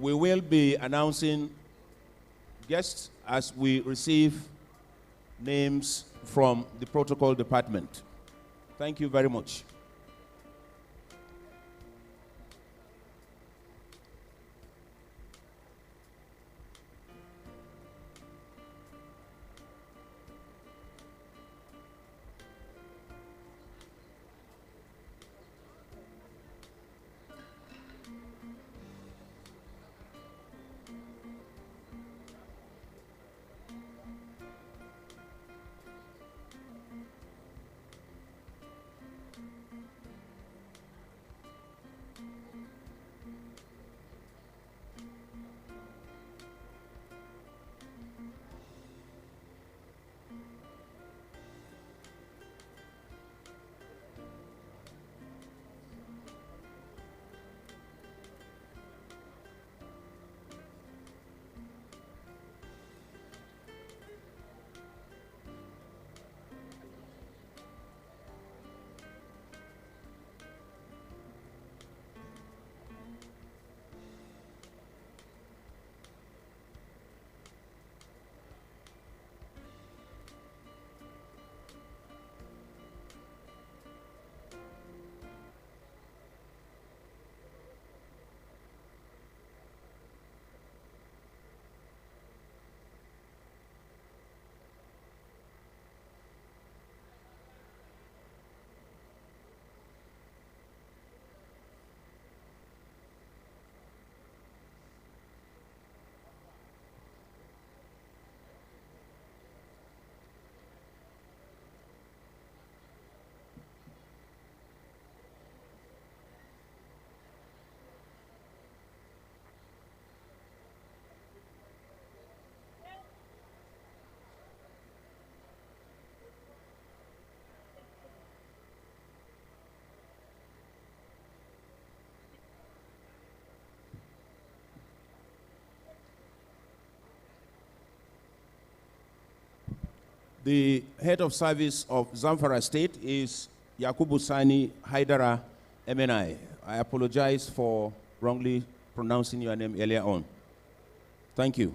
We will be announcing guests as we receive names from the protocol department. Thank you very much. The head of service of Zamfara State is Yakubu Sani Haidara MNI. I apologize for wrongly pronouncing your name earlier on. Thank you.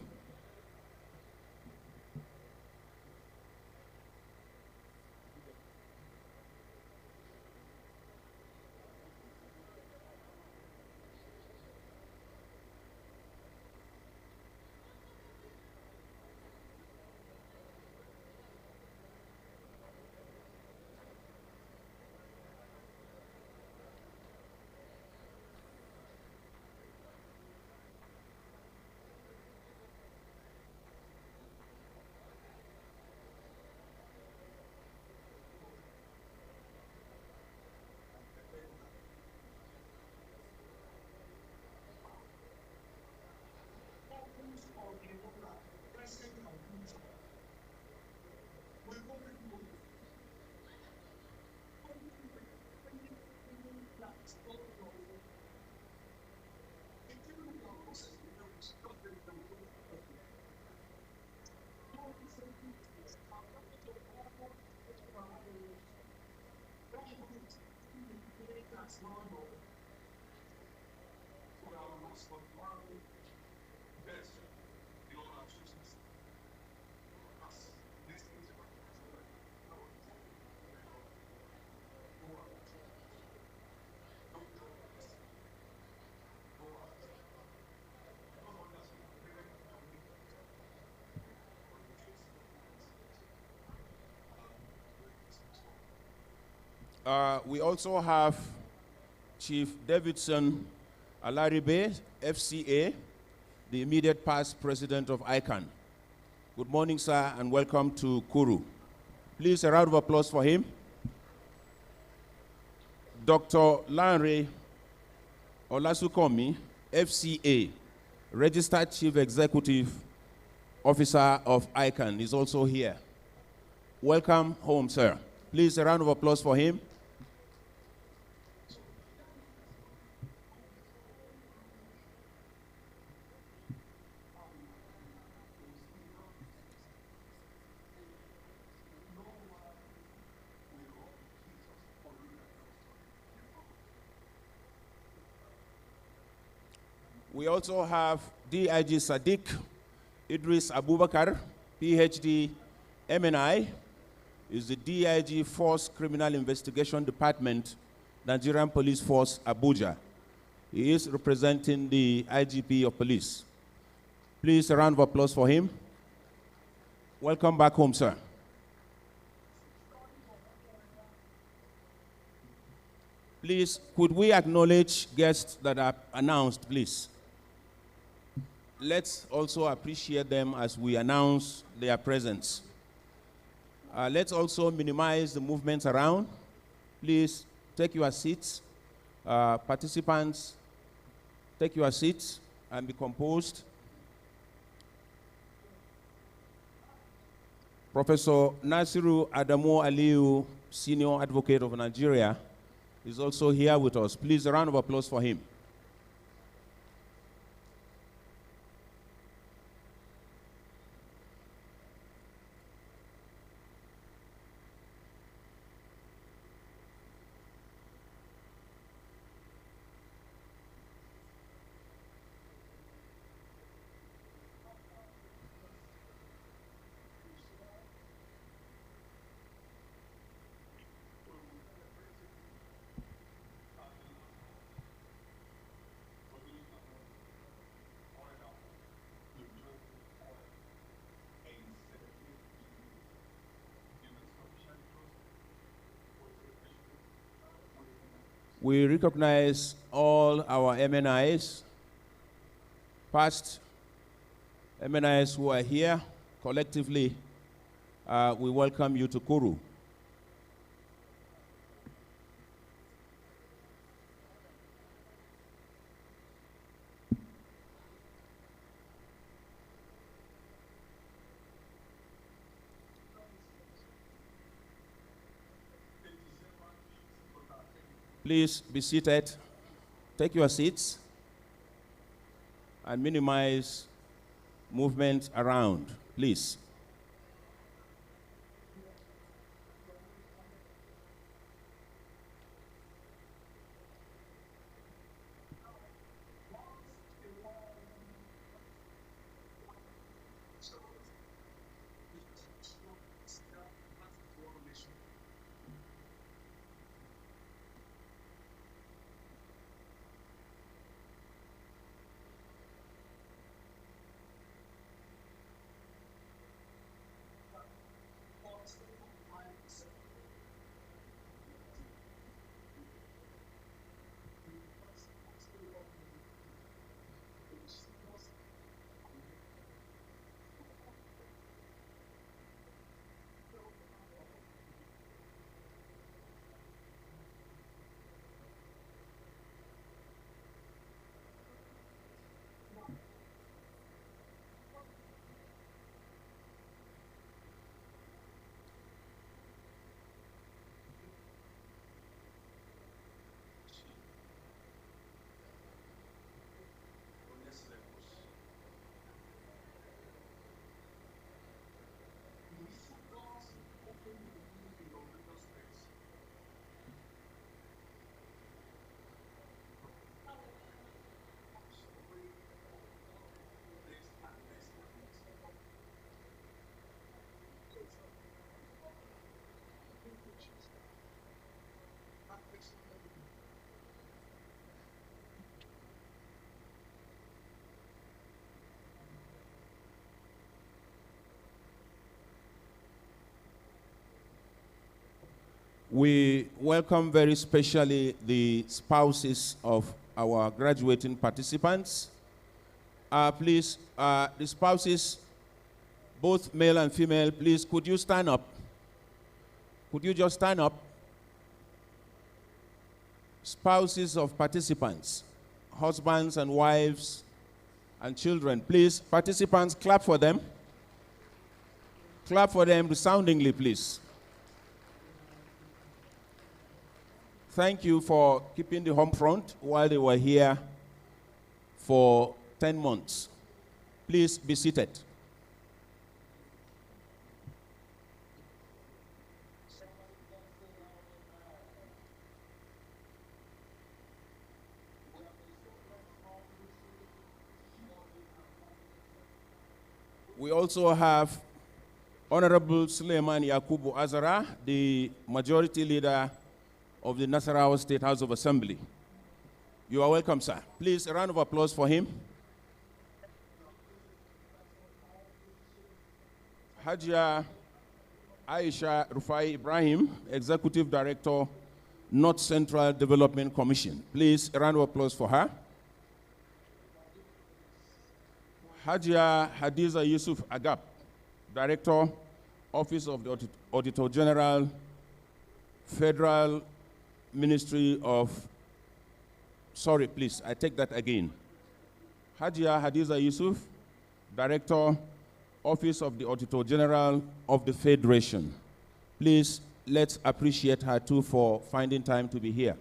We also have Chief Davidson Alaribe, FCA, the immediate past president of ICANN. Good morning, sir, and welcome to Kuru. Please, a round of applause for him. Dr. Lanre Olasukomi, FCA, registered chief executive officer of ICANN, is also here. Welcome home, sir. Please, a round of applause for him. We also have DIG Sadiq Idris Abubakar, PhD, MNI, is the DIG Force Criminal Investigation Department, Nigerian Police Force, Abuja. He is representing the IGP of Police. Please, a round of applause for him. Welcome back home, sir. Please, could we acknowledge guests that are announced, please? Let's also appreciate them as we announce their presence. Let's also minimize the movements around. Please take your seats. Participants, take your seats and be composed. Professor Nasiru Adamu Aliyu, Senior Advocate of Nigeria, is also here with us. Please, a round of applause for him. We recognize all our MNIs, past MNIs who are here. Collectively, we welcome you to Kuru. Please be seated. Take your seats and minimize movement around, please. We welcome very specially the spouses of our graduating participants. Please, the spouses, both male and female, please, could you stand up? Could you just stand up? Spouses of participants, husbands and wives and children, please, participants, clap for them. Clap for them resoundingly, please. Thank you for keeping the home front while they were here for 10 months. Please be seated. We also have Honorable Suleiman Yakubu Azara, the Majority Leader of the Nasarawa State House of Assembly. You are welcome, sir. Please, a round of applause for him. Hajia Aisha Rufai Ibrahim, Executive Director, North Central Development Commission. Please, a round of applause for her. Hajia Hadiza Yusuf Agap, Director, Office of the Auditor General, Federal Ministry of, sorry, please, I take that again. Hajia Hadiza Yusuf, Director, Office of the Auditor General of the Federation. Please, let's appreciate her too for finding time to be here.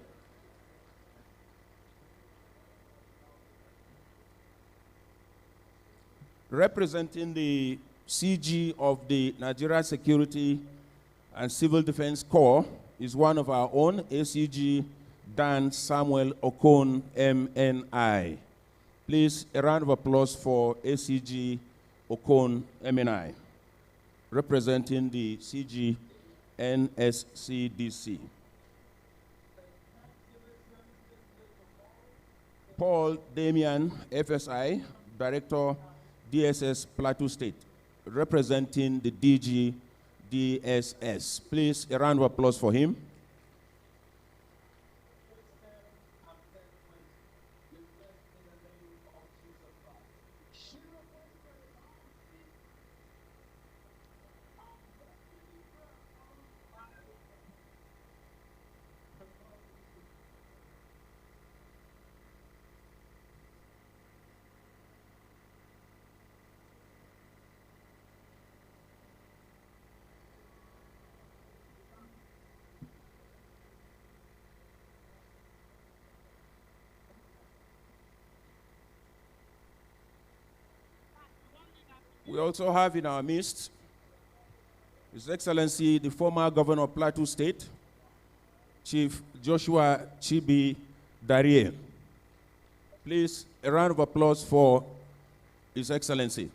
Representing the CG of the Nigeria Security and Civil Defense Corps is one of our own, ACG Dan Samuel Okon, MNI. Please, a round of applause for ACG Okon, MNI, representing the CG NSCDC. Paul Damian, FSI, Director, DSS Plateau State, representing the DG DSS. Please, a round of applause for him. We also have in our midst His Excellency, the former Governor of Plateau State, Chief Joshua Chibi Darie. Please, a round of applause for His Excellency.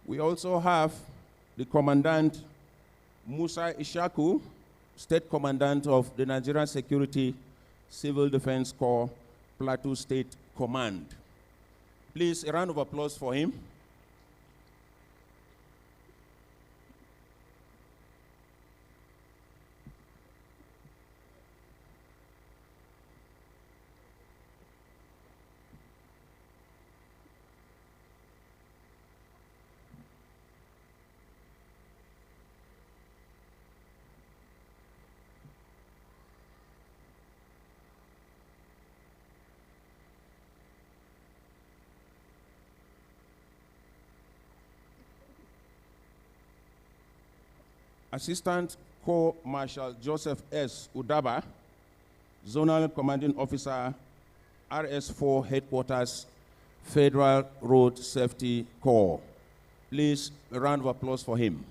We also have the Commandant Musa Ishaku, State Commandant of the Nigerian Security Civil Defense Corps, Plateau State Command. Please, a round of applause for him. Assistant Corps Marshal Joseph S. Udaba, Zonal Commanding Officer, RS4 Headquarters, Federal Road Safety Corps. Please, a round of applause for him.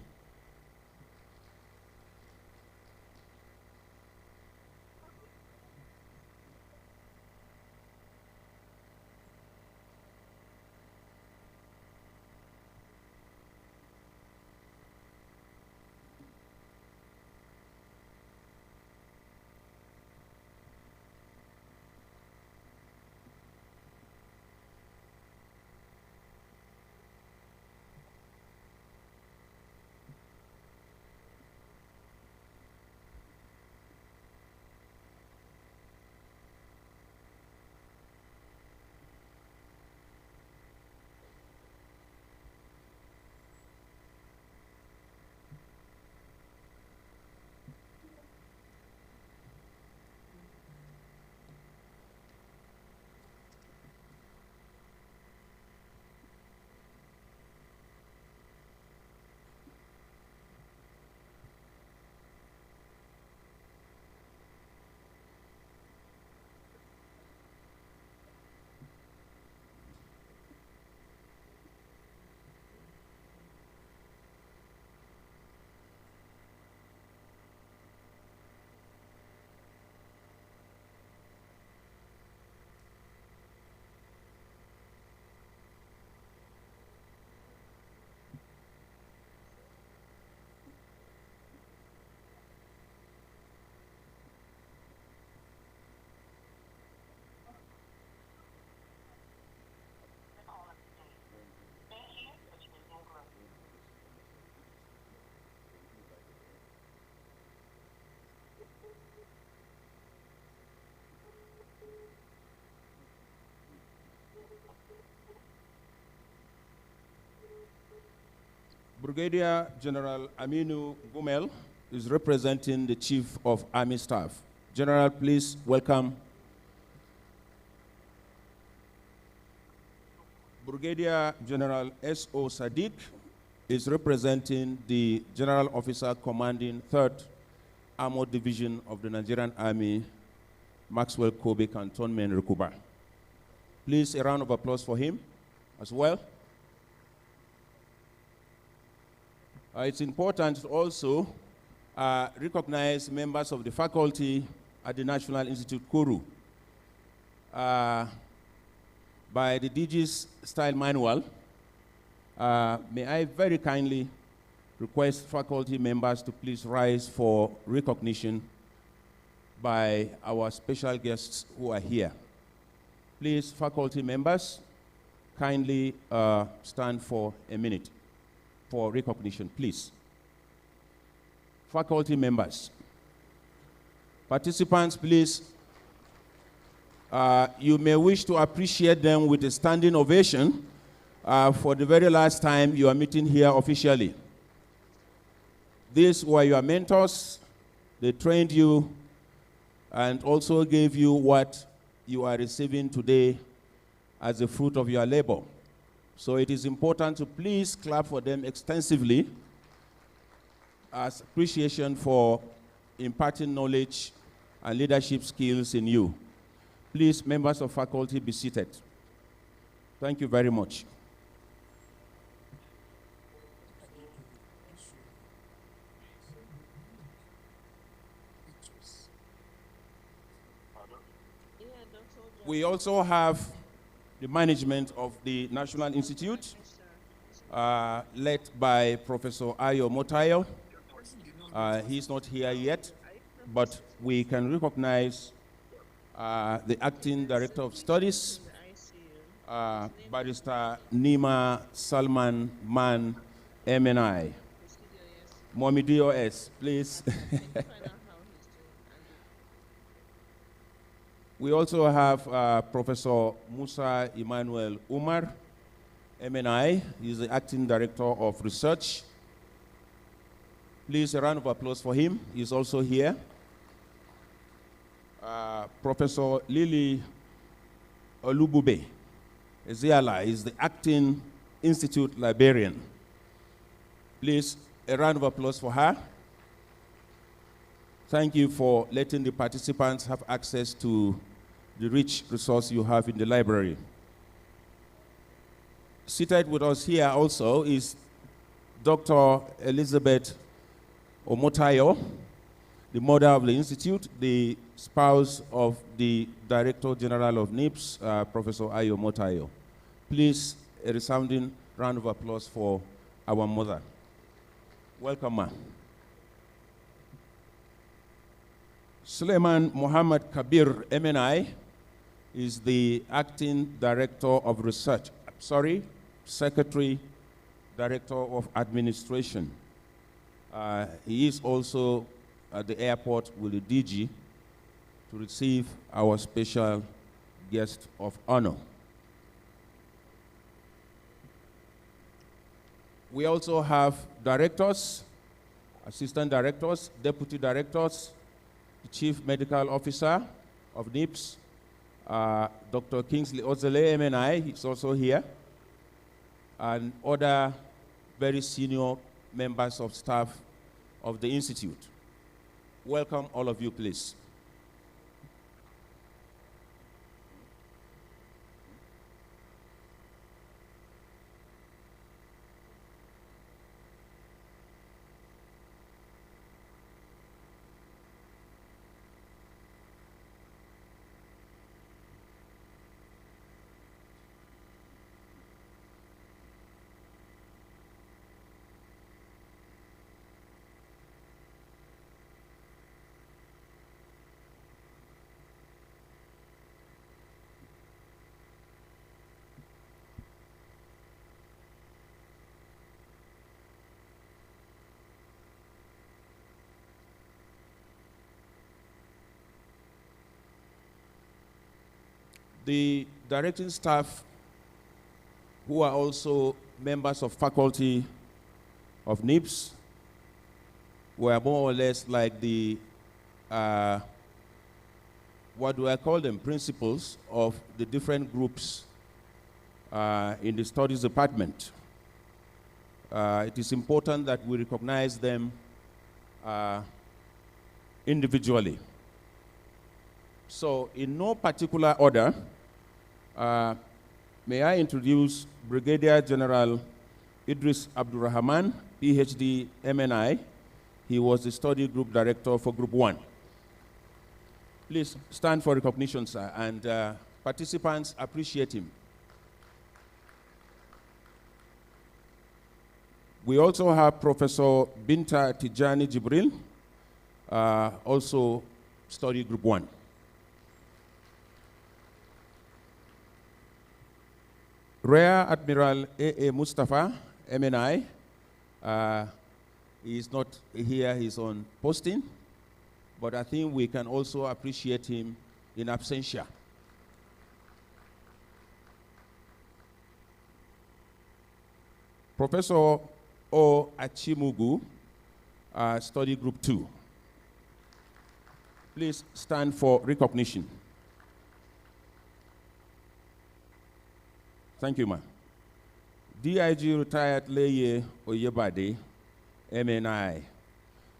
Brigadier General Aminu Gumel is representing the Chief of Army Staff. General, please welcome. Brigadier General S.O. Sadiq is representing the General Officer commanding 3rd Armored Division of the Nigerian Army, Maxwell Kobe Cantonment, Rukuba. Please, a round of applause for him as well. It's important to also recognize members of the faculty at the National Institute, Kuru. By the DG's style manual, may I very kindly request faculty members to please rise for recognition by our special guests who are here. Please, faculty members, kindly stand for a minute for recognition, please. Faculty members, participants, please. You may wish to appreciate them with a standing ovation for the very last time you are meeting here officially. These were your mentors. They trained you and also gave you what you are receiving today as a fruit of your labor. So it is important to please clap for them extensively as appreciation for imparting knowledge and leadership skills in you. Please, members of faculty, be seated. Thank you very much. We also have the management of the National Institute, led by Professor Ayo Motayo. He's not here yet, but we can recognize the Acting Director of Studies, Barrister Nima Salman Man, MNI. Mommy DOS, please. We also have Professor Musa Emmanuel Umar, MNI. He's the Acting Director of Research. Please, a round of applause for him. He's also here. Professor Lily Olubube Ezeala is the Acting Institute Librarian. Please, a round of applause for her. Thank you for letting the participants have access to the rich resource you have in the library. Seated with us here also is Dr. Elizabeth Omotayo, the mother of the Institute, the spouse of the Director General of NIPS, Professor Ayo Motayo. Please, a resounding round of applause for our mother. Welcome, ma. Suleiman Muhammad Kabir, MNI, is the Acting Director of Research, Secretary, Director of Administration. He is also at the airport with the DG to receive our special guest of honor. We also have directors, assistant directors, deputy directors, the Chief Medical Officer of NIPS, Dr. Kingsley Ozele, MNI, he's also here, and other very senior members of staff of the Institute. Welcome, all of you, please. The directing staff who are also members of faculty of NIPS, were more or less like the, what do I call them, principals of the different groups in the studies department. It is important that we recognize them individually. So in no particular order, may I introduce Brigadier General Idris Abdurrahman, PhD, MNI. He was the study group director for Group 1. Please stand for recognition, sir, and participants appreciate him. We also have Professor Binta Tijani Jibril, also study Group 1. Rear Admiral A.A. Mustafa, MNI, he is not here, he's on posting, but I think we can also appreciate him in absentia. Professor O. Achimugu, study Group 2. Please stand for recognition. Thank you, ma'am. DIG retired Leye Oyebade, MNI.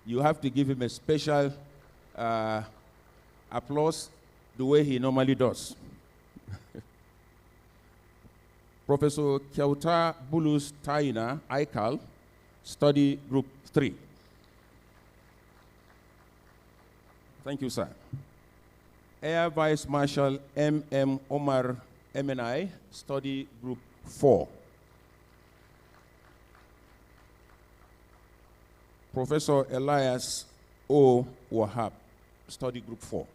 You have to give him a special applause the way he normally does. Professor Kyauta Bulus Taina, ICAL, study Group 3. Thank you, sir. Air Vice Marshal M.M. Omar, MNI, study Group 4. Professor Elias O. Wahab, study Group 4.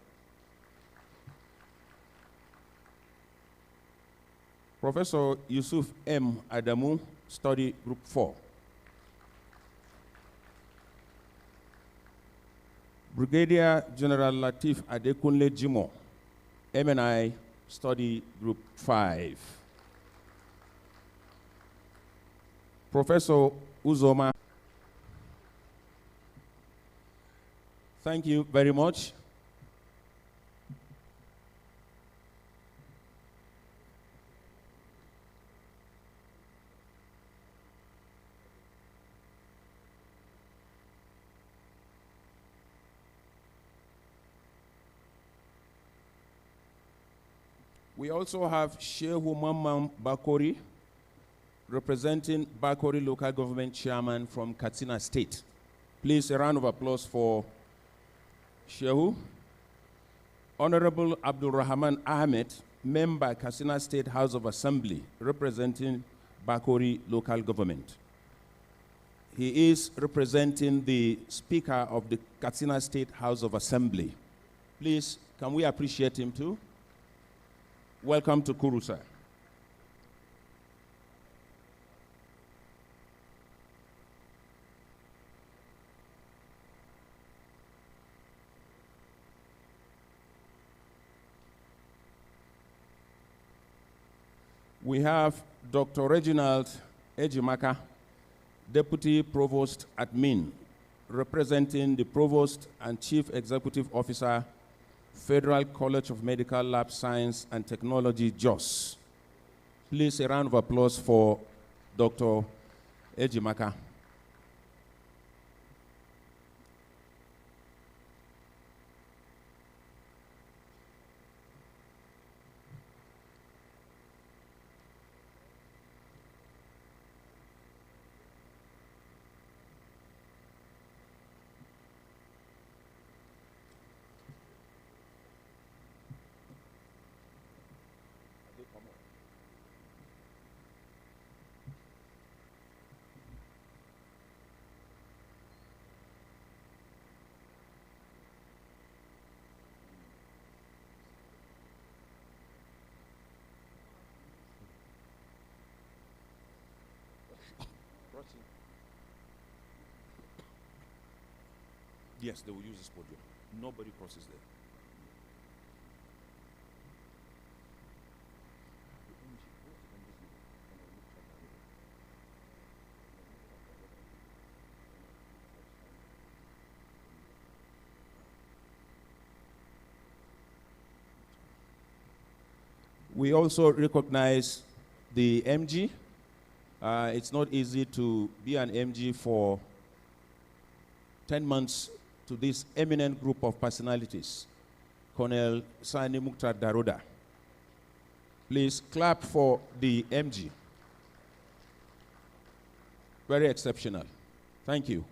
Professor Yusuf M. Adamu, study Group 4. Brigadier General Latif Adekunle Jimo, MNI, study Group 5. Professor Uzoma, thank you very much. We also have Shehu Mamman Bakori, representing Bakori Local Government Chairman from Katsina State. Please, a round of applause for Shehu. Honorable Abdul Rahman Ahmed, member Katsina State House of Assembly, representing Bakori Local Government. He is representing the Speaker of the Katsina State House of Assembly. Please, can we appreciate him too? Welcome to Kuru, sir. We have Dr. Reginald Ejimaka, Deputy Provost Admin, representing the Provost and Chief Executive Officer, Federal College of Medical Lab Science and Technology, JOS. Please, a round of applause for Dr. Ejimaka. Yes, they will use this podium. Nobody crosses there. We also recognize the MG. It's not easy to be an MG for 10 months to this eminent group of personalities. Colonel Sani Mukhtar Daruda. Please clap for the MG. Very exceptional. Thank you.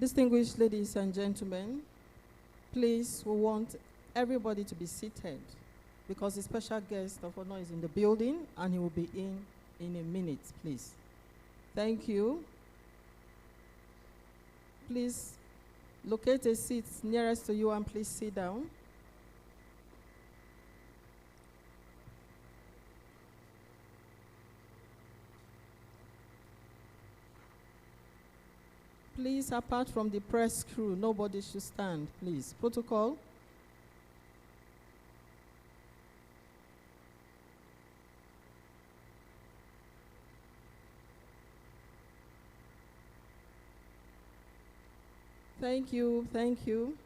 Distinguished ladies and gentlemen, please, we want everybody to be seated because the special guest of honor is in the building and he will be in a minute, please. Thank you. Please locate a seat nearest to you and please sit down. Please, apart from the press crew, nobody should stand, please. Protocol. Thank you, thank you.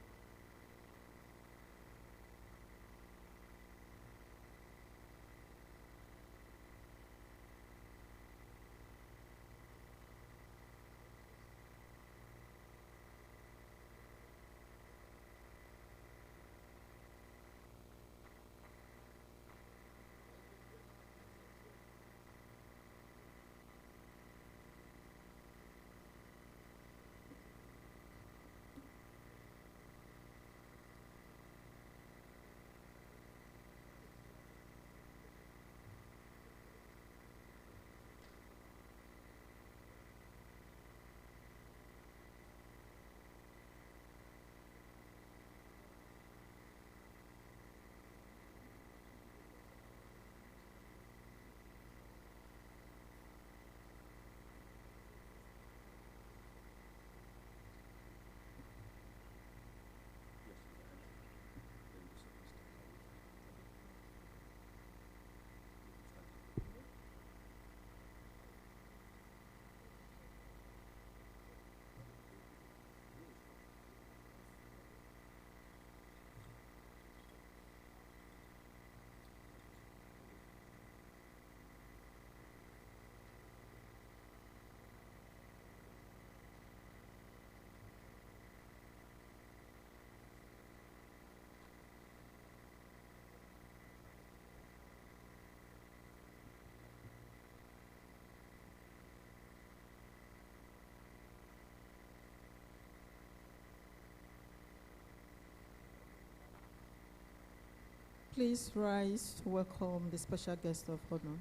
Please rise to welcome the special guest of honor.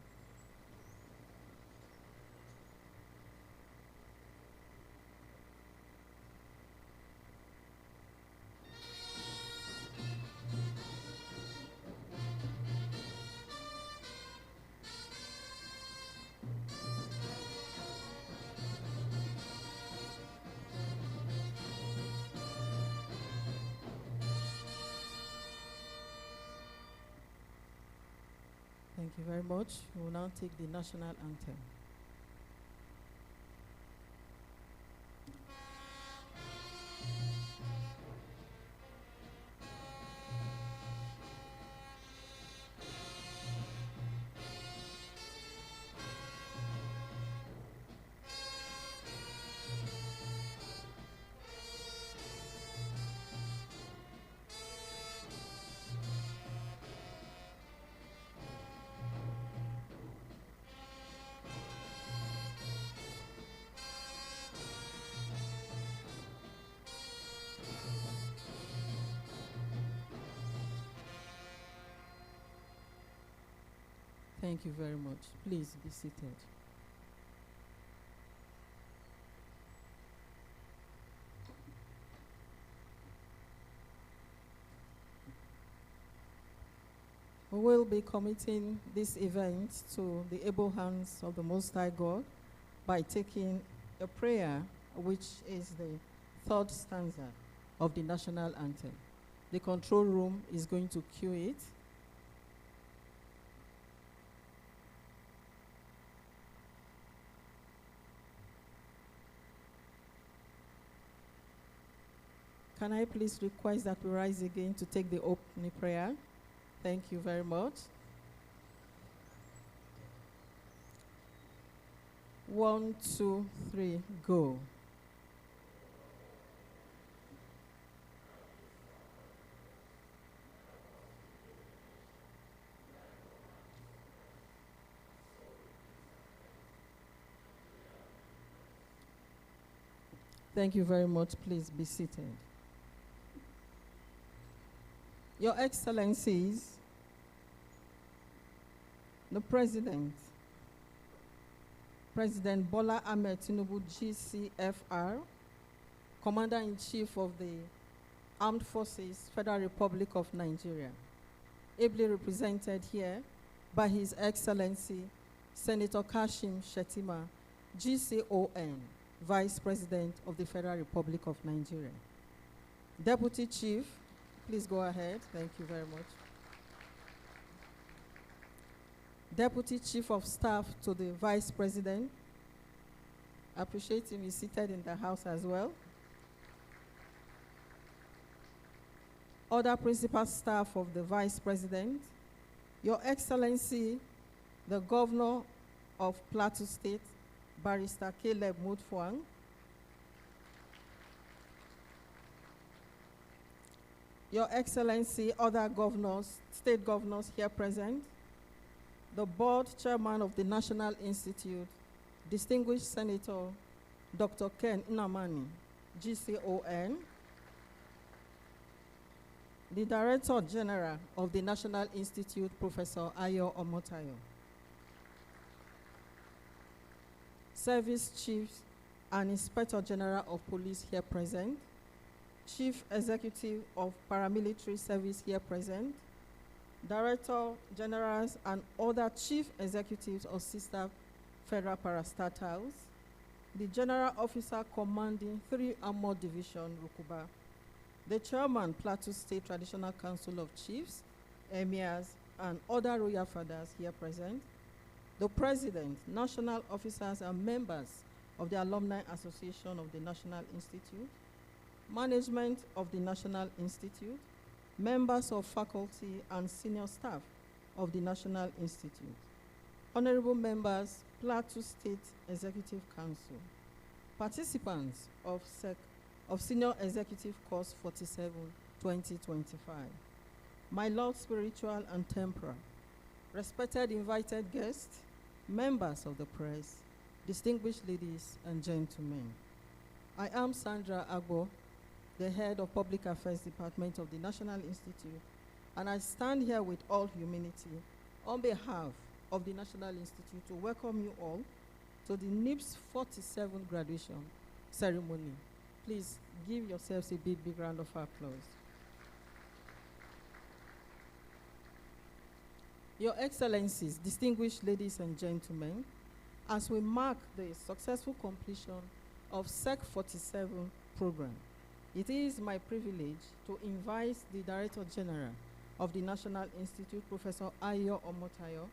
Thank you very much. We will now take the national anthem. Thank you very much. Please be seated. We will be committing this event to the able hands of the Most High God by taking a prayer, which is the third stanza of the national anthem. The control room is going to cue it. Can I please request that we rise again to take the opening prayer? Thank you very much. 1, 2, 3, go. Thank you very much. Please be seated. Your Excellencies, the President, President Bola Ahmed Tinubu, GCFR, Commander-in-Chief of the Armed Forces, Federal Republic of Nigeria, ably represented here by His Excellency Senator Kashim Shettima, GCON, Vice President of the Federal Republic of Nigeria. Deputy Chief, please go ahead. Thank you very much. Deputy Chief of Staff to the Vice President. I appreciate him. He's seated in the house as well. Other principal staff of the Vice President, Your Excellency, the Governor of Plateau State, Barrister Caleb Mutfwang, Your Excellency, other governors, state governors here present, the Board Chairman of the National Institute, Distinguished Senator Dr. Ken Nnamani, GCON, the Director General of the National Institute, Professor Ayo Omotayo, Service Chiefs and Inspector General of Police here present, Chief Executive of Paramilitary Service here present, Director Generals and other Chief Executives of sister federal parastatals, the General Officer commanding 3 Armored Division, Rukuba, the Chairman, Plateau State Traditional Council of Chiefs, Emirs, and other royal fathers here present, the President, national officers and members of the Alumni Association of the National Institute, management of the National Institute, members of faculty and senior staff of the National Institute, honorable members, Plateau State Executive Council, participants of Senior Executive Course 47, 2025, my Lord Spiritual and Temporal, respected invited guests, members of the press, distinguished ladies and gentlemen. I am Sandra Agbo, the head of Public Affairs Department of the National Institute, and I stand here with all humility on behalf of the National Institute to welcome you all to the NIPS 47 graduation ceremony. Please give yourselves a big round of applause. Your Excellencies, distinguished ladies and gentlemen, as we mark the successful completion of SEC 47 program, it is my privilege to invite the Director General of the National Institute, Professor Ayo Omotayo,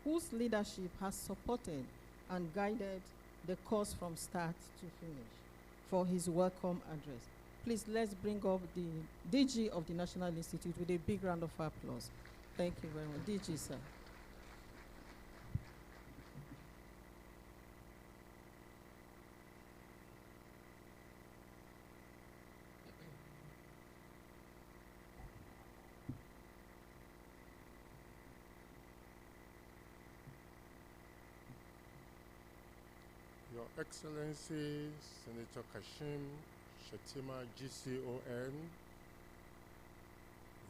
whose leadership has supported and guided the course from start to finish, for his welcome address. Please, let's bring up the DG of the National Institute with a big round of applause. Thank you very much. DG, sir. Your Excellency, Senator Kashim Shettima, GCON,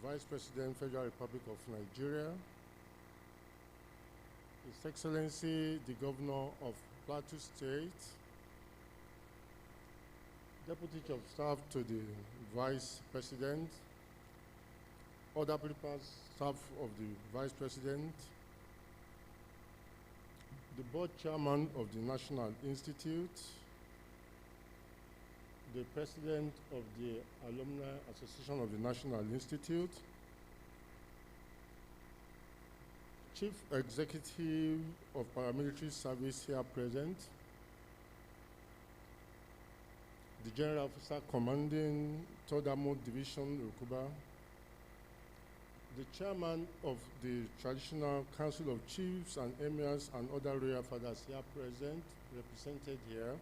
Vice President, Federal Republic of Nigeria, His Excellency, the Governor of Plateau State, Deputy Chief of Staff to the Vice President, other principal staff of the Vice President, the Board Chairman of the National Institute, the President of the Alumni Association of the National Institute, Chief Executive of Paramilitary Service here present, the General Officer Commanding 3rd Armored Division, Rukuba, the Chairman of the Traditional Council of Chiefs and Emirs and other royal fathers here present, represented here,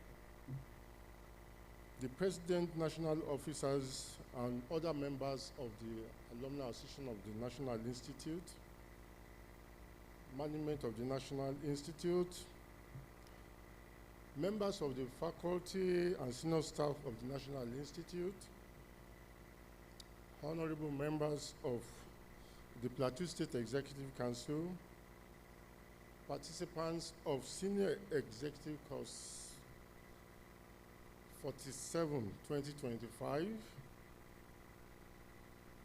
the President, national officers, and other members of the Alumni Association of the National Institute, management of the National Institute, members of the faculty and senior staff of the National Institute, honorable members of the Plateau State Executive Council, participants of Senior Executive Course 47, 2025,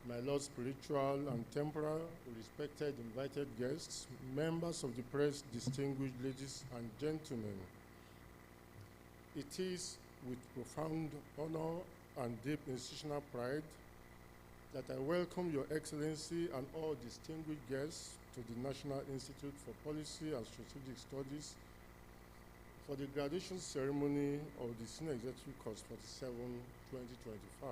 my Lord spiritual and temporal, respected invited guests, members of the press, distinguished ladies and gentlemen, it is with profound honor and deep institutional pride that I welcome Your Excellency and all distinguished guests to the National Institute for Policy and Strategic Studies for the graduation ceremony of the Senior Executive Course 47, 2025.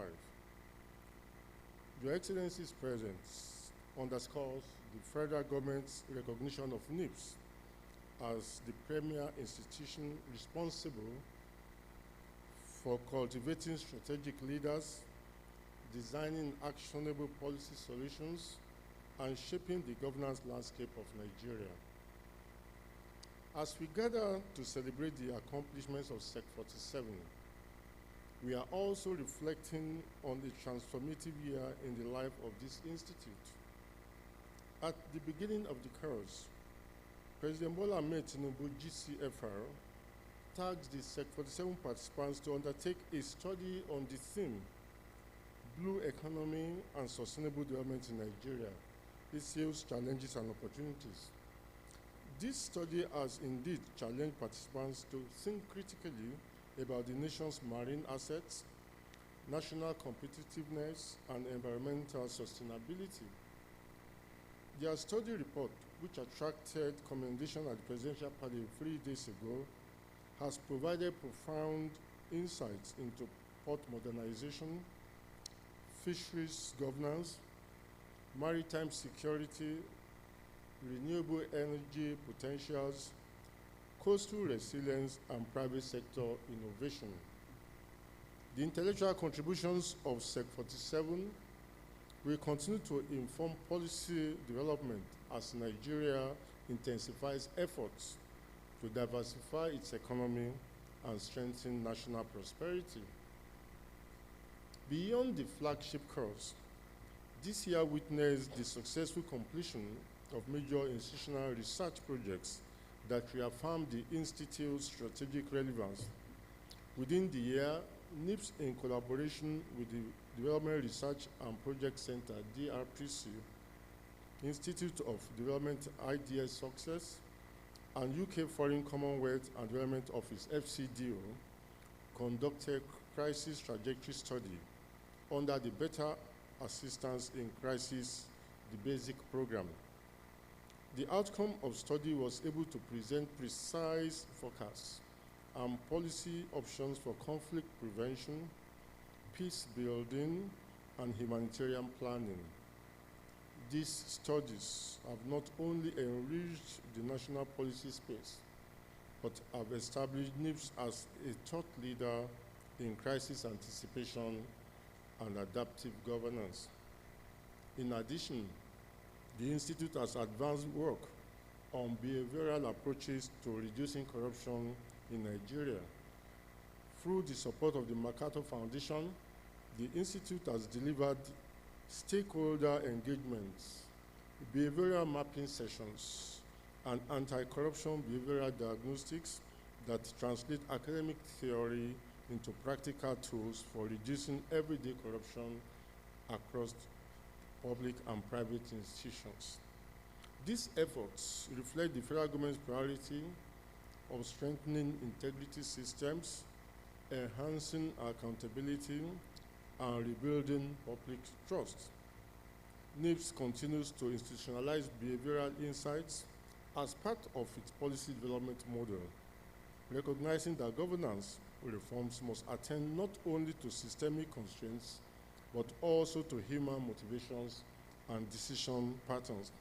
Your Excellency's presence underscores the federal government's recognition of NIPS as the premier institution responsible for cultivating strategic leaders, designing actionable policy solutions, and shaping the governance landscape of Nigeria. As we gather to celebrate the accomplishments of SEC 47, we are also reflecting on the transformative year in the life of this institute. At the beginning of the course, President Bola Ahmed Tinubu, GCFR, tasked the SEC 47 participants to undertake a study on the theme, Blue Economy and Sustainable Development in Nigeria, Issues, Challenges, and Opportunities. This study has indeed challenged participants to think critically about the nation's marine assets, national competitiveness, and environmental sustainability. Their study report, which attracted commendation at the Presidential Party 3 days ago, has provided profound insights into port modernization, fisheries governance, maritime security, renewable energy potentials, coastal resilience, and private sector innovation. The intellectual contributions of SEC 47 will continue to inform policy development as Nigeria intensifies efforts to diversify its economy and strengthen national prosperity. Beyond the flagship course, this year witnessed the successful completion of major institutional research projects that reaffirmed the Institute's strategic relevance. Within the year, NIPS, in collaboration with the Development Research and Project Center, DRPC, Institute of Development IDS Success, and UK Foreign Commonwealth and Development Office, FCDO, conducted crisis trajectory study under the Better Assistance in Crisis, the BASIC program. The outcome of study was able to present precise forecasts and policy options for conflict prevention, peace building, and humanitarian planning. These studies have not only enriched the national policy space, but have established NIPS as a thought leader in crisis anticipation and adaptive governance. In addition, the Institute has advanced work on behavioral approaches to reducing corruption in Nigeria. Through the support of the MacArthur Foundation, the Institute has delivered stakeholder engagements, behavioral mapping sessions, and anti-corruption behavioral diagnostics that translate academic theory into practical tools for reducing everyday corruption across public and private institutions. These efforts reflect the federal government's priority of strengthening integrity systems, enhancing accountability, and rebuilding public trust. NIPS continues to institutionalize behavioral insights as part of its policy development model, recognizing that governance reforms must attend not only to systemic constraints, but also to human motivations and decision patterns.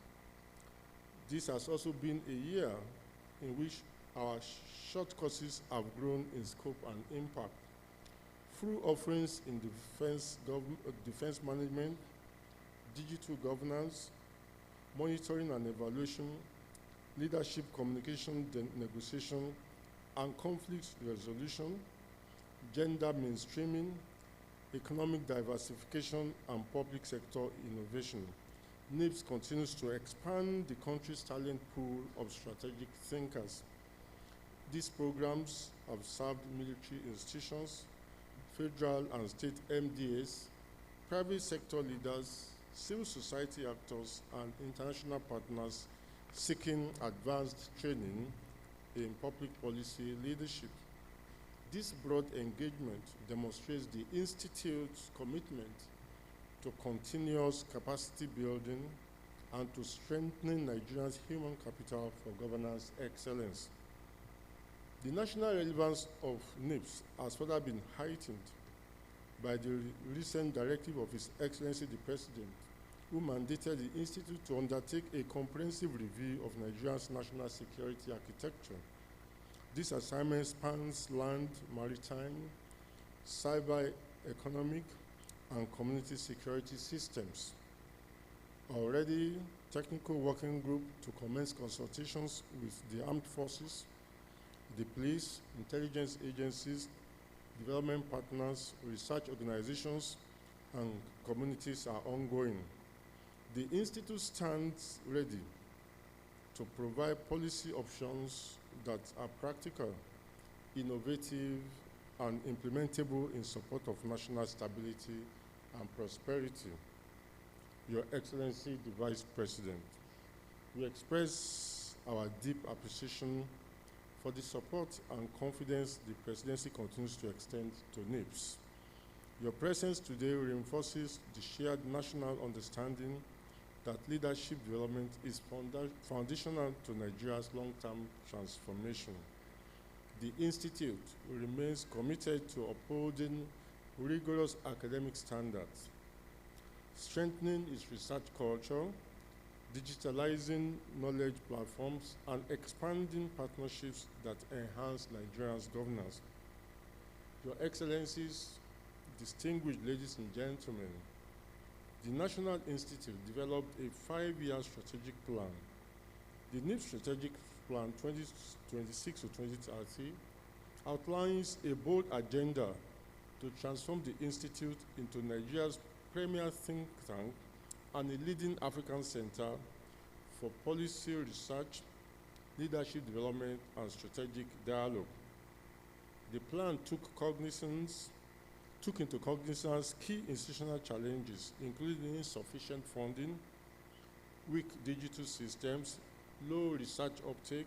This has also been a year in which our short courses have grown in scope and impact. Through offerings in defense management, digital governance, monitoring and evaluation, leadership communication negotiation, and conflict resolution, gender mainstreaming, economic diversification, and public sector innovation. NIPS continues to expand the country's talent pool of strategic thinkers. These programs have served military institutions, federal and state MDAs, private sector leaders, civil society actors, and international partners seeking advanced training in public policy leadership. This broad engagement demonstrates the Institute's commitment to continuous capacity building and to strengthening Nigeria's human capital for governance excellence. The national relevance of NIPS has further been heightened by the recent directive of His Excellency the President, who mandated the Institute to undertake a comprehensive review of Nigeria's national security architecture. This assignment spans land, maritime, cyber, economic, and community security systems. Already, technical working group to commence consultations with the armed forces, the police, intelligence agencies, development partners, research organizations, and communities are ongoing. The Institute stands ready to provide policy options that are practical, innovative, and implementable in support of national stability and prosperity. Your Excellency, the Vice President, we express our deep appreciation for the support and confidence the Presidency continues to extend to NIPS. Your presence today reinforces the shared national understanding that leadership development is foundational to Nigeria's long-term transformation. The Institute remains committed to upholding rigorous academic standards, strengthening its research culture, digitalizing knowledge platforms, and expanding partnerships that enhance Nigeria's governance. Your Excellencies, distinguished ladies and gentlemen, the National Institute developed a 5-year strategic plan. The NIPS Strategic Plan 2026 to 2030 outlines a bold agenda to transform the Institute into Nigeria's premier think tank and a leading African center for policy research, leadership development, and strategic dialogue. The plan took into cognizance key institutional challenges, including insufficient funding, weak digital systems, low research uptake,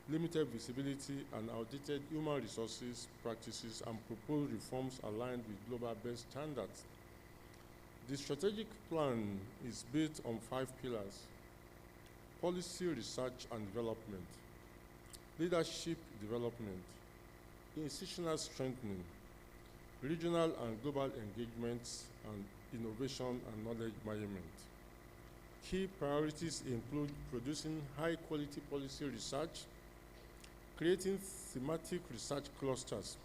limited visibility, and outdated human resources practices, and proposed reforms aligned with global best standards. The strategic plan is built on 5 pillars: policy, research and development, leadership development, institutional strengthening, regional and global engagements, and innovation and knowledge management. Key priorities include producing high-quality policy research, creating thematic research clusters,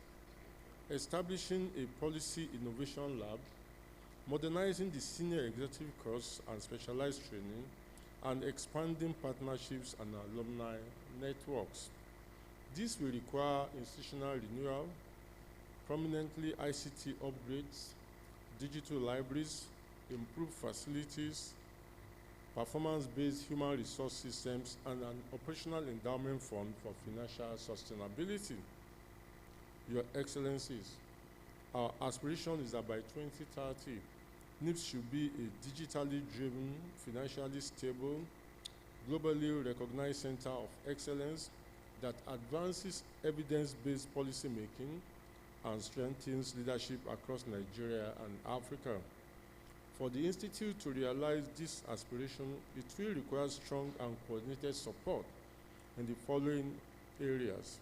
establishing a policy innovation lab, modernizing the senior executive course and specialized training, and expanding partnerships and alumni networks. This will require institutional renewal, prominently ICT upgrades, digital libraries, improved facilities, performance-based human resource systems, and an operational endowment fund for financial sustainability. Your Excellencies, our aspiration is that by 2030, NIPS should be a digitally driven, financially stable, globally recognized center of excellence that advances evidence-based policymaking and strengthens leadership across Nigeria and Africa. For the Institute to realize this aspiration, it will require strong and coordinated support in the following areas: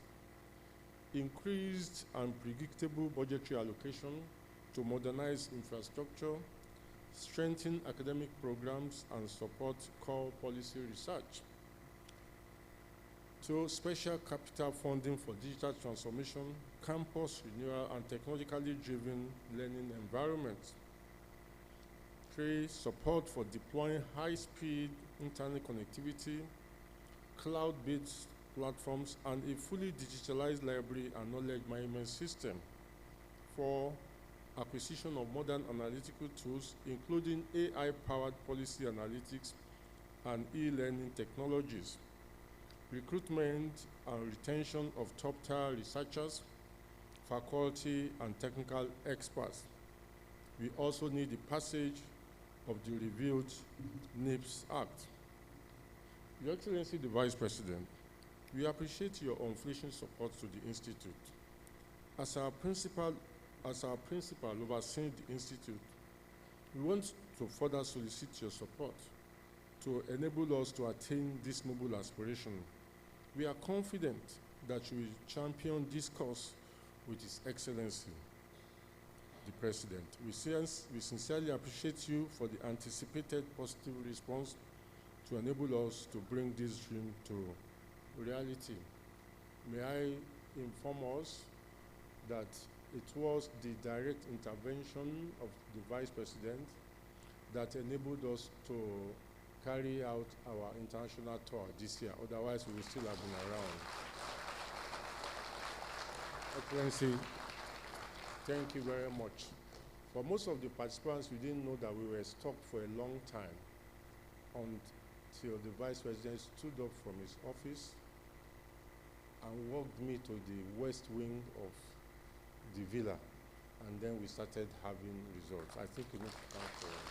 increased and predictable budgetary allocation to modernize infrastructure, strengthen academic programs, and support core policy research. 2, special capital funding for digital transformation, campus renewal, and technologically driven learning environments. 3, support for deploying high-speed internet connectivity, cloud-based platforms, and a fully digitalized library and knowledge management system. 4, acquisition of modern analytical tools, including AI-powered policy analytics and e-learning technologies. Recruitment and retention of top-tier researchers. faculty, and technical experts. We also need the passage of the reviewed NIPS Act. Your Excellency, the Vice President, we appreciate your unflinching support to the Institute. As our principal overseeing the Institute, we want to further solicit your support to enable us to attain this noble aspiration. We are confident that you will champion this cause with His Excellency, the President. We sincerely appreciate you for the anticipated positive response to enable us to bring this dream to reality. May I inform us that it was the direct intervention of the Vice President that enabled us to carry out our international tour this year. Otherwise, we would still have been around. Excellency, thank you very much. For most of the participants, we didn't know that we were stuck for a long time until the Vice President stood up from his office and walked me to the west wing of the villa, and then we started having results. I think you need to count for it.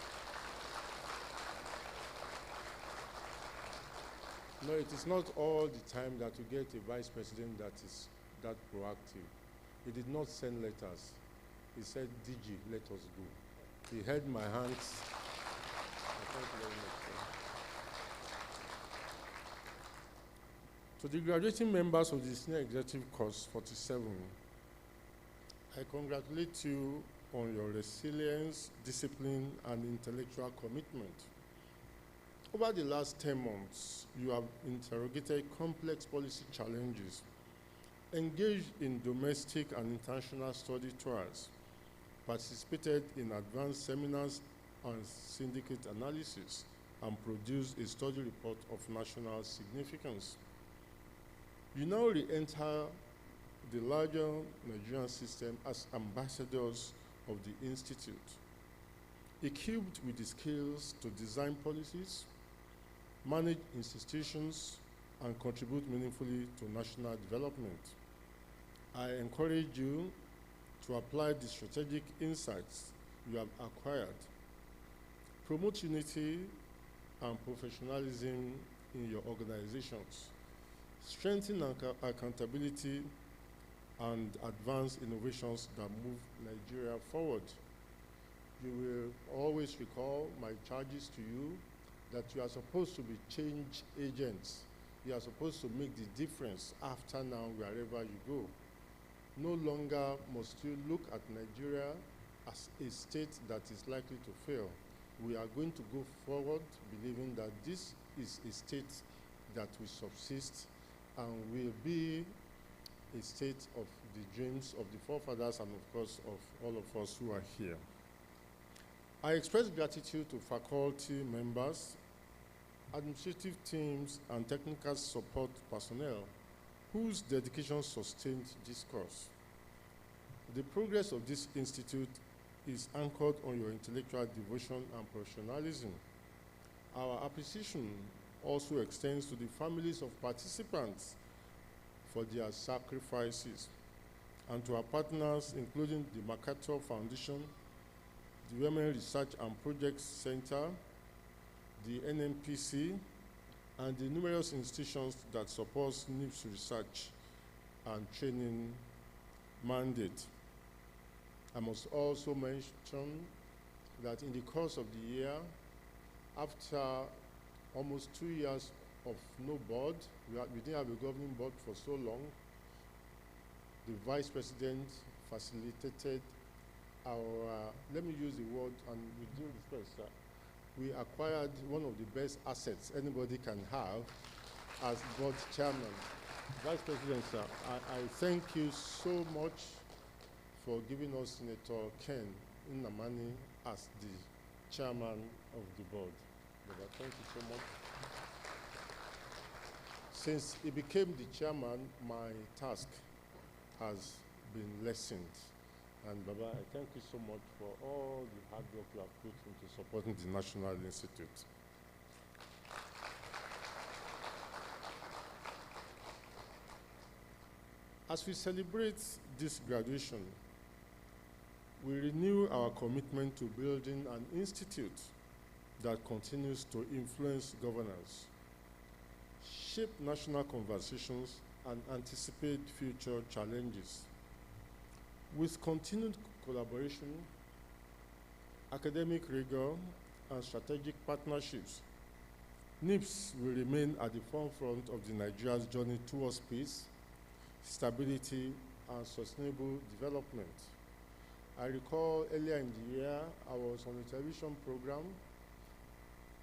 No, it is not all the time that you get a Vice President that is that proactive. He did not send letters. He said, DG, let us go. He held my hands. Thank you very much, sir. To the graduating members of the Senior Executive Course 47, I congratulate you on your resilience, discipline, and intellectual commitment. Over the last 10 months, you have interrogated complex policy challenges, engaged in domestic and international study tours, participated in advanced seminars and syndicate analysis, and produced a study report of national significance. You now re-enter the larger Nigerian system as ambassadors of the Institute, equipped with the skills to design policies, manage institutions, and contribute meaningfully to national development. I encourage you to apply the strategic insights you have acquired, promote unity and professionalism in your organizations, strengthen accountability, and advance innovations that move Nigeria forward. You will always recall my charges to you that you are supposed to be change agents. You are supposed to make the difference after now wherever you go. No longer must you look at Nigeria as a state that is likely to fail. We are going to go forward believing that this is a state that will subsist and will be a state of the dreams of the forefathers and of course of all of us who are here. I express gratitude to faculty members, administrative teams, and technical support personnel whose dedication sustained this course. The progress of this institute is anchored on your intellectual devotion and professionalism. Our appreciation also extends to the families of participants for their sacrifices, and to our partners, including the MacArthur Foundation, the Women Research and Projects Center, the NNPC, and the numerous institutions that support NIPS research and training mandate. I must also mention that in the course of the year, after almost 2 years of no board, we didn't have a governing board for so long, the Vice President facilitated our, let me use the word, and with due respect, sir, we acquired one of the best assets anybody can have as board chairman. Vice President, sir, I thank you so much for giving us Senator Ken Nnamani as the chairman of the board. Thank you so much. Since he became the chairman, my task has been lessened. And Baba, I thank you so much for all the hard work you have put into supporting the National Institute. As we celebrate this graduation, we renew our commitment to building an institute that continues to influence governance, shape national conversations, and anticipate future challenges. With continued collaboration, academic rigor, and strategic partnerships, NIPS will remain at the forefront of Nigeria's journey towards peace, stability, and sustainable development. I recall earlier in the year, I was on a television program,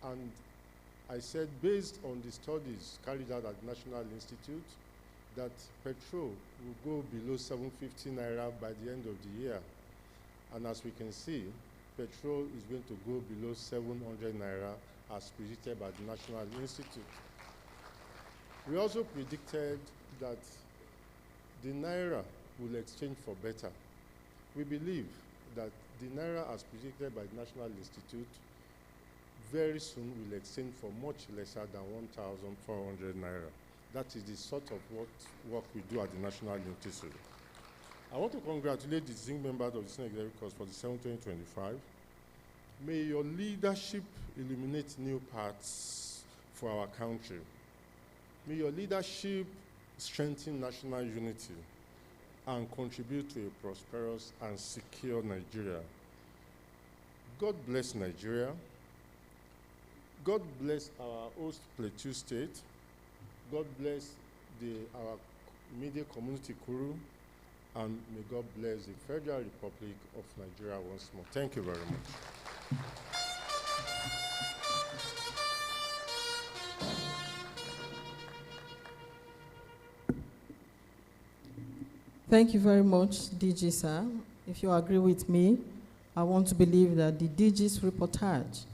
and I said, based on the studies carried out at the National Institute, that petrol will go below 750 naira by the end of the year. And as we can see, petrol is going to go below 700 naira as predicted by the National Institute. We also predicted that the naira will exchange for better. We believe that the naira, as predicted by the National Institute, very soon will exchange for much lesser than 1,400 naira. That is the sort of work we do at the National Institute. I want to congratulate the distinguished members of the Senate Executive Course for the 2025. May your leadership illuminate new paths for our country. May your leadership strengthen national unity and contribute to a prosperous and secure Nigeria. God bless Nigeria. God bless our host Plateau State. God bless our media community, Kuru, and may God bless the Federal Republic of Nigeria once more. Thank you very much. Thank you very much, DG, sir. If you agree with me, I want to believe that the DG's reportage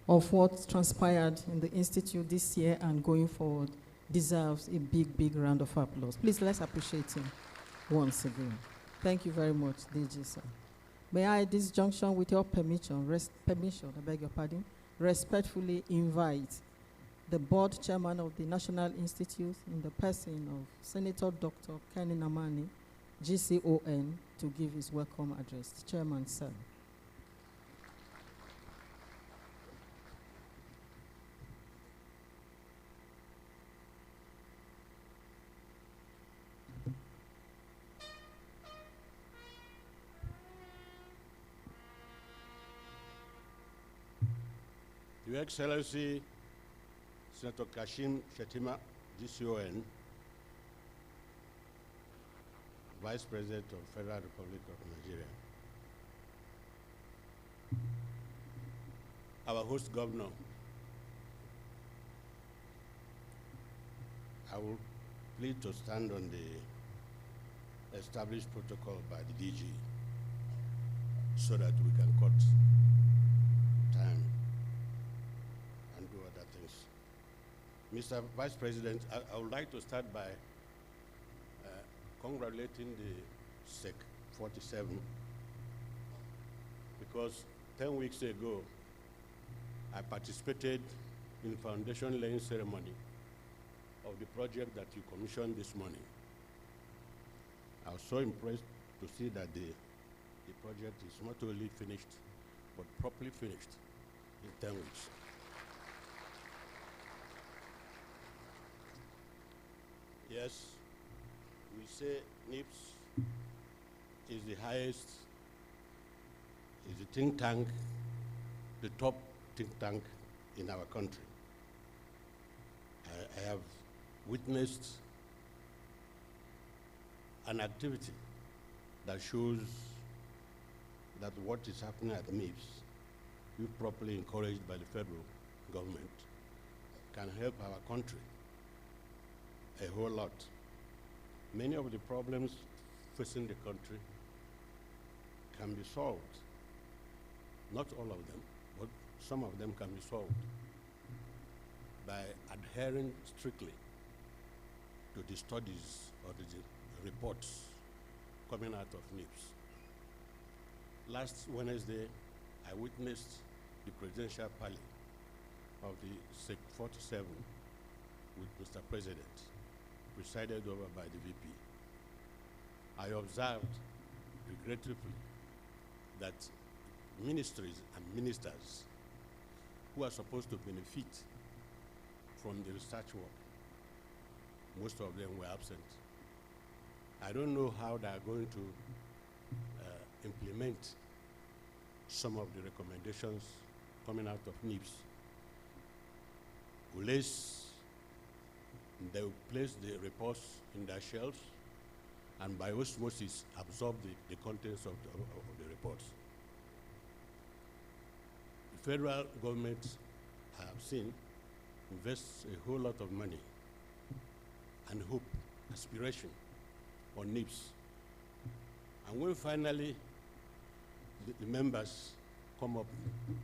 of what transpired in the Institute this year and going forward deserves a big, big round of applause. Please, let's appreciate him once again. Thank you very much, DG, sir. May I, at this junction, with your permission, I beg your pardon, respectfully invite the board chairman of the National Institute in the person of Senator Dr. Kenny Namani, GCON, to give his welcome address. Chairman, sir. Your Excellency, Senator Kashim Shettima, GCON, Vice President of the Federal Republic of Nigeria. Our host governor, I will plead to stand on the established protocol by the DG so that we can cut time and do other things. Mr. Vice President, I would like to start by congratulating the SEC 47 because 10 weeks ago, I participated in the foundation laying ceremony of the project that you commissioned this morning. I was so impressed to see that the project is not only finished, but properly finished in 10 weeks. Yes, we say NIPS is the highest, is the think tank, the top think tank in our country. I have witnessed an activity that shows that what is happening at NIPS, if properly encouraged by the federal government, can help our country a whole lot. Many of the problems facing the country can be solved. Not all of them, but some of them can be solved by adhering strictly to the studies or the reports coming out of NIPS. Last Wednesday, I witnessed the presidential parley of the SEC 47 with Mr. President, presided over by the VP. I observed regretfully that ministries and ministers who are supposed to benefit from the research work, most of them were absent. I don't know how they are going to implement some of the recommendations coming out of NIPS. Unless they will place the reports in their shelves and by osmosis absorb the contents of the reports. The federal government, I have seen, invests a whole lot of money and hope, aspiration on NIPS. And when finally the members come up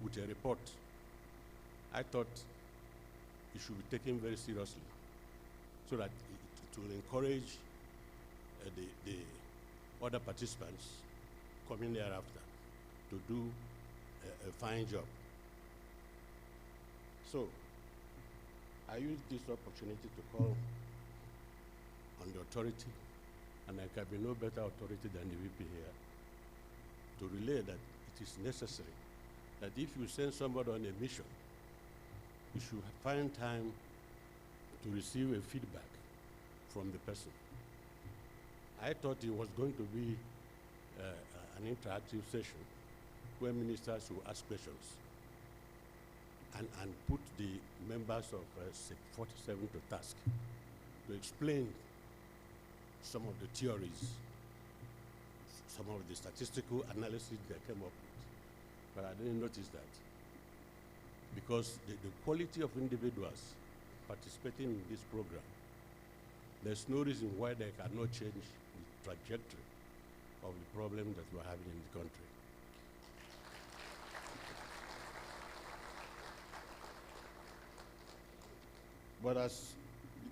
with a report, I thought it should be taken very seriously so that it will encourage the other participants coming thereafter to do a fine job. So I use this opportunity to call on the authority, and there can be no better authority than the VP here, to relay that it is necessary that if you send somebody on a mission, you should find time to receive a feedback from the person. I thought it was going to be an interactive session where ministers will ask questions and put the members of SEC 47 to task to explain some of the theories, some of the statistical analysis they came up with. But I didn't notice that, because the quality of individuals participating in this program, there's no reason why they cannot change the trajectory of the problem that we're having in the country. But as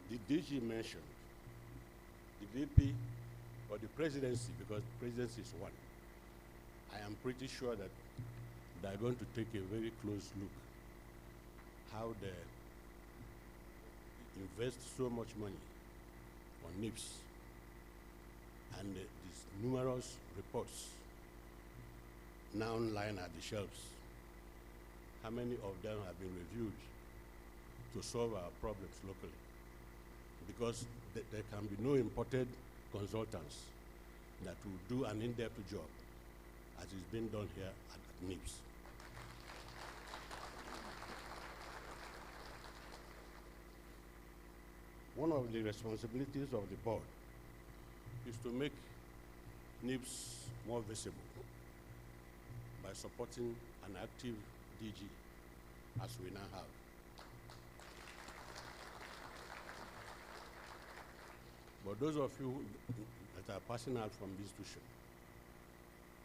the DG mentioned, the VP or the presidency, because the presidency is one, I am pretty sure that they're going to take a very close look how they invest so much money on NIPS and these numerous reports now lying at the shelves. How many of them have been reviewed to solve our problems locally? Because there can be no imported consultants that will do an in-depth job as is being done here at NIPS. One of the responsibilities of the board is to make NIPS more visible by supporting an active DG, as we now have. But those of you that are passing out from the institution,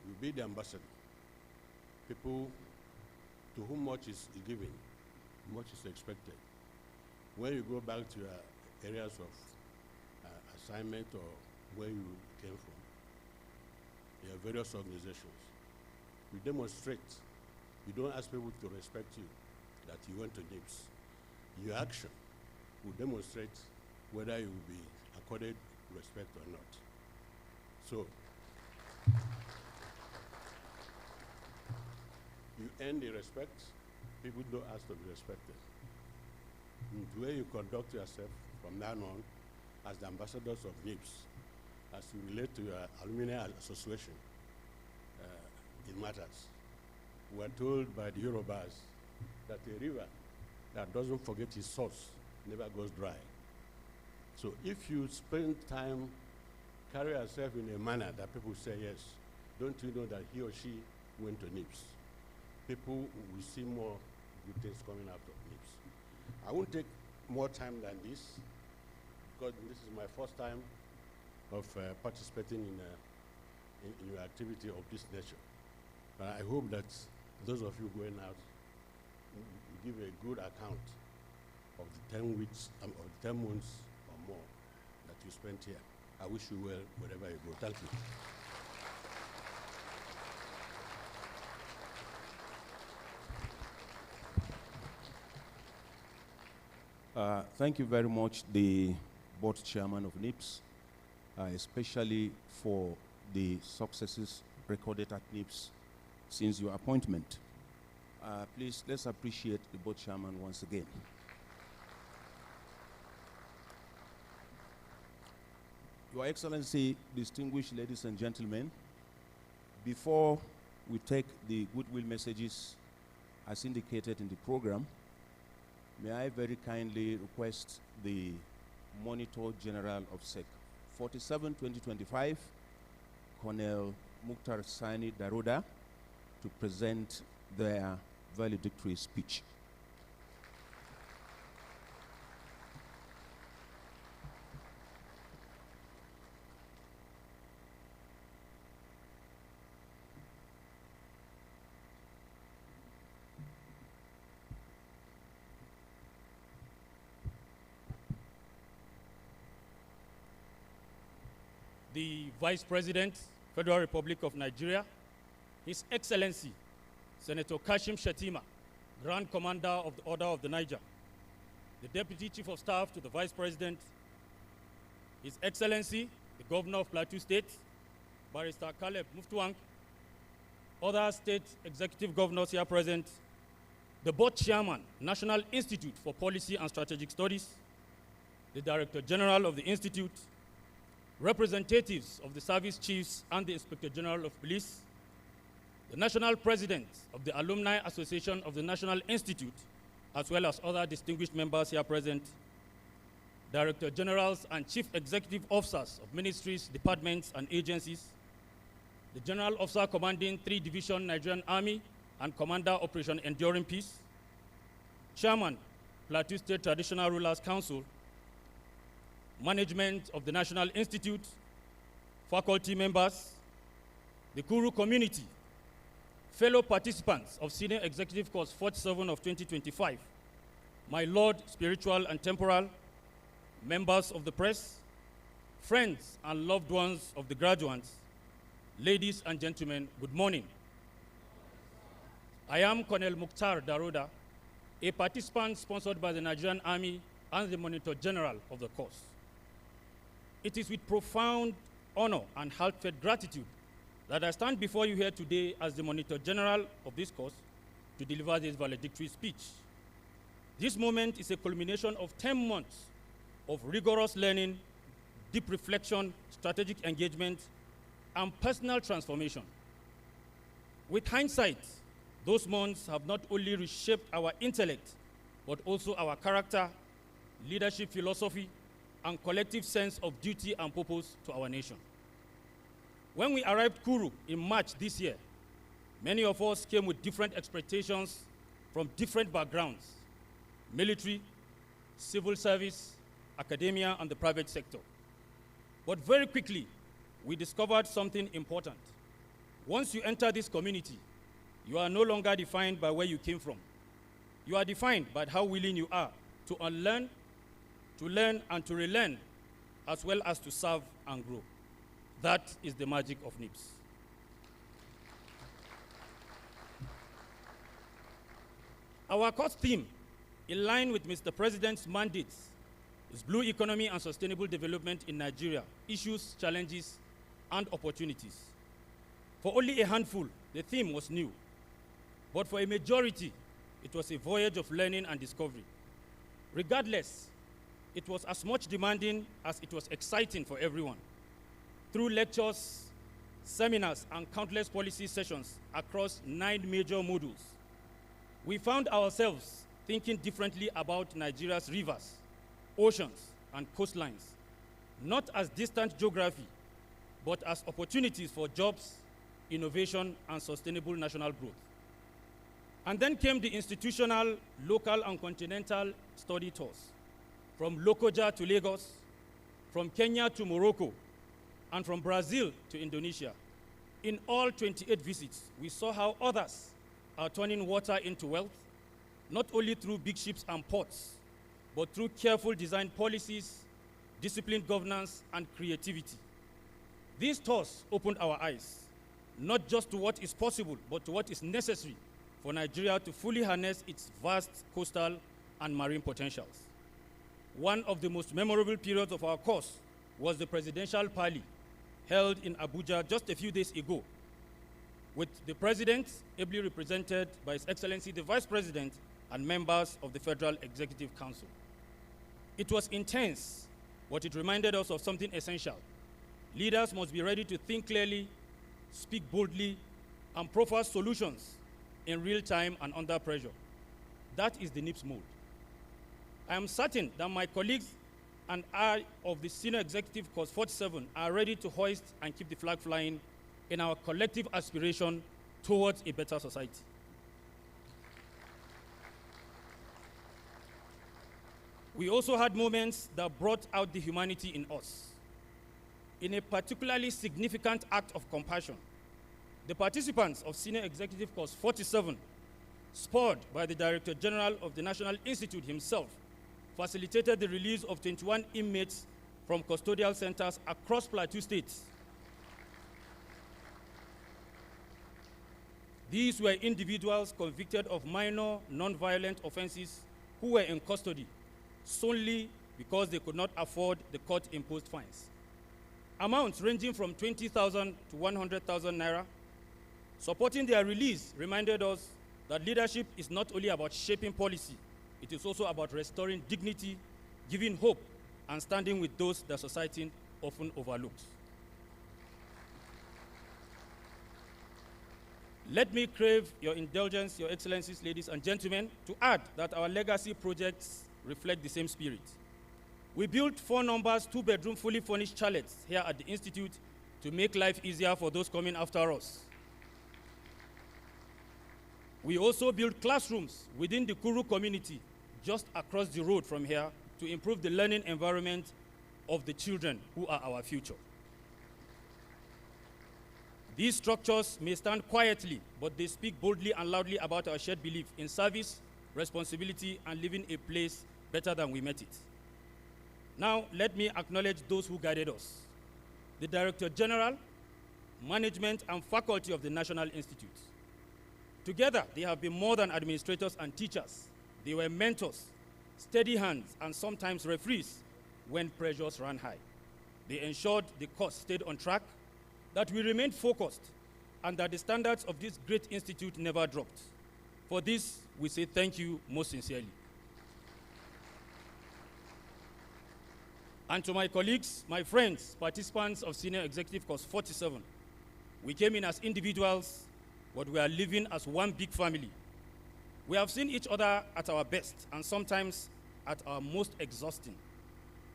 will be the ambassador, people to whom much is given, much is expected. When you go back to your areas of assignment or where you came from, there are various organizations. You demonstrate. You don't ask people to respect you, that you went to NIPS. Your action will demonstrate whether you will be accorded respect or not. So, you earn the respect, people don't ask to be respected. And the way you conduct yourself from now on as the ambassadors of NIPS, as you relate to your alumni association, it matters. We are told by the Yorubas that a river that doesn't forget its source never goes dry. So if you spend time, carry yourself in a manner that people say, yes, don't you know that he or she went to NIPS? People will see more good things coming out of NIPS. I won't take more time than this, because this is my first time of participating in your activity of this nature. But I hope that those of you going out will give a good account of the 10 weeks, of the 10 months or more that you spent here. I wish you well wherever you go. Thank you. Thank you very much, the board chairman of NIPS. especially for the successes recorded at NIPS since your appointment. Please, let's appreciate the board chairman once again. Your Excellency, distinguished ladies and gentlemen, before we take the goodwill messages as indicated in the program, may I very kindly request the Monitor General of SEC 47-2025, Colonel Mukhtar Sani Daruda, to present their valedictory speech. The Vice President, Federal Republic of Nigeria, His Excellency, Senator Kashim Shettima, Grand Commander of the Order of the Niger, the Deputy Chief of Staff to the Vice President, His Excellency, the Governor of Plateau State, Barrister Caleb Muftuang, other state executive governors here present, the Board Chairman, National Institute for Policy and Strategic Studies, the Director General of the Institute, representatives of the service chiefs and the Inspector General of Police, the National President of the Alumni Association of the National Institute, as well as other distinguished members here present, Director Generals and Chief Executive Officers of ministries, departments, and agencies, the General Officer commanding 3 Division Nigerian Army and Commander Operation Enduring Peace, Chairman, Plateau State Traditional Rulers Council, management of the National Institute, faculty members, the Kuru community, fellow participants of Senior Executive Course 47 of 2025, my Lord, spiritual and temporal, members of the press, friends and loved ones of the graduates, ladies and gentlemen, good morning. I am Colonel Mukhtar Daruda, a participant sponsored by the Nigerian Army and the Monitor General of the course. It is with profound honor and heartfelt gratitude that I stand before you here today as the Monitor General of this course to deliver this valedictory speech. This moment is a culmination of 10 months of rigorous learning, deep reflection, strategic engagement, and personal transformation. With hindsight, those months have not only reshaped our intellect, but also our character, leadership philosophy, and collective sense of duty and purpose to our nation. When we arrived Kuru in March this year, many of us came with different expectations from different backgrounds: military, civil service, academia, and the private sector. But very quickly, we discovered something important. Once you enter this community, you are no longer defined by where you came from. You are defined by how willing you are to unlearn, to learn, and to relearn, as well as to serve and grow. That is the magic of NIPS. Our course theme, in line with Mr. President's mandates, is Blue Economy and Sustainable Development in Nigeria, Issues, Challenges, and Opportunities. For only a handful, the theme was new. But for a majority, it was a voyage of learning and discovery. Regardless, it was as much demanding as it was exciting for everyone. Through lectures, seminars, and countless policy sessions across 9 major modules, we found ourselves thinking differently about Nigeria's rivers, oceans, and coastlines, not as distant geography, but as opportunities for jobs, innovation, and sustainable national growth. And then came the institutional, local, and continental study tours, from Lokoja to Lagos, from Kenya to Morocco, and from Brazil to Indonesia. In all 28 visits, we saw how others are turning water into wealth, not only through big ships and ports, but through careful design policies, disciplined governance, and creativity. These tours opened our eyes, not just to what is possible, but to what is necessary for Nigeria to fully harness its vast coastal and marine potentials. One of the most memorable periods of our course was the presidential parley held in Abuja just a few days ago, with the President ably represented by His Excellency the Vice President and members of the Federal Executive Council. It was intense, but it reminded us of something essential. Leaders must be ready to think clearly, speak boldly, and proffer solutions in real time and under pressure. That is the NIPS mode. I am certain that my colleagues and I of the Senior Executive Course 47 are ready to hoist and keep the flag flying in our collective aspiration towards a better society. We also had moments that brought out the humanity in us. In a particularly significant act of compassion, the participants of Senior Executive Course 47, spurred by the Director General of the National Institute himself, facilitated the release of 21 inmates from custodial centers across Plateau states. These were individuals convicted of minor non-violent offenses who were in custody solely because they could not afford the court-imposed fines. Amounts ranging from 20,000 to 100,000 naira. Supporting their release reminded us that leadership is not only about shaping policy, it is also about restoring dignity, giving hope, and standing with those that society often overlooks. Let me crave your indulgence, Your Excellencies, ladies and gentlemen, to add that our legacy projects reflect the same spirit. We built 4 numbers, 2-bedroom, fully furnished chalets here at the Institute to make life easier for those coming after us. We also built classrooms within the Kuru community just across the road from here to improve the learning environment of the children who are our future. These structures may stand quietly, but they speak boldly and loudly about our shared belief in service, responsibility, and living a place better than we met it. Now, let me acknowledge those who guided us: the Director General, management, and faculty of the National Institute. Together, they have been more than administrators and teachers. They were mentors, steady hands, and sometimes referees when pressures ran high. They ensured the course stayed on track, that we remained focused, and that the standards of this great institute never dropped. For this, we say thank you most sincerely. And to my colleagues, my friends, participants of Senior Executive Course 47, we came in as individuals, but we are living as one big family. We have seen each other at our best and sometimes at our most exhausting.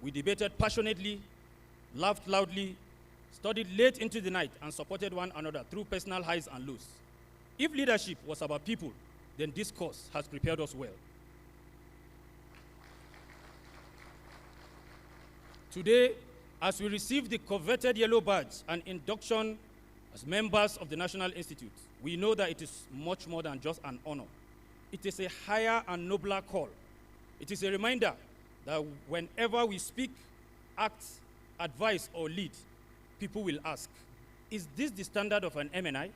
We debated passionately, laughed loudly, studied late into the night, and supported one another through personal highs and lows. If leadership was about people, then this course has prepared us well. Today, as we receive the coveted yellow badge and induction as members of the National Institute, we know that it is much more than just an honor. It is a higher and nobler call. It is a reminder that whenever we speak, act, advise, or lead, people will ask, is this the standard of an MNI?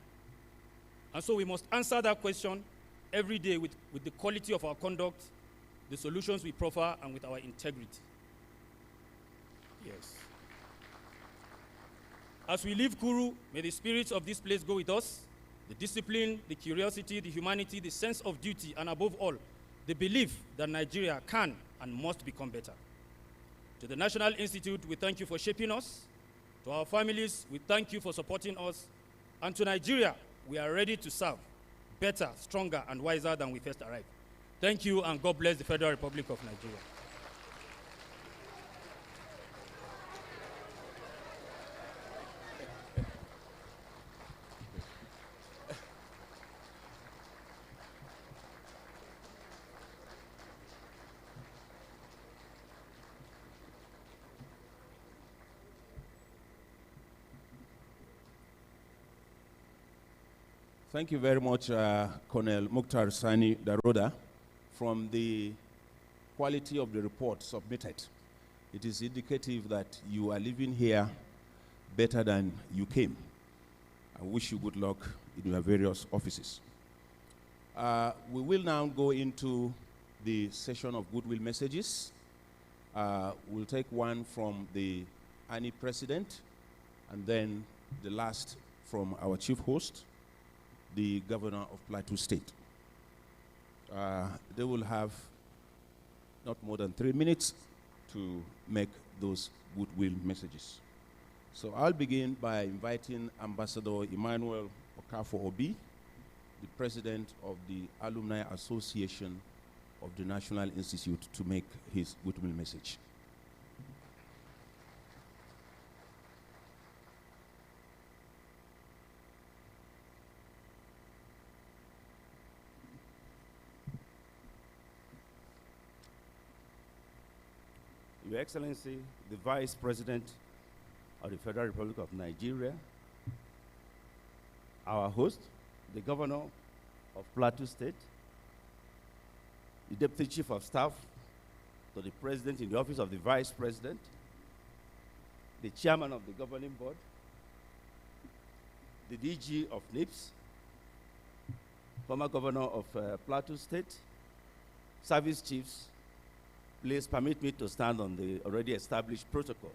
And so we must answer that question every day with the quality of our conduct, the solutions we proffer, and with our integrity. Yes. As we leave Kuru, may the spirits of this place go with us, the discipline, the curiosity, the humanity, the sense of duty, and above all, the belief that Nigeria can and must become better. To the National Institute, we thank you for shaping us. To our families, we thank you for supporting us. And to Nigeria, we are ready to serve better, stronger, and wiser than we first arrived. Thank you, and God bless the Federal Republic of Nigeria. Thank you very much, Colonel Mukhtar Sani Daroda. From the quality of the report submitted, it is indicative that you are living here better than you came. I wish you good luck in your various offices. We will now go into the session of Goodwill messages. We'll take one from the Annie President, and then the last from our chief host, the governor of Plateau State. They will have not more than 3 minutes to make those goodwill messages. So I'll begin by inviting Ambassador Emmanuel Okafo Obi, the president of the Alumni Association of the National Institute, to make his goodwill message. Your Excellency, the Vice President of the Federal Republic of Nigeria, our host, the Governor of Plateau State, the Deputy Chief of Staff to the President in the Office of the Vice President, the Chairman of the Governing Board, the DG of NIPS, former Governor of Plateau State, Service Chiefs. Please permit me to stand on the already established protocol.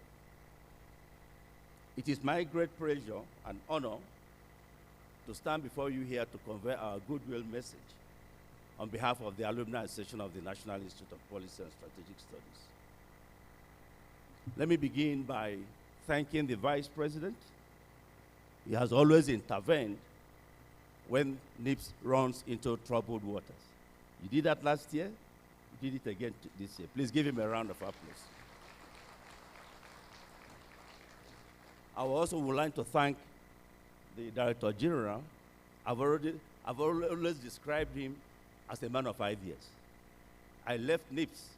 It is my great pleasure and honor to stand before you here to convey our goodwill message on behalf of the Alumni Association of the National Institute of Policy and Strategic Studies. Let me begin by thanking the Vice President. He has always intervened when NIPS runs into troubled waters. You did that last year. Did it again this year. Please give him a round of applause. I also would like to thank the Director General. I've always described him as a man of ideas. I left NIPS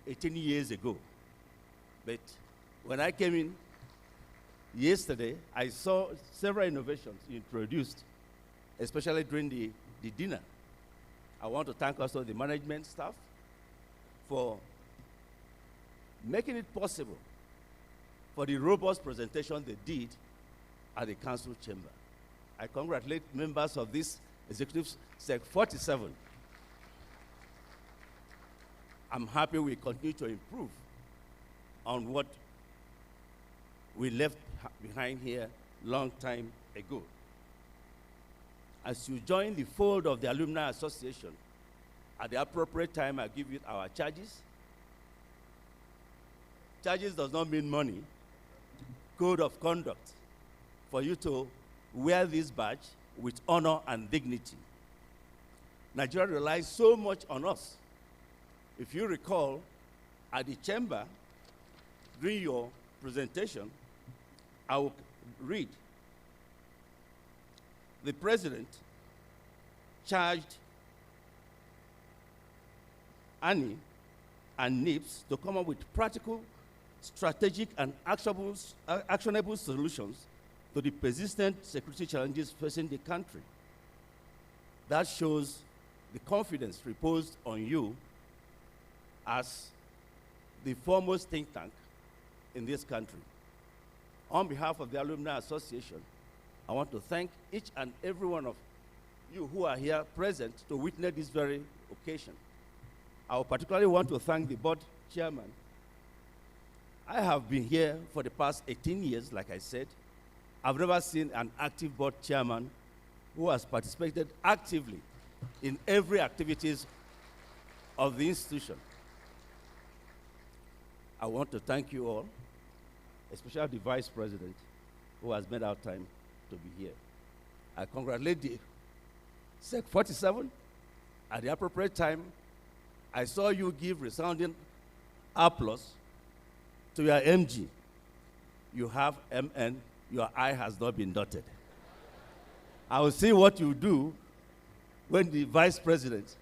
18 years ago, but when I came in yesterday, I saw several innovations introduced, especially during the dinner. I want to thank also the management staff for making it possible for the robust presentation they did at the council chamber. I congratulate members of this executive Sec 47. I'm happy we continue to improve on what we left behind here long time ago. As you join the fold of the Alumni Association, at the appropriate time, I give you our charges. Charges does not mean money. Code of conduct for you to wear this badge with honor and dignity. Nigeria relies so much on us. If you recall, at the chamber, during your presentation, I will read. The president charged Annie and NIPS to come up with practical, strategic, and actionable solutions to the persistent security challenges facing the country. That shows the confidence reposed on you as the foremost think tank in this country. On behalf of the Alumni Association, I want to thank each and every one of you who are here present to witness this very occasion. I particularly want to thank the board chairman. I have been here for the past 18 years, like I said. I've never seen an active board chairman who has participated actively in every activities of the institution. I want to thank you all, especially the vice president who has made our time to be here. I congratulate the Sec 47. At the appropriate time, I saw you give resounding applause to your MG. You have MN, your I has not been dotted. I will see what you do when the vice president,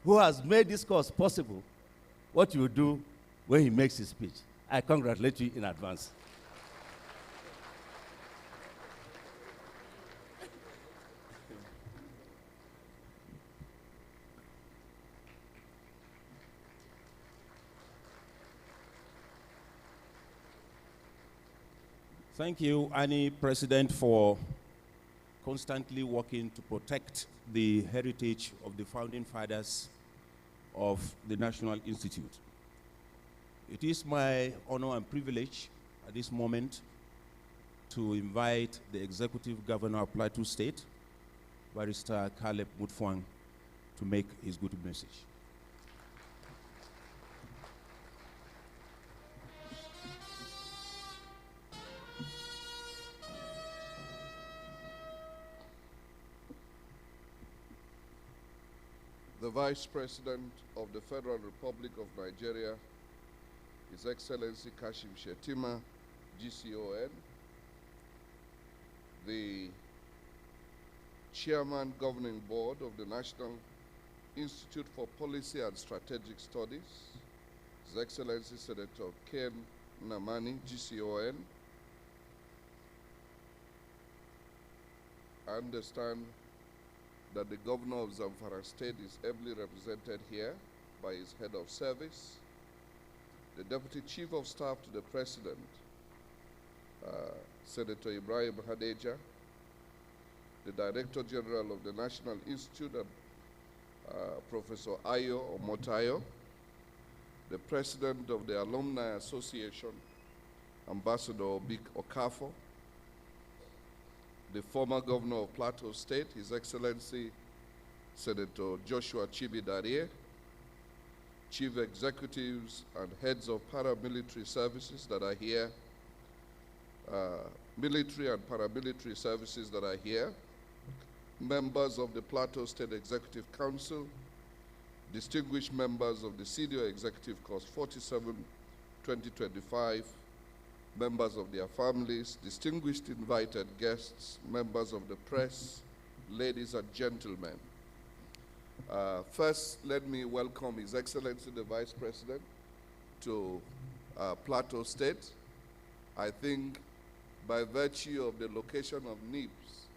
who has made this course possible, what you do when he makes his speech. I congratulate you in advance. Thank you, Annie, President, for constantly working to protect the heritage of the founding fathers of the National Institute. It is my honor and privilege at this moment to invite the Executive Governor of Plateau State, Barrister Caleb Mutfwang, to make his good message. The Vice President of the Federal Republic of Nigeria, His Excellency Kashim Shettima, GCON, the Chairman Governing Board of the National Institute for Policy and Strategic Studies, His Excellency Senator Ken Namani, GCON. I understand that the Governor of Zamfara State is ably represented here by his head of service, the Deputy Chief of Staff to the President, Senator Ibrahim Hadeja, the Director General of the National Institute, Professor Ayo Omotayo, the President of the Alumni Association, Ambassador Obik Okafo, the former Governor of Plateau State, His Excellency Senator Joshua Chibi-Darie, Chief Executives and Heads of Paramilitary Services that are here, military and paramilitary services that are here, members of the Plateau State Executive Council, distinguished members of the Senior Executive Course 47, 2025, members of their families, distinguished invited guests, members of the press, ladies and gentlemen. First, let me welcome His Excellency the Vice President to Plateau State. I think by virtue of the location of NIPS,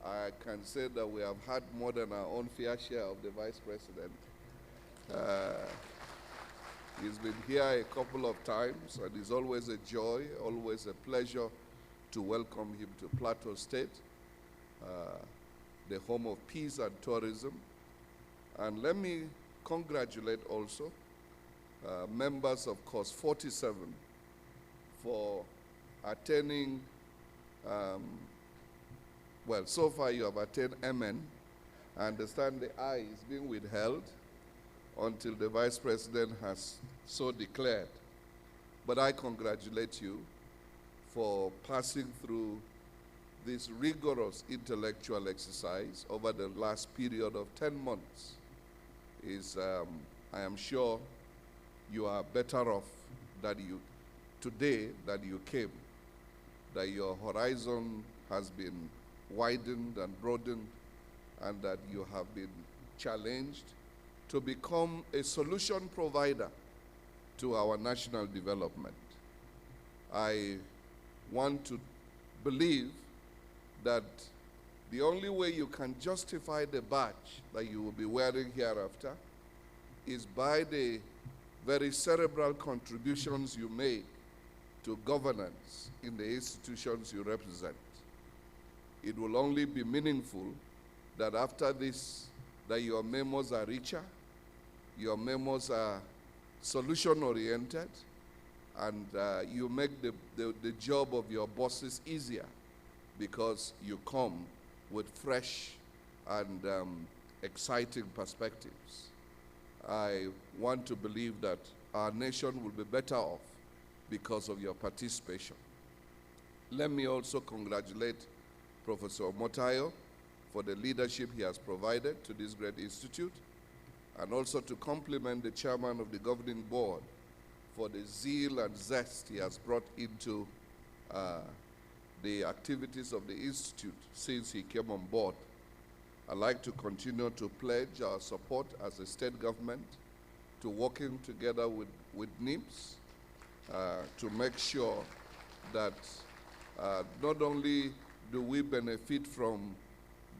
I can say that we have had more than our own fair share of the Vice President. He's been here a couple of times, and it's always a joy, always a pleasure to welcome him to Plateau State, the home of peace and tourism. And let me congratulate also members of Course 47 for attaining, well, so far you have attained MN. I understand the I is being withheld until the Vice President has so declared. But I congratulate you for passing through this rigorous intellectual exercise over the last period of 10 months. I am sure you are better off today that you came, that your horizon has been widened and broadened, and that you have been challenged to become a solution provider to our national development. I want to believe that the only way you can justify the badge that you will be wearing hereafter is by the very cerebral contributions you make to governance in the institutions you represent. It will only be meaningful that after this, that your memos are richer, your memos are solution-oriented, and you make the job of your bosses easier because you come with fresh and exciting perspectives. I want to believe that our nation will be better off because of your participation. Let me also congratulate Professor Omotayo for the leadership he has provided to this great institute, and also to compliment the chairman of the governing board for the zeal and zest he has brought into the activities of the institute since he came on board. I'd like to continue to pledge our support as a state government to working together with NIPS to make sure that not only do we benefit from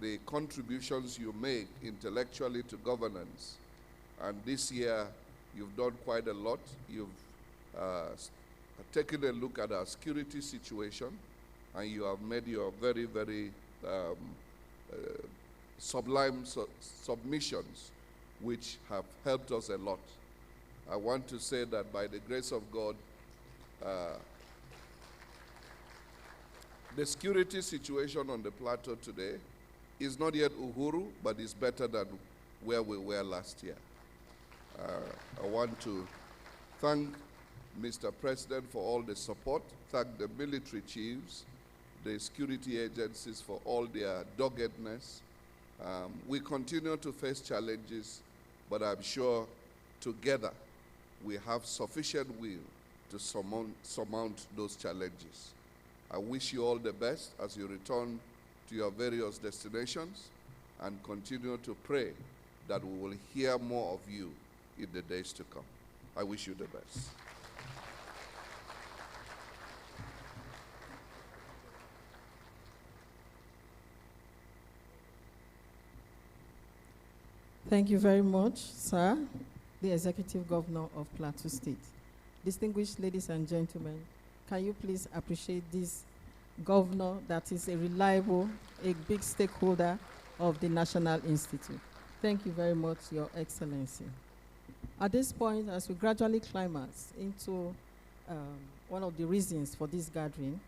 the contributions you make intellectually to governance, and this year you've done quite a lot. You've taken a look at our security situation, and you have made your very, very sublime submissions, which have helped us a lot. I want to say that by the grace of God, The security situation on the plateau today is not yet Uhuru, but is better than where we were last year. I want to thank Mr. President for all the support, thank the military chiefs, the security agencies for all their doggedness. We continue to face challenges, but I'm sure together we have sufficient will to surmount those challenges. I wish you all the best as you return to your various destinations, and continue to pray that we will hear more of you in the days to come. I wish you the best. Thank you very much, sir, the Executive Governor of Plateau State. Distinguished ladies and gentlemen, can you please appreciate this governor that is a reliable, a big stakeholder of the National Institute. Thank you very much, Your Excellency. At this point, as we gradually climax into one of the reasons for this gathering,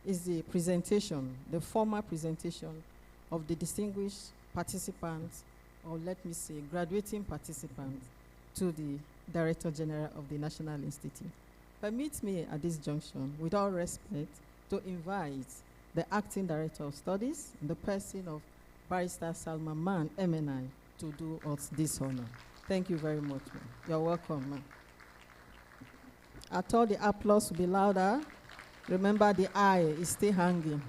is the presentation, the formal presentation of the distinguished participants, or let me say, graduating participants, to the Director General of the National Institute. Permit me at this junction, with all respect, to invite the Acting Director of Studies, in the person of Barrister Salma Man, MNI, to do us this honor. Thank you very much, ma'am. You're welcome, ma'am. I thought the applause would be louder. Remember, the eye is still hanging.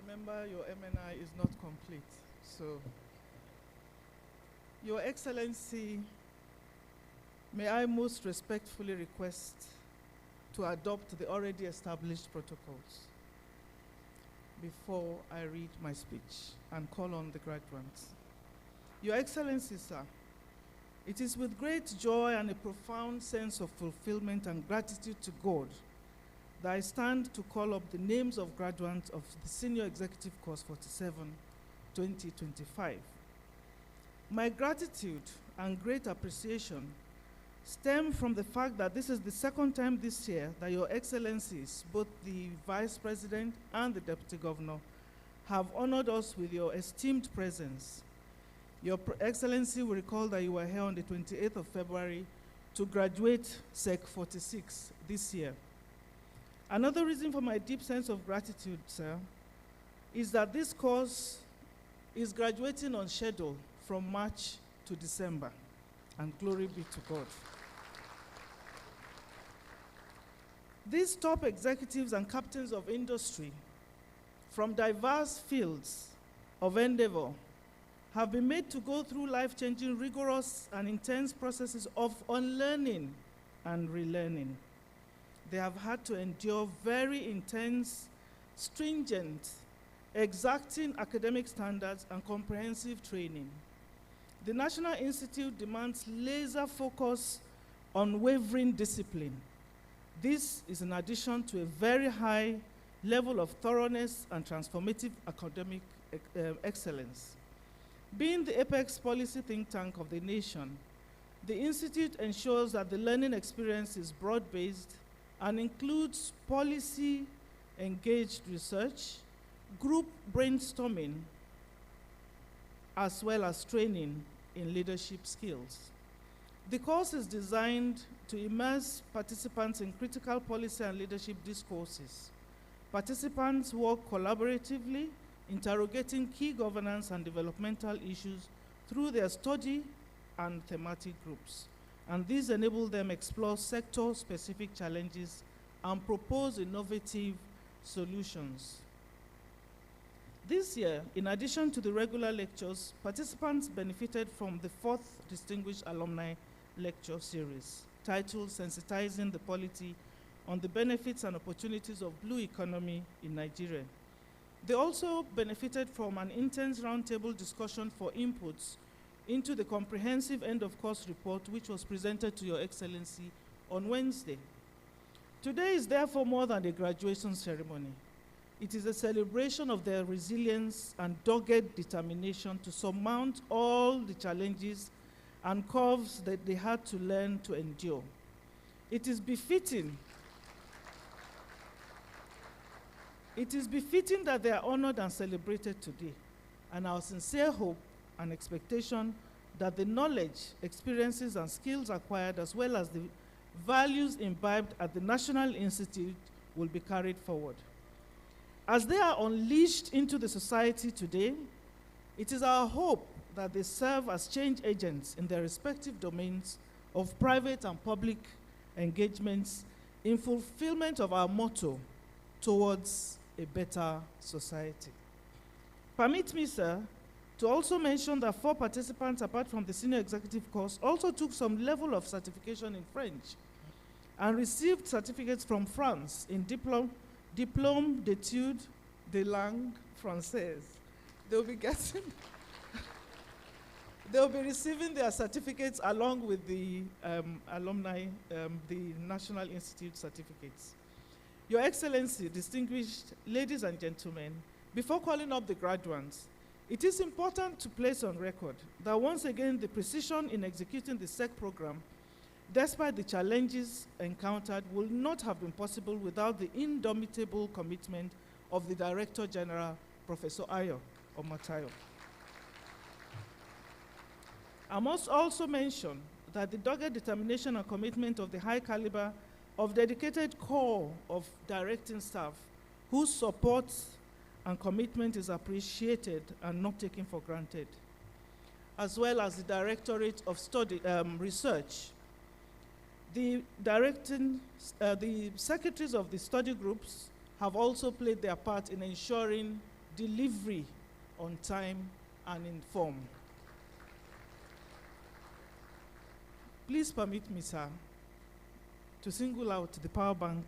Remember, your MNI is not complete. So, Your Excellency, may I most respectfully request to adopt the already established protocols before I read my speech and call on the graduates. Your Excellency, sir, it is with great joy and a profound sense of fulfillment and gratitude to God that I stand to call up the names of graduates of the Senior Executive Course 47, 2025. My gratitude and great appreciation stem from the fact that this is the second time this year that Your Excellencies, both the Vice President and the Deputy Governor, have honored us with your esteemed presence. Your Excellency will recall that you were here on the 28th of February to graduate Sec 46 this year. Another reason for my deep sense of gratitude, sir, is that this course is graduating on schedule from March to December, and glory be to God. These top executives and captains of industry from diverse fields of endeavor have been made to go through life-changing, rigorous, and intense processes of unlearning and relearning. They have had to endure very intense, stringent, exacting academic standards and comprehensive training. The National Institute demands laser focus on unwavering discipline. This is in addition to a very high level of thoroughness and transformative academic excellence. Being the apex policy think tank of the nation, the Institute ensures that the learning experience is broad-based and includes policy-engaged research, group brainstorming, as well as training in leadership skills. The course is designed to immerse participants in critical policy and leadership discourses. Participants work collaboratively, interrogating key governance and developmental issues through their study and thematic groups. And these enable them explore sector-specific challenges and propose innovative solutions. This year, in addition to the regular lectures, participants benefited from the 4th Distinguished Alumni Lecture Series, titled Sensitizing the Polity on the Benefits and Opportunities of Blue Economy in Nigeria. They also benefited from an intense roundtable discussion for inputs into the comprehensive end-of-course report, which was presented to Your Excellency on Wednesday. Today is therefore more than a graduation ceremony. It is a celebration of their resilience and dogged determination to surmount all the challenges and curves that they had to learn to endure. It is befitting that they are honored and celebrated today, and our sincere hope and expectation that the knowledge, experiences, and skills acquired, as well as the values imbibed at the National Institute, will be carried forward. As they are unleashed into the society today, it is our hope that they serve as change agents in their respective domains of private and public engagements in fulfillment of our motto towards a better society. Permit me, sir, to also mention that 4 participants, apart from the senior executive course, also took some level of certification in French and received certificates from France in Diplôme d'études de langue française. They'll be receiving their certificates along with the alumni, the National Institute certificates. Your Excellency, distinguished ladies and gentlemen, before calling up the graduates, it is important to place on record that once again the precision in executing the SEC program, despite the challenges encountered, will not have been possible without the indomitable commitment of the Director General, Professor Ayo Omatayo. I must also mention that the dogged determination and commitment of the high caliber of dedicated core of directing staff whose support and commitment is appreciated and not taken for granted, as well as the Directorate of Research. The secretaries of the study groups have also played their part in ensuring delivery on time and in form. Please permit me, sir, to single out the power bank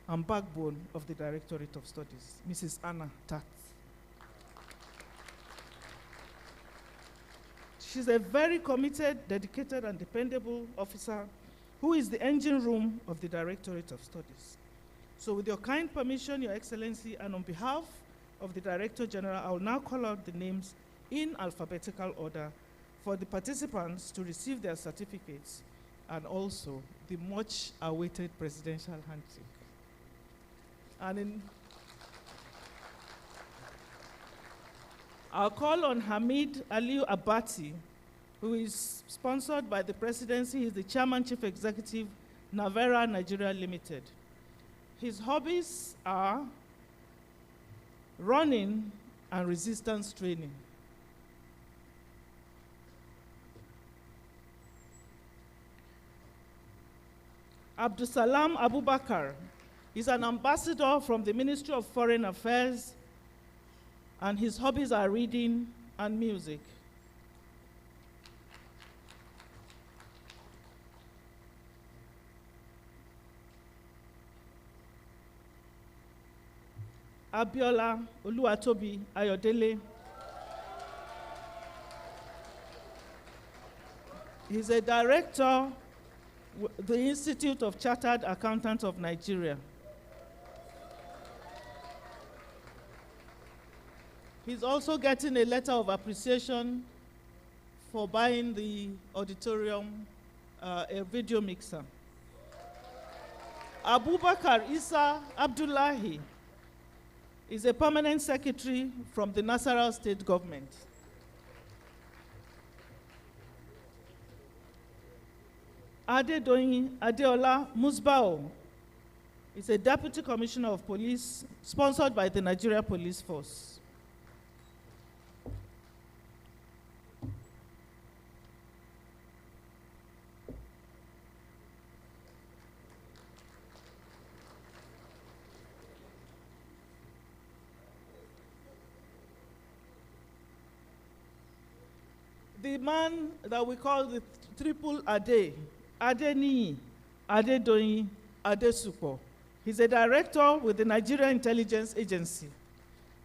and backbone of the Directorate of Studies, Mrs. Anna Tat. She's a very committed, dedicated, and dependable officer who is the engine room of the Directorate of Studies. So with your kind permission, Your Excellency, and on behalf of the Director General, I will now call out the names in alphabetical order for the participants to receive their certificates and also the much awaited presidential handshake. And I'll call on Hamid Aliu Abati, who is sponsored by the presidency. He's the Chairman Chief Executive, Navera Nigeria Limited. His hobbies are running and resistance training. Abdusalam Abubakar is an ambassador from the Ministry of Foreign Affairs, and his hobbies are reading and music. Abiola Oluwatobi Ayodele. He's a director with the Institute of Chartered Accountants of Nigeria. He's also getting a letter of appreciation for buying the auditorium, a video mixer. Abubakar Isa Abdullahi is a permanent secretary from the Nasarawa State Government. Adedoyin Adeola Musbao is a deputy commissioner of police sponsored by the Nigeria Police Force. The man that we call the triple Ade, Adeni, Adedoyin, Adesupo. He's a director with the Nigeria Intelligence Agency.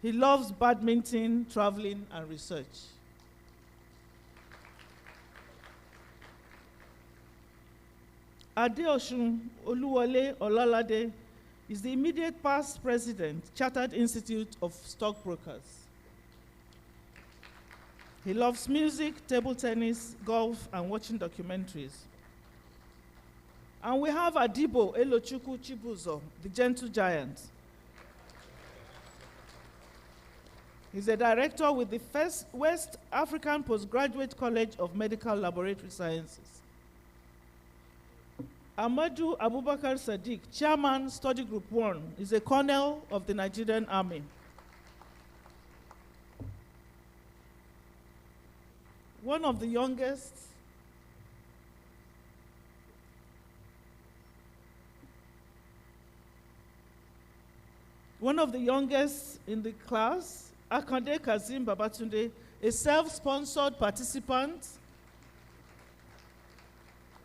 He loves badminton, traveling, and research. Adeosun Oluwole Olalade is the immediate past president, Chartered Institute of Stockbrokers. He loves music, table tennis, golf, and watching documentaries. And we have Adibo Elochukwu Chibuzo, the gentle giant. He's a director with the first West African Postgraduate College of Medical Laboratory Sciences. Amadou Abubakar Sadiq, chairman, Study Group 1, is a colonel of the Nigerian Army. One of the youngest in the class, Akande Kazim Babatunde, a self-sponsored participant.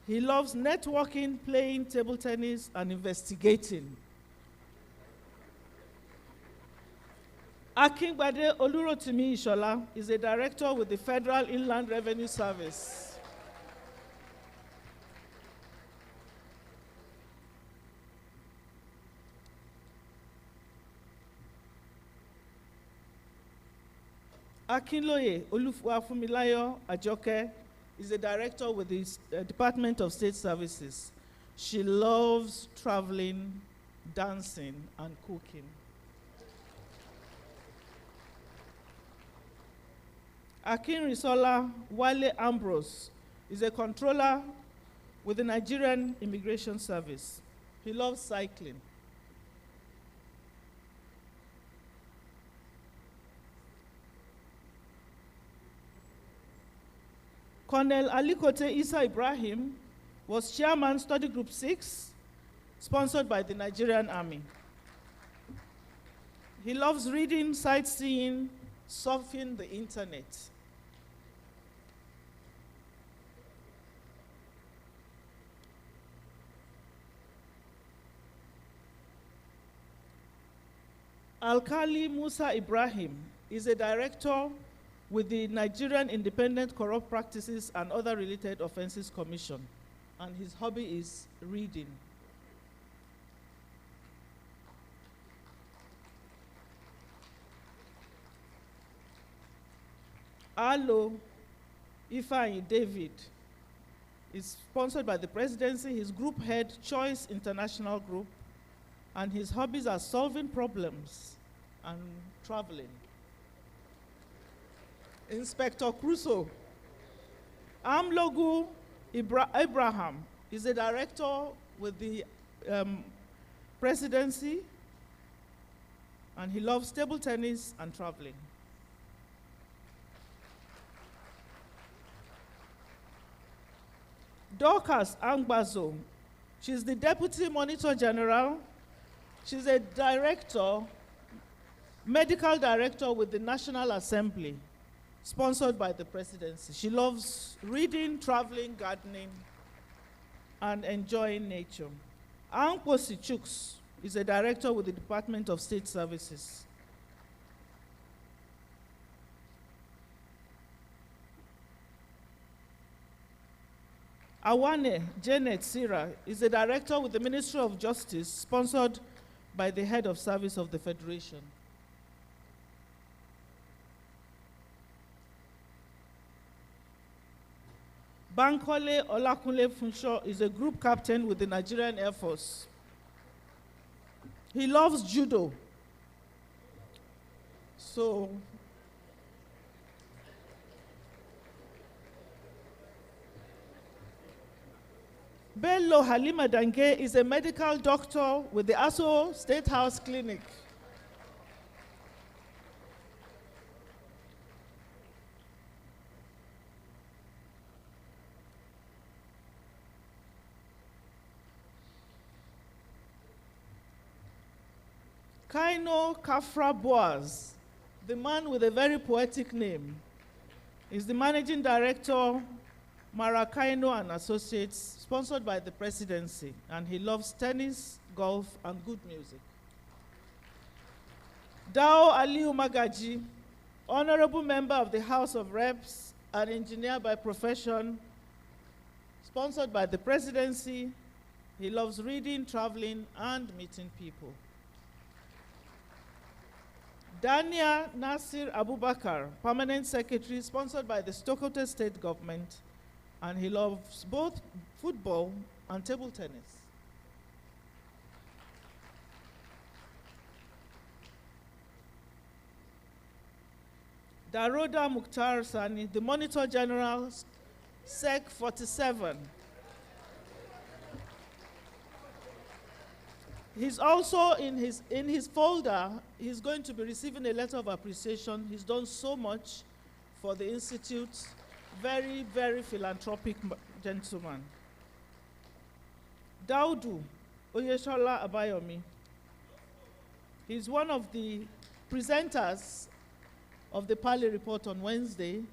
He loves networking, playing table tennis, and investigating. Akingbade Olurotimi Ishola is a director with the Federal Inland Revenue Service. Akinloye Oluwafumilayo Ajoke is a director with the Department of State Services. She loves traveling, dancing, and cooking. Akin Risola Wale Ambrose is a controller with the Nigerian Immigration Service. He loves cycling. Colonel Alikote Isa Ibrahim was chairman, Study Group 6, sponsored by the Nigerian Army. He loves reading, sightseeing, surfing the internet. Alkali Musa Ibrahim is a director with the Nigerian Independent Corrupt Practices and Other Related Offenses Commission, and his hobby is reading. Alo Ifeanyi David is sponsored by the presidency, his group head, Choice International Group, and his hobbies are solving problems and traveling. Inspector Crusoe. Amlogu Abraham is a director with the presidency, and he loves table tennis and traveling. Dorcas Angbazo, she's the Deputy Monitor General. She's a director, medical director with the National Assembly, sponsored by the presidency. She loves reading, traveling, gardening, and enjoying nature. Ankposi Chuks is a director with the Department of State Services. Awane Janet Sira is a director with the Ministry of Justice, sponsored by the head of service of the Federation. Bankole Olakunle Funsho is a group captain with the Nigerian Air Force. He loves judo. So, Bello Halima Dange is a medical doctor with the Aso State House Clinic. Kaino Kafra Boaz, the man with a very poetic name, is the managing director, Marakaino and Associates, sponsored by the presidency, and he loves tennis, golf, and good music. Dao Aliu Magaji, honorable member of the House of Reps, an engineer by profession, sponsored by the presidency. He loves reading, traveling, and meeting people. Dania Nasir Abubakar, Permanent Secretary, sponsored by the Sokoto State Government, and he loves both football and table tennis. Daroda Mukhtar Sani, the Monitor General, SEC 47. He's also in his folder, he's going to be receiving a letter of appreciation. He's done so much for the Institute. Very, very philanthropic gentleman. Daudu Oyeshola Abayomi. He's one of the presenters of the Pali report on Wednesday.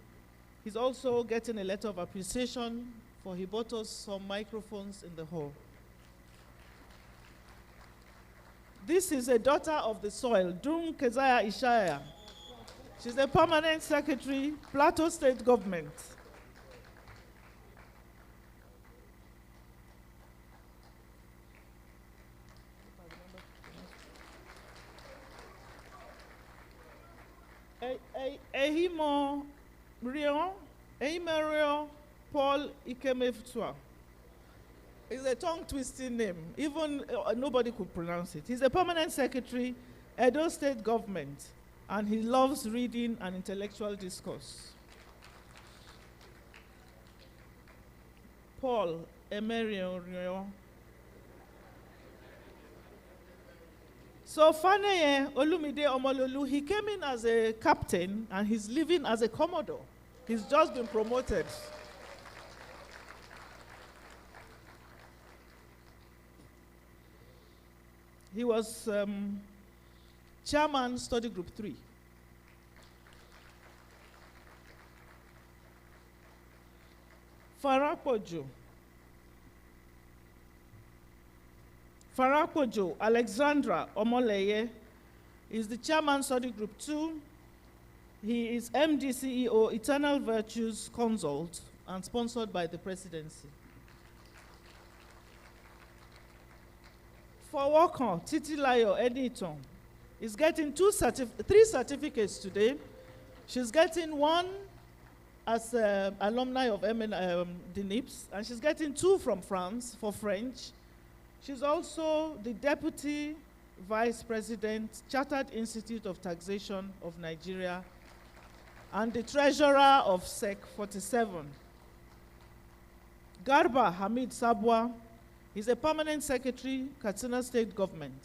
He's also getting a letter of appreciation for he bought us some microphones in the hall. This is a daughter of the soil, Dum Keziah Ishaya. She's a permanent secretary, Plateau State Government. Ehimo Rion Paul Ikemeftua. It's a tongue-twisting name. Even nobody could pronounce it. He's a permanent secretary, Edo State Government, and he loves reading and intellectual discourse. Paul Emerion. So Faneye Olumide Omololu, he came in as a captain and he's living as a commodore. He's just been promoted. He was chairman study group 3. Farapojo Alexandra Omoleye is the chairman study group 2. He is MD CEO Eternal Virtues Consult and sponsored by the presidency. For Walker, Titilayo Editon is getting 3 certificates today. She's getting one as alumni of the NIPS, and she's getting 2 from France for French. She's also the Deputy Vice President, Chartered Institute of Taxation of Nigeria, and the Treasurer of SEC 47. Garba Hamid Sabwa, he's a Permanent Secretary, Katsina State Government.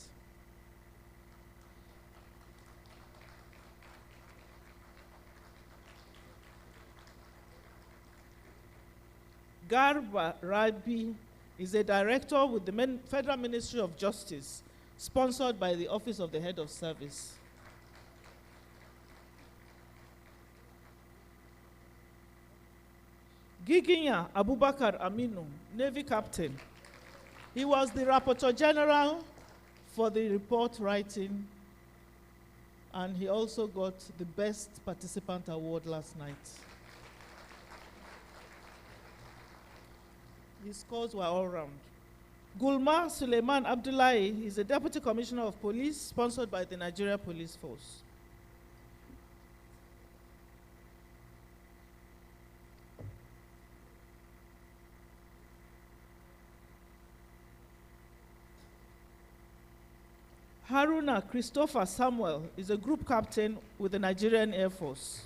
Garba Rabi is a director with the Federal Ministry of Justice, sponsored by the Office of the Head of Service. Giginya Abubakar Aminu, Navy Captain. He was the Rapporteur General for the report writing, and he also got the Best Participant Award last night. His scores were all round. Gulma Suleiman Abdullahi is a Deputy Commissioner of Police, sponsored by the Nigeria Police Force. Haruna Christopher Samuel is a group captain with the Nigerian Air Force.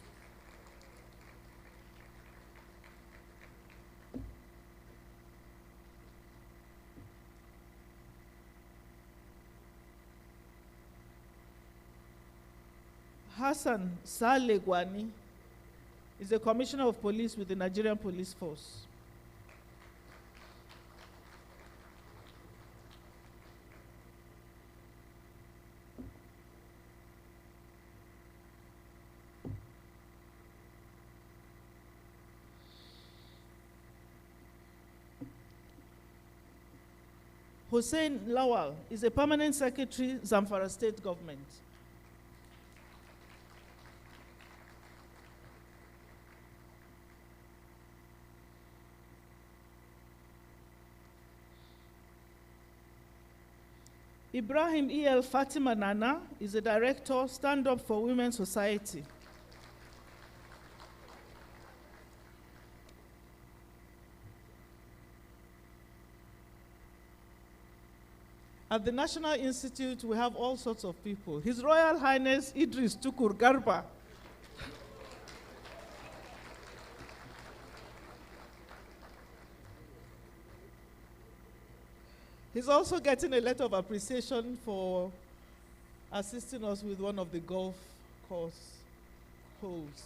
Hassan Saleh Gwani is a Commissioner of Police with the Nigerian Police Force. Hussein Lawal is a Permanent Secretary, Zamfara State Government. Ibrahim E.L. Fatima Nana is a director, Stand Up for Women Society. At the National Institute, we have all sorts of people. His Royal Highness Idris Tukur Garba. He's also getting a letter of appreciation for assisting us with one of the golf course holes.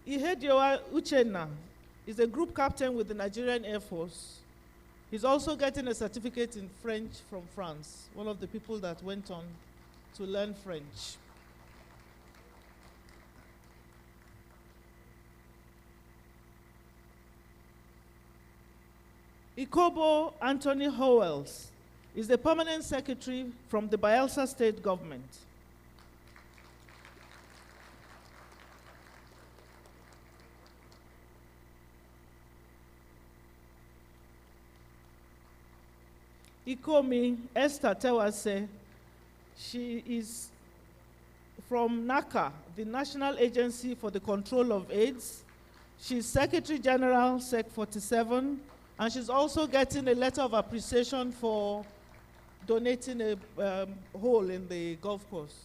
Ihediowa Uchenna is a group captain with the Nigerian Air Force. He's also getting a certificate in French from France, one of the people that went on to learn French. Ikobo Anthony Howells is the permanent secretary from the Bayelsa State government. Ikomi Esther Tewase, she is from NACA, the National Agency for the Control of AIDS. She's Secretary General, Sec 47, and she's also getting a letter of appreciation for donating a hole in the golf course.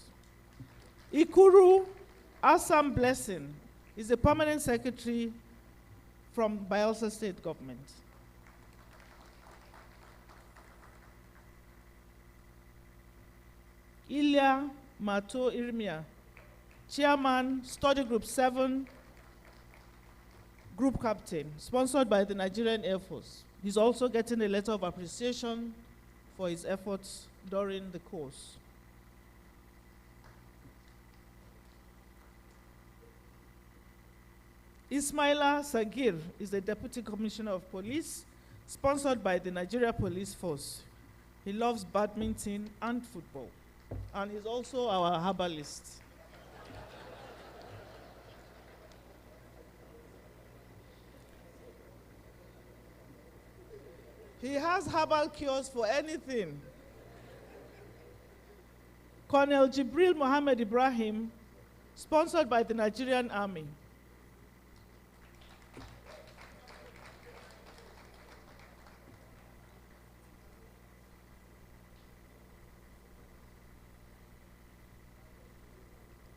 Ikuru Assam Blessing is a permanent secretary from Bayelsa State government. Ilya Mato Irmia, Chairman, Study Group 7, Group Captain, sponsored by the Nigerian Air Force. He's also getting a letter of appreciation for his efforts during the course. Ismaila Sagir is the Deputy Commissioner of Police, sponsored by the Nigeria Police Force. He loves badminton and football, and he's also our herbalist. He has herbal cures for anything. Colonel Jibril Mohammed Ibrahim, sponsored by the Nigerian Army.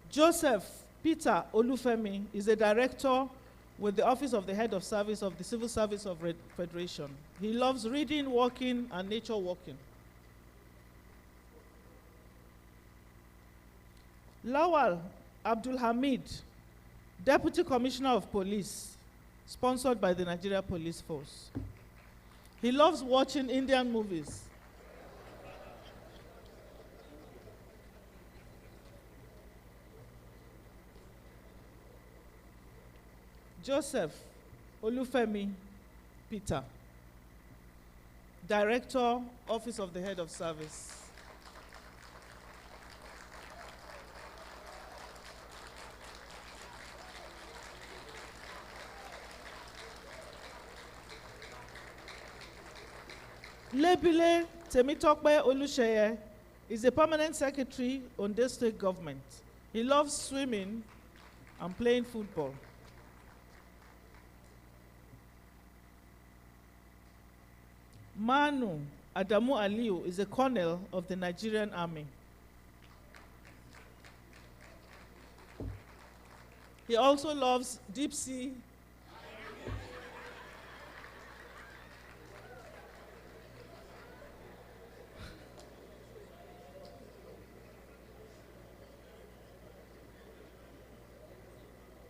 Joseph Peter Olufemi is a director with the Office of the Head of Service of the Civil Service of Federation. He loves reading, walking, and nature walking. Lawal Abdul Hamid, Deputy Commissioner of Police, sponsored by the Nigeria Police Force. He loves watching Indian movies. Joseph Olufemi Peter, Director, Office of the Head of Service. Lebile Temitokbe Olusheye is a permanent secretary on the state government. He loves swimming and playing football. Manu Adamu Aliu is a colonel of the Nigerian Army. He also loves deep sea.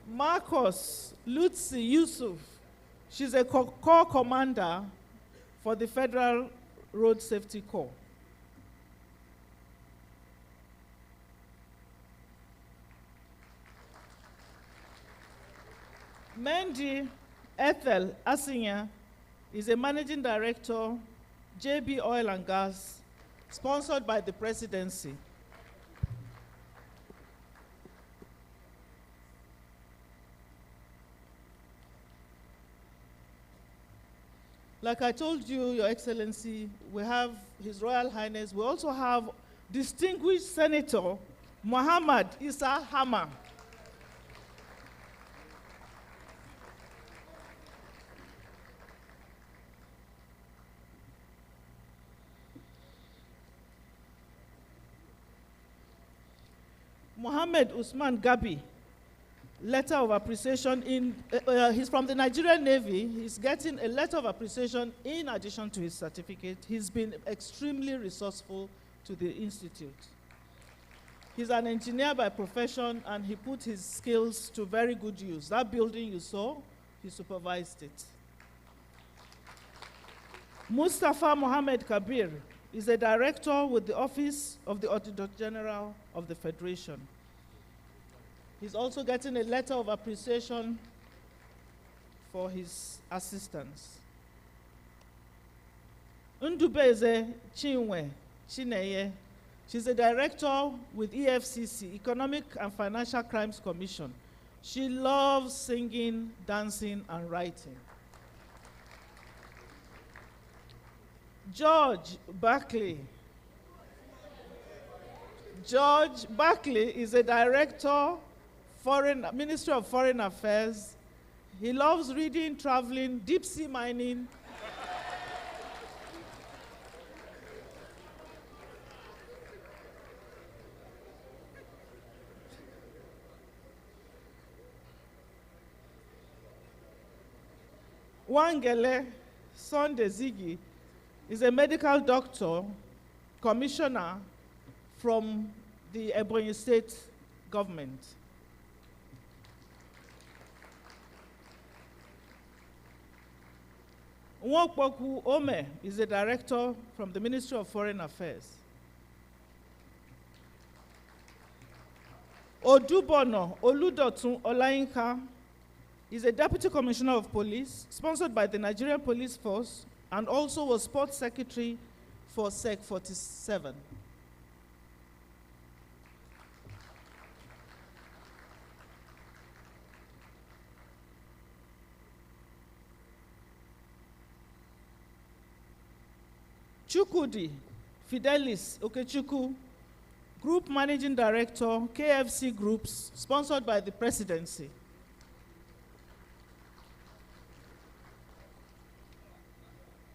Marcos Lutzi Yusuf, she's a corps commander for the Federal Road Safety Corps. Mendy Ethel Asinya is a managing director, JB Oil and Gas, sponsored by the presidency. Like I told you, Your Excellency, we have His Royal Highness. We also have distinguished Senator Muhammad Isa Hama. Mohammed Usman Gabi, letter of appreciation he's from the Nigerian Navy. He's getting a letter of appreciation in addition to his certificate. He's been extremely resourceful to the institute. He's an engineer by profession, and he put his skills to very good use. That building you saw, he supervised it. Mustafa Mohammed Kabir is a director with the Office of the Auditor General of the Federation. He's also getting a letter of appreciation for his assistance. Ndubeze Chinwe Chineye, she's a director with EFCC, Economic and Financial Crimes Commission. She loves singing, dancing, and writing. George Barkley. George Barkley is a director, Ministry of Foreign Affairs. He loves reading, traveling, deep sea mining. Wangele Sonde Ziggy is a medical doctor, commissioner from the Ebonyi State government. Nwokpoku Ome is a director from the Ministry of Foreign Affairs. Odubono Oludotun Olayinka is a deputy commissioner of police, sponsored by the Nigerian Police Force, and also was sports secretary for SEC 47. Chukudi Fidelis Okechukwu, Group Managing Director, KFC Groups, sponsored by the Presidency.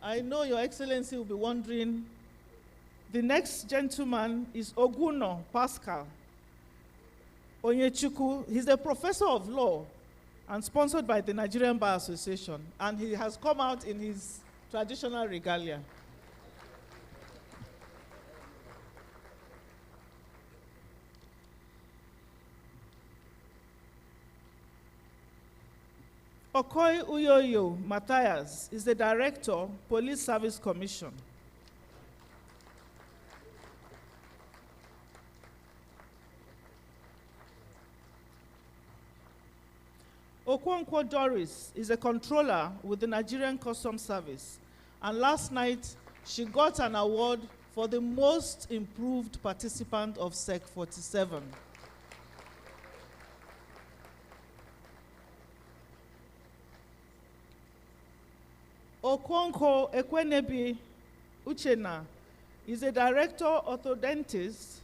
I know Your Excellency will be wondering, the next gentleman is Oguno Pascal Onyechukwu. He's a professor of law and sponsored by the Nigerian Bar Association, and he has come out in his traditional regalia. Okoy Uyoyo Matthias is the director, Police Service Commission. Okonkwo Doris is a controller with the Nigerian Customs Service, and last night she got an award for the most improved participant of SEC 47. Okonkwo Ekwenebi Uchena is a director orthodontist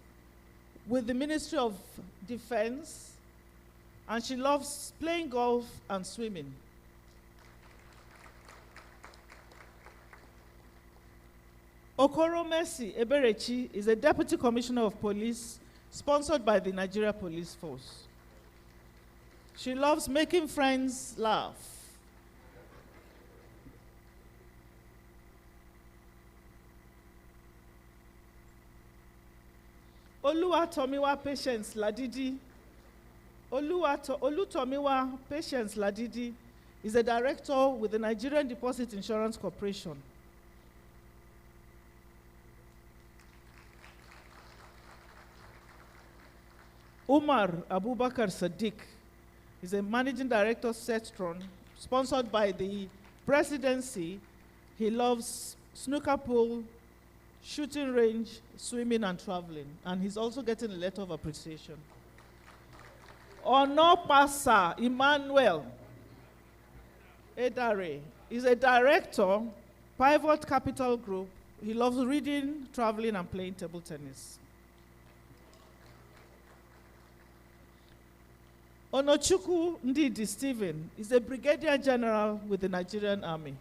with the Ministry of Defense, and she loves playing golf and swimming. Okoro Mercy Eberechi is a deputy commissioner of police, sponsored by the Nigeria Police Force. She loves making friends laugh. Oluwatomiwa Patience Ladidi. Olutomiwa Patience Ladidi is a director with the Nigerian Deposit Insurance Corporation. Umar Abubakar Sadiq is a managing director, Setron, sponsored by the Presidency. He loves snooker pool, shooting range, swimming, and traveling. And he's also getting a letter of appreciation. Onopasa Emmanuel Edare is a director, Pivot Capital Group. He loves reading, traveling, and playing table tennis. Onochukwu Ndidi Stephen is a brigadier general with the Nigerian Army.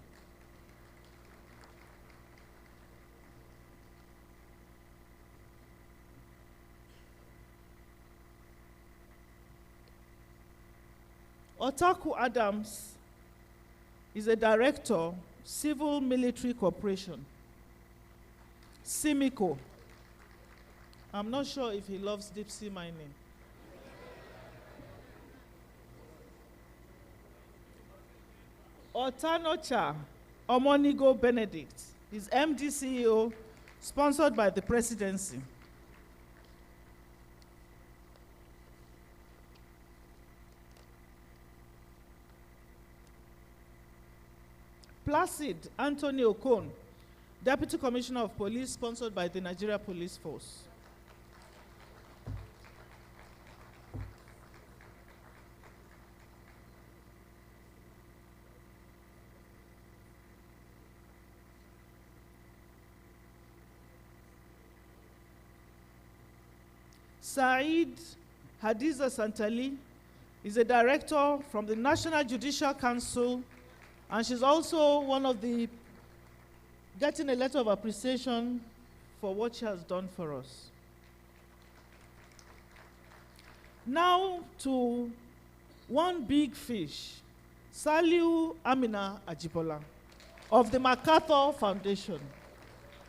Otaku Adams is a director, Civil Military Corporation, Simico. I'm not sure if he loves deep sea mining. Otanocha Omonigo Benedict is MD CEO, sponsored by the presidency. Placid Anthony Okon, Deputy Commissioner of Police, sponsored by the Nigeria Police Force. Saeed Hadiza Santali is a director from the National Judicial Council, and she's also one of the getting a letter of appreciation for what she has done for us. Now to one big fish, Saliu Amina Ajibola of the MacArthur Foundation.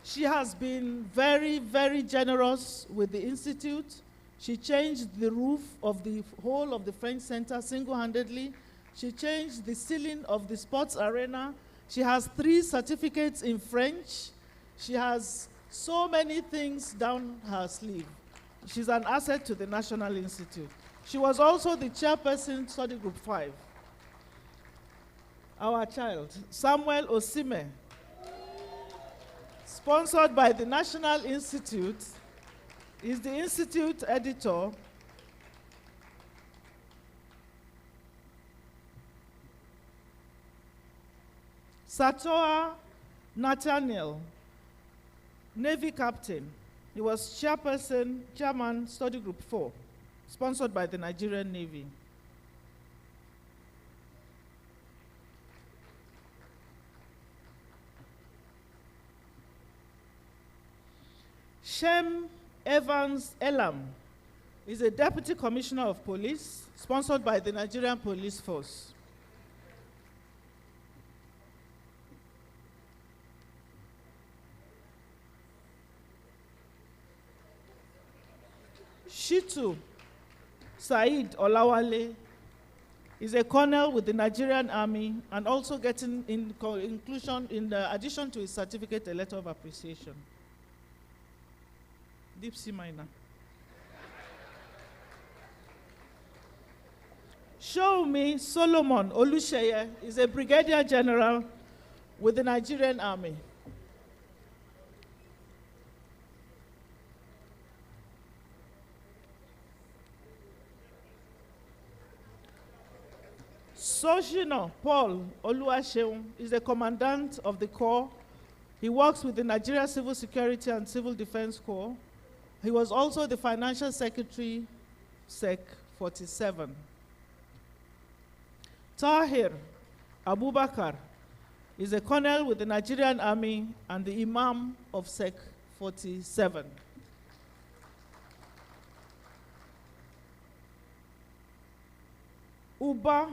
She has been very, very generous with the Institute. She changed the roof of the whole of the French Center single-handedly. She changed the ceiling of the sports arena. She has 3 certificates in French. She has so many things down her sleeve. She's an asset to the National Institute. She was also the chairperson, Study Group 5. Our child, Samuel Osime, sponsored by the National Institute, is the Institute editor. Satoa Nathaniel, Navy captain. He was chairman, Study Group 4, sponsored by the Nigerian Navy. Shem Evans Elam is a Deputy Commissioner of Police, sponsored by the Nigerian Police Force. Shitu Said Olawale is a colonel with the Nigerian Army and also getting inclusion in addition to his certificate, a letter of appreciation. Deep sea miner. Show me Solomon Olusheye is a brigadier general with the Nigerian Army. Soshino Paul Oluwaseun is the commandant of the Corps. He works with the Nigeria Civil Security and Civil Defense Corps. He was also the financial secretary, SEC 47. Tahir Abubakar is a colonel with the Nigerian Army and the Imam of SEC 47. Uba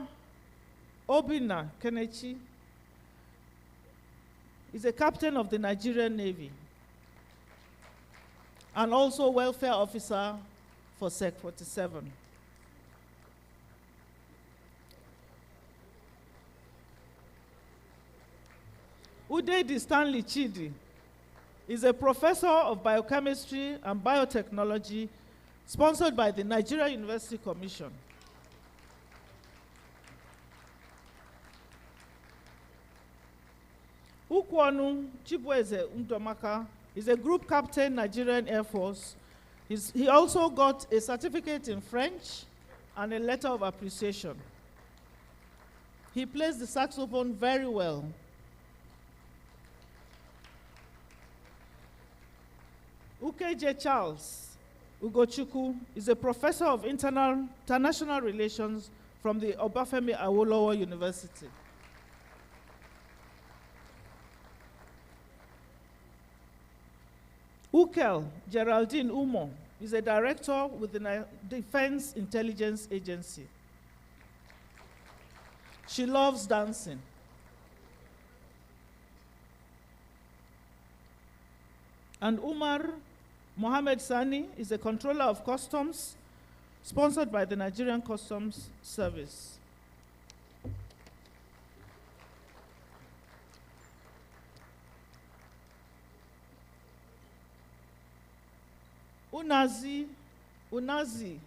Obina Kenechi is a captain of the Nigerian Navy and also welfare officer for SEC 47. Udedi Stanley Chidi is a professor of biochemistry and biotechnology sponsored by the Nigeria University Commission. Ukwonu Chibweze Ndomaka is a group captain, Nigerian Air Force. He also got a certificate in French and a letter of appreciation. He plays the saxophone very well. Ukeje Charles Ugochukwu is a professor of international relations from the Obafemi Awolowo University. Ukel Geraldine Umo is a director with the Defense Intelligence Agency. She loves dancing. And Umar Mohammed Sani is a controller of customs, sponsored by the Nigerian Customs Service. Unazi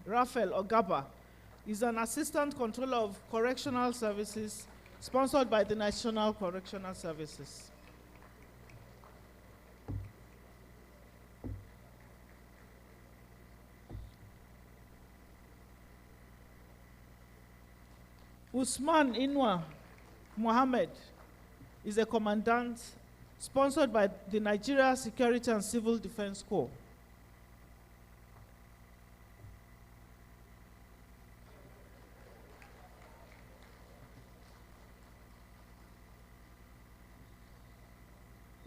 Raphael Ogaba is an assistant controller of correctional services, sponsored by the National Correctional Services. Usman Inwa Mohammed is a commandant, sponsored by the Nigeria Security and Civil Defense Corps.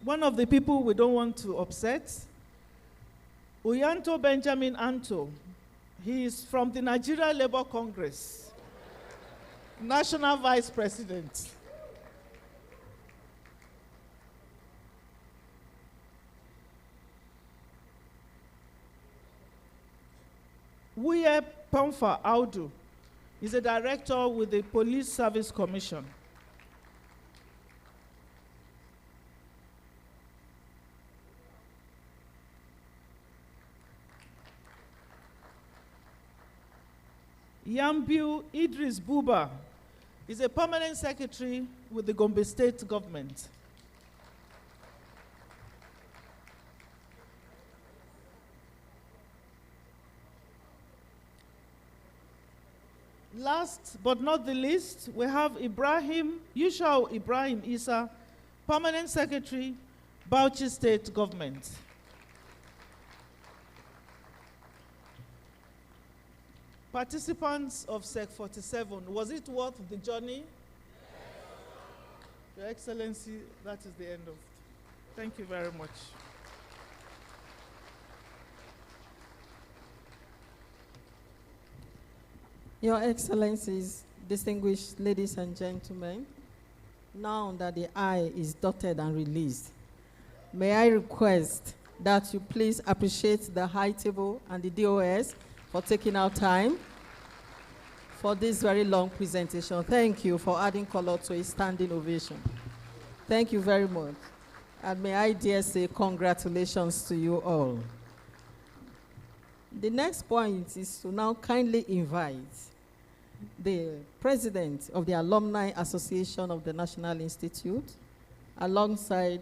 One of the people we don't want to upset, Uyanto Benjamin Anto. He is from the Nigeria Labour Congress, National Vice President. Wuye Pamfa Audu is a director with the Police Service Commission. Yambu Idris Buba is a permanent secretary with the Gombe State government. Last but not the least, we have Yushau Ibrahim Isa, permanent secretary, Bauchi State government. Participants of Sec 47, was it worth the journey? Your Excellency, that is the end of it. Thank you very much. Your Excellencies, distinguished ladies and gentlemen, now that the I is dotted and released, may I request that you please appreciate the high table and the DOS for taking out time for this very long presentation. Thank you for adding color to a standing ovation. Thank you very much. And may I dare say congratulations to you all. The next point is to now kindly invite the president of the Alumni Association of the National Institute, alongside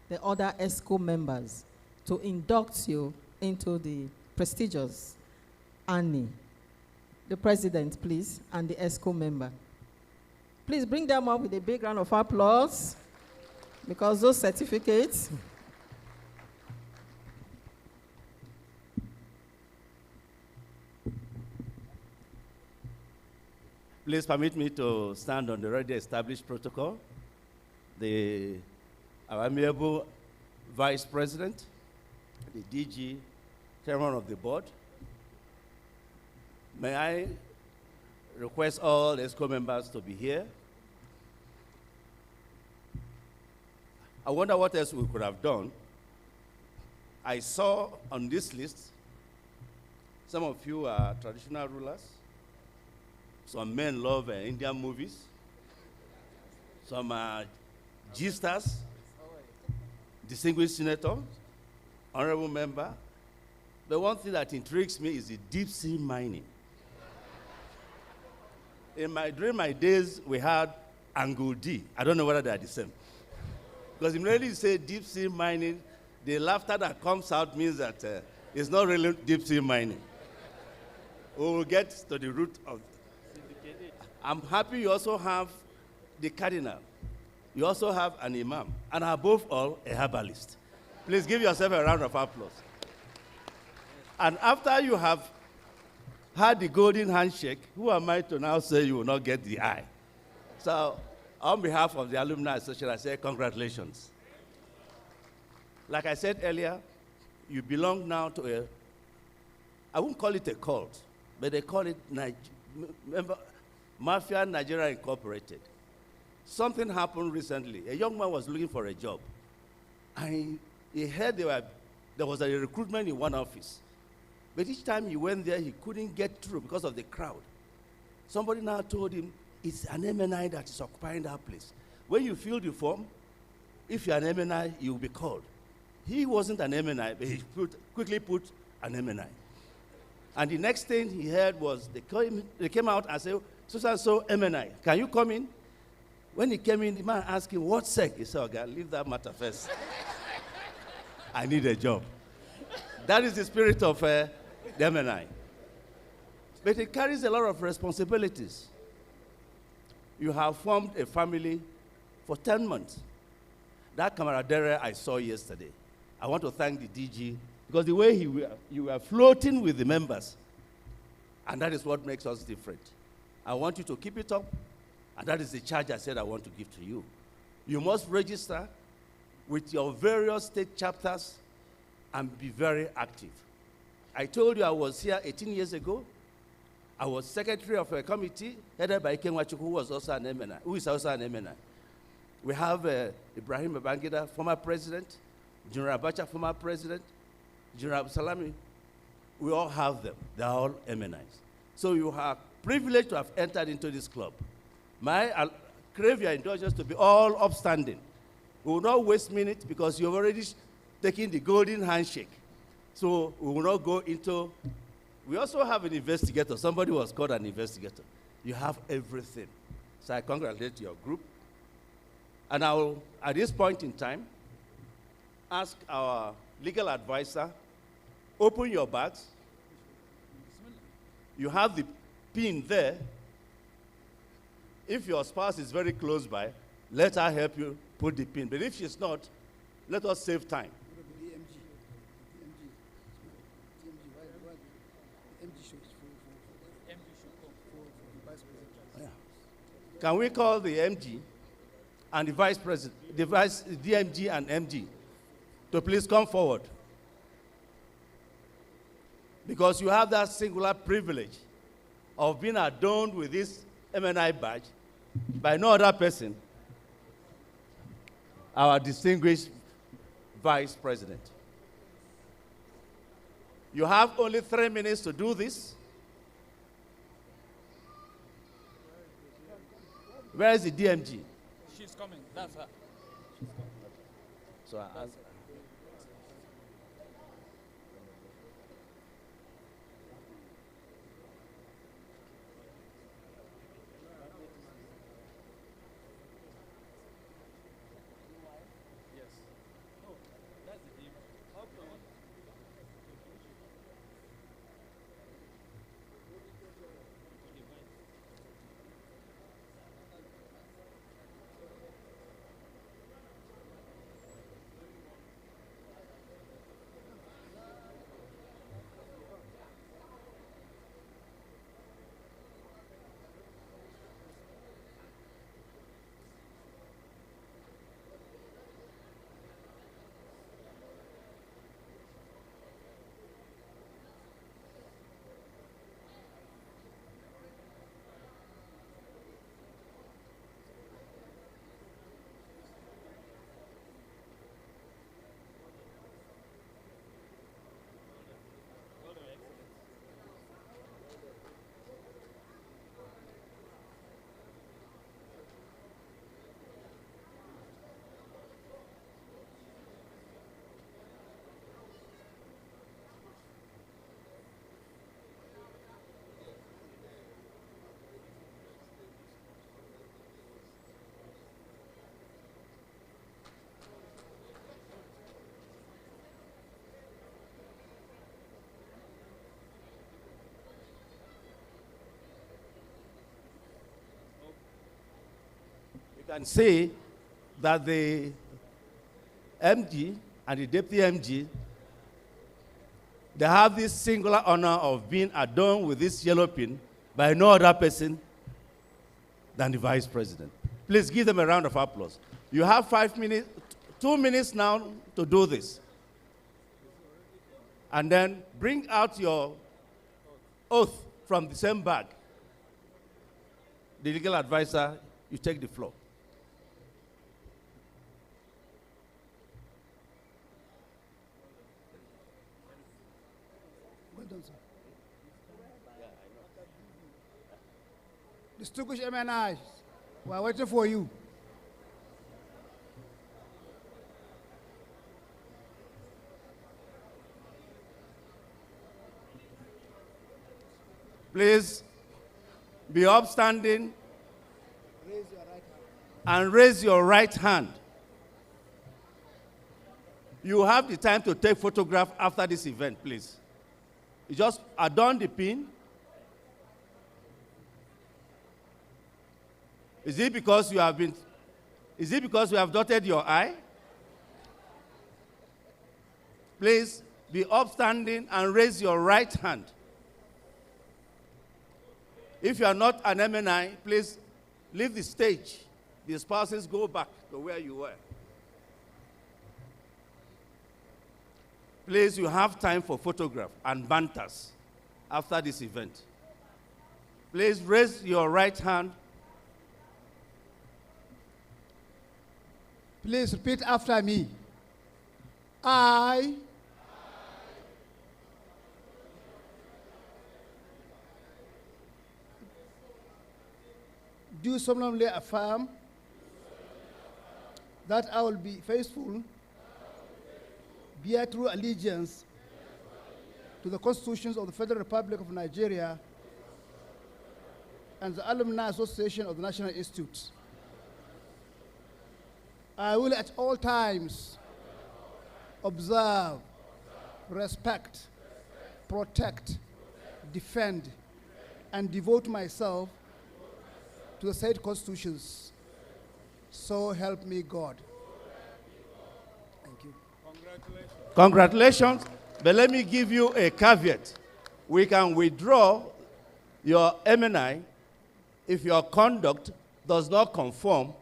the other ESCO members, to induct you into the prestigious Annie. The president, please, and the ESCO member. Please bring them up with a big round of applause, because those certificates Please permit me to stand on the already established protocol. Our amiable Vice President, the DG, Chairman of the Board. May I request all ESCO members to be here? I wonder what else we could have done. I saw on this list, some of you are traditional rulers. Some men love Indian movies. Some are G-stars, distinguished senator, honorable member. The one thing that intrigues me is the deep sea mining. During my days, we had Angle D. I don't know whether they are the same. Because immediately you say deep sea mining, the laughter that comes out means that it's not really deep sea mining. We will get to the root of it. I'm happy you also have the cardinal. You also have an imam. And above all, a herbalist. Please give yourself a round of applause. And after you have had the golden handshake, who am I to now say you will not get the eye? So, on behalf of the Alumni Association, I say congratulations. Like I said earlier, you belong now to a, I won't call it a cult, but they call it Mafia Nigeria Incorporated. Something happened recently. A young man was looking for a job. And he heard there was a recruitment in one office. But each time he went there, he couldn't get through because of the crowd. Somebody now told him, it's an MNI that is occupying that place. When you fill the form, if you're an MNI, you'll be called. He wasn't an MNI, but he quickly put an MNI. And the next thing he heard was they came out and said, so MNI, can you come in? When he came in, the man asked him, what sec? He said, okay, leave that matter first. I need a job. That is the spirit of the MNI. But it carries a lot of responsibilities. You have formed a family for 10 months. That camaraderie I saw yesterday. I want to thank the DG because the way you were floating with the members, and that is what makes us different. I want you to keep it up, and that is the charge I said I want to give to you. You must register with your various state chapters and be very active. I told you I was here 18 years ago. I was secretary of a committee headed by Kenwachuku, who is also an MNI. We have Ibrahim Babangida, former president, General Abacha, former president, General Salami. We all have them. They're all MNIs. So you are privileged to have entered into this club. I crave your indulgence to be all upstanding. We will not waste minutes because you've already taken the golden handshake. So we will not go into. We also have an investigator. Somebody was called an investigator. You have everything. So I congratulate your group. And I will, at this point in time, ask our legal advisor, open your bags. You have the pin there. If your spouse is very close by, let her help you put the pin. But if she's not, let us save time. Can we call the MG and the vice president, the DMG and MG to please come forward? Because you have that singular privilege of being adorned with this MNI badge by no other person, our distinguished vice president. You have only 3 minutes to do this. Where is the DMG? She's coming. That's her. She's coming. So I ask. Yes. Oh, that's the name. Okay. You can see that the MG and the deputy MG they have this singular honor of being adorned with this yellow pin by no other person than the Vice President. Please give them a round of applause. You have 5 minutes, 2 minutes now to do this. And then bring out your oath from the same bag. The legal advisor, you take the floor. Well done, sir. Distinguished MNIs, we are waiting for you. Please be upstanding and raise your right hand. You have the time to take photograph after this event, please. You just adorn the pin. Is it because you have dotted your I? Please be upstanding and raise your right hand. If you are not an MNI, please leave the stage. The spouses go back to where you were. Please, you have time for photograph and banters after this event. Please raise your right hand. Please repeat after me. I do solemnly affirm that I will be faithful, bear true allegiance to the constitutions of the Federal Republic of Nigeria and the Alumni Association of the National Institute. I will at all times observe, respect, protect, defend, and devote myself to the said constitutions. So help me God. Thank you. Congratulations. But let me give you a caveat. We can withdraw your MNI if your conduct does not conform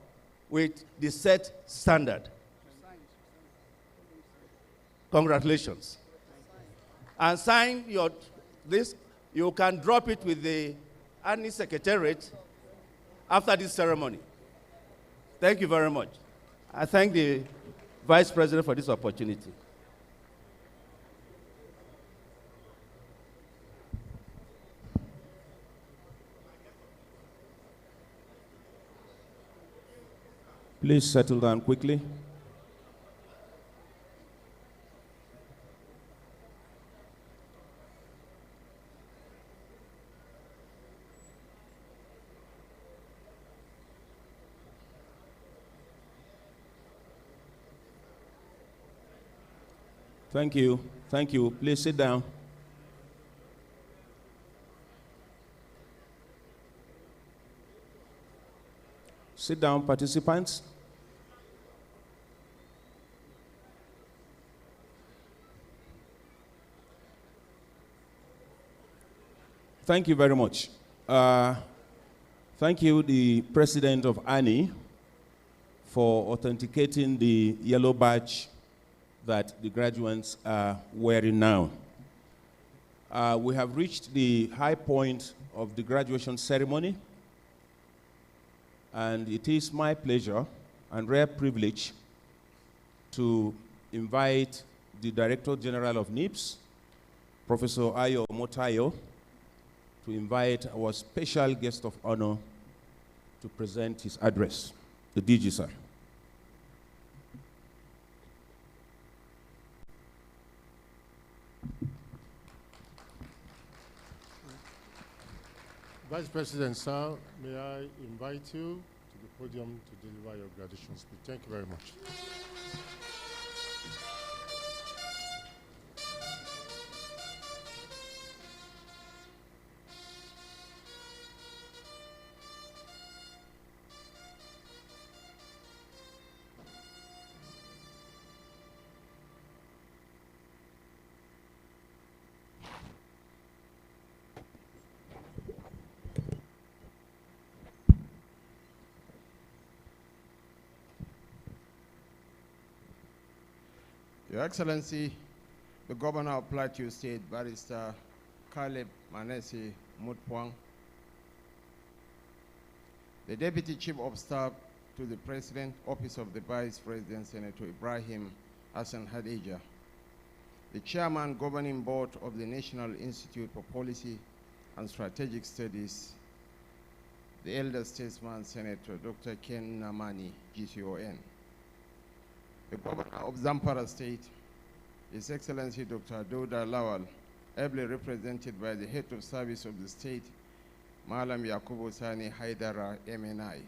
with the set standard. Congratulations. And sign this. You can drop it with the ANI Secretariat after this ceremony. Thank you very much. I thank the Vice President for this opportunity. Please settle down quickly. Thank you. Thank you. Please sit down. Sit down, participants. Thank you very much. Thank you, the President of ANI, for authenticating the yellow badge that the graduates are wearing now. We have reached the high point of the graduation ceremony, and it is my pleasure and rare privilege to invite the Director General of NIPS, Professor Ayo Motayo, to invite our special guest of honor to present his address. The DG, sir. Vice President, sir, may I invite you to the podium to deliver your graduation speech. Thank you very much. Your Excellency, the Governor of Plateau State, Barrister Caleb Manesi Mutpwang, the Deputy Chief of Staff to the President, Office of the Vice President, Senator Ibrahim Hassan Hadija, the Chairman, Governing Board of the National Institute for Policy and Strategic Studies, the Elder Statesman, Senator Dr. Ken Namani, GCON, the Governor of Zamfara State, His Excellency Dr. Douda Lawal, ably represented by the Head of Service of the State, Malam Yakubu Sani Haidara, MNI.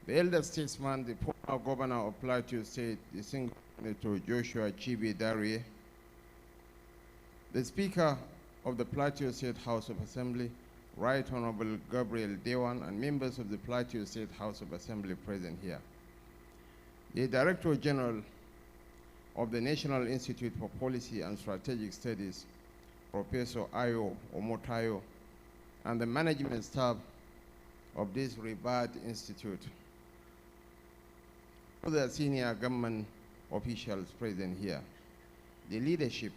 The Elder Statesman, the former Governor of Plateau State, the Single Senator Joshua Chibi Darie, the Speaker of the Plateau State House of Assembly, Right Honorable Gabriel Dewan, and members of the Plateau State House of Assembly present here. The Director General of the National Institute for Policy and Strategic Studies, Professor Ayo Omotayo, and the management staff of this revered institute. Other senior government officials present here, the leadership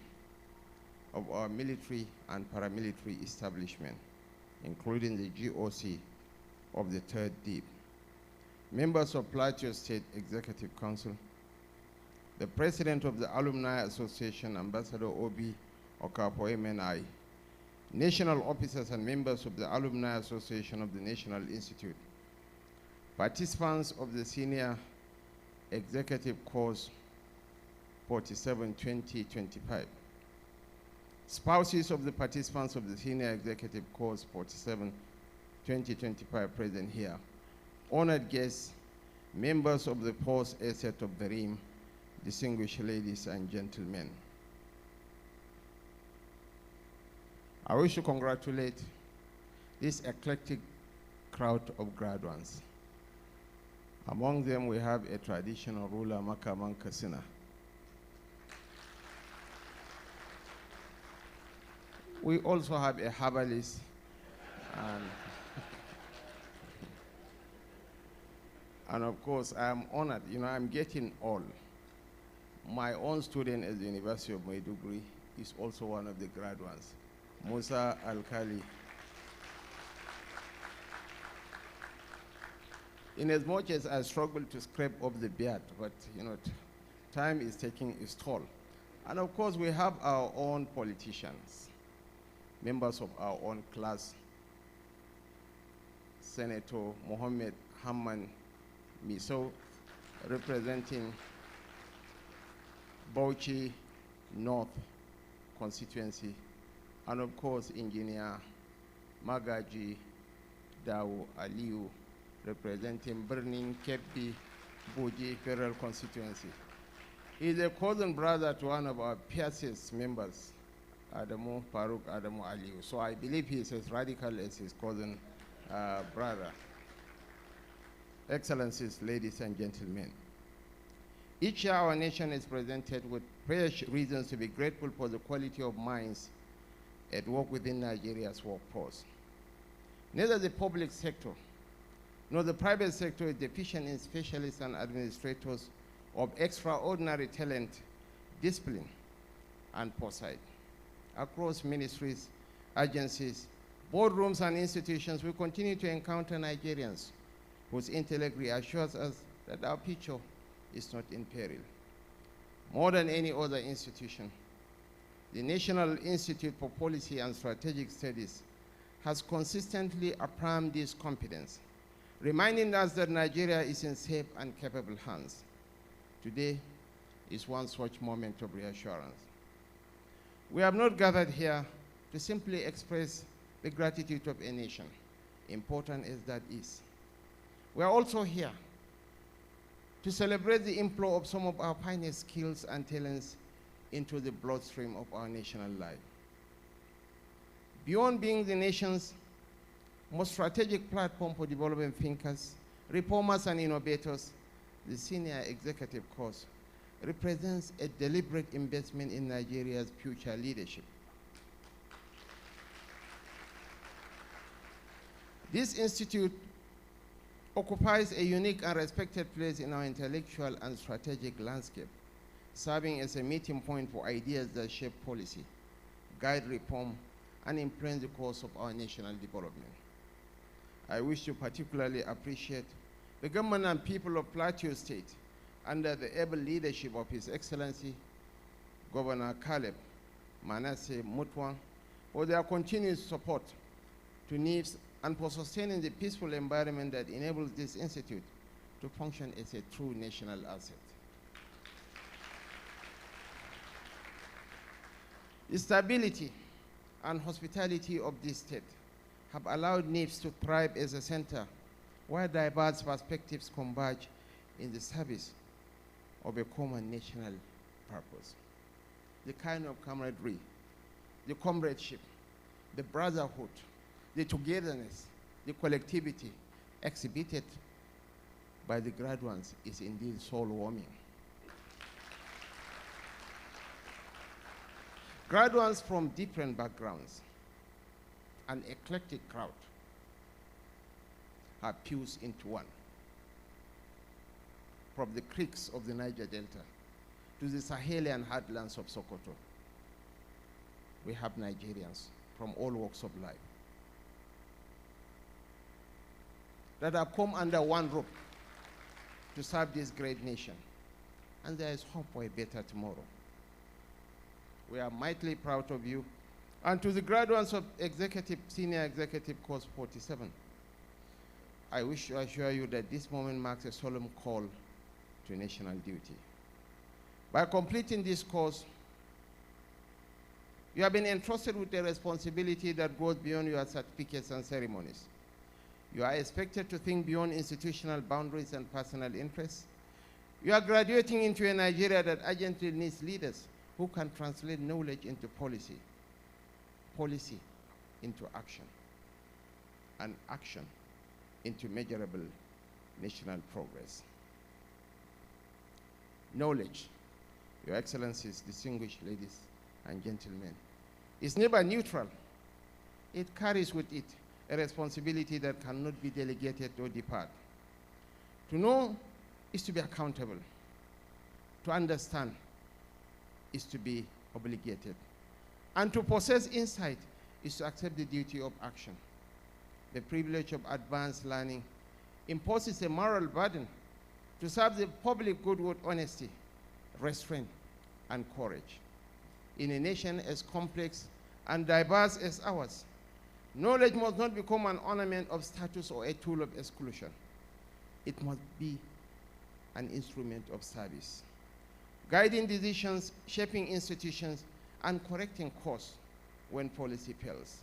of our military and paramilitary establishment, including the GOC of the Third Deep, members of Plateau State Executive Council, the President of the Alumni Association, Ambassador Obi Okapo MNI, national officers and members of the Alumni Association of the National Institute, participants of the Senior Executive Course 47-2025, spouses of the participants of the Senior Executive Course 47-2025 present here, honored guests, members of the post asset of the RIM, distinguished ladies and gentlemen. I wish to congratulate this eclectic crowd of graduates. Among them, we have a traditional ruler, Makaman Kasina. We also have a herbalist, and of course, I am honored. You know, I'm getting old. My own student at the University of Maiduguri is also one of the graduates, Musa Al-Khali. Inasmuch as I struggle to scrape off the beard, but you know, time is taking its toll. And of course, we have our own politicians, members of our own class. Senator Mohammed Hamman Miso, representing Bauchi North constituency, and of course, Engineer Magaji Dawo Aliu, representing Burning Kebbi Buji Federal Constituency. He is a cousin brother to one of our fiercest members, Adamu Farooq Adamu Aliu. So I believe he is as radical as his cousin brother. Excellencies, ladies and gentlemen, each year our nation is presented with fresh reasons to be grateful for the quality of minds at work within Nigeria's workforce. Neither the public sector nor the private sector is deficient in specialists and administrators of extraordinary talent, discipline, and foresight. Across ministries, agencies, boardrooms, and institutions, we continue to encounter Nigerians whose intellect reassures us that our future is not in peril. More than any other institution, the National Institute for Policy and Strategic Studies has consistently affirmed this confidence, reminding us that Nigeria is in safe and capable hands. Today is one such moment of reassurance. We have not gathered here to simply express the gratitude of a nation, important as that is. We are also here to celebrate the inflow of some of our finest skills and talents into the bloodstream of our national life. Beyond being the nation's most strategic platform for developing thinkers, reformers, and innovators, the Senior Executive Course represents a deliberate investment in Nigeria's future leadership. This institute occupies a unique and respected place in our intellectual and strategic landscape, serving as a meeting point for ideas that shape policy, guide reform, and influence the course of our national development. I wish to particularly appreciate the government and people of Plateau State under the able leadership of His Excellency Governor Caleb Manasseh Mutwa for their continued support to NIPS and for sustaining the peaceful environment that enables this institute to function as a true national asset. The stability and hospitality of this state have allowed NIPS to thrive as a center where diverse perspectives converge in the service of a common national purpose. The kind of camaraderie, the comradeship, the brotherhood, the togetherness, the collectivity exhibited by the graduates is indeed soul-warming. Graduates from different backgrounds, an eclectic crowd, have fused into one. From the creeks of the Niger Delta to the Sahelian heartlands of Sokoto, we have Nigerians from all walks of life that have come under one roof to serve this great nation. And there is hope for a better tomorrow. We are mightily proud of you. And to the graduates of Senior Executive Course 47, I wish to assure you that this moment marks a solemn call to national duty. By completing this course, you have been entrusted with a responsibility that goes beyond your certificates and ceremonies. You are expected to think beyond institutional boundaries and personal interests. You are graduating into a Nigeria that urgently needs leaders who can translate knowledge into policy, policy into action, and action into measurable national progress. Knowledge, Your Excellencies, distinguished ladies and gentlemen, is never neutral. It carries with it a responsibility that cannot be delegated or deferred. To know is to be accountable. To understand is to be obligated. And to possess insight is to accept the duty of action. The privilege of advanced learning imposes a moral burden to serve the public good with honesty, restraint, and courage. In a nation as complex and diverse as ours, knowledge must not become an ornament of status or a tool of exclusion. It must be an instrument of service, guiding decisions, shaping institutions, and correcting course when policy fails.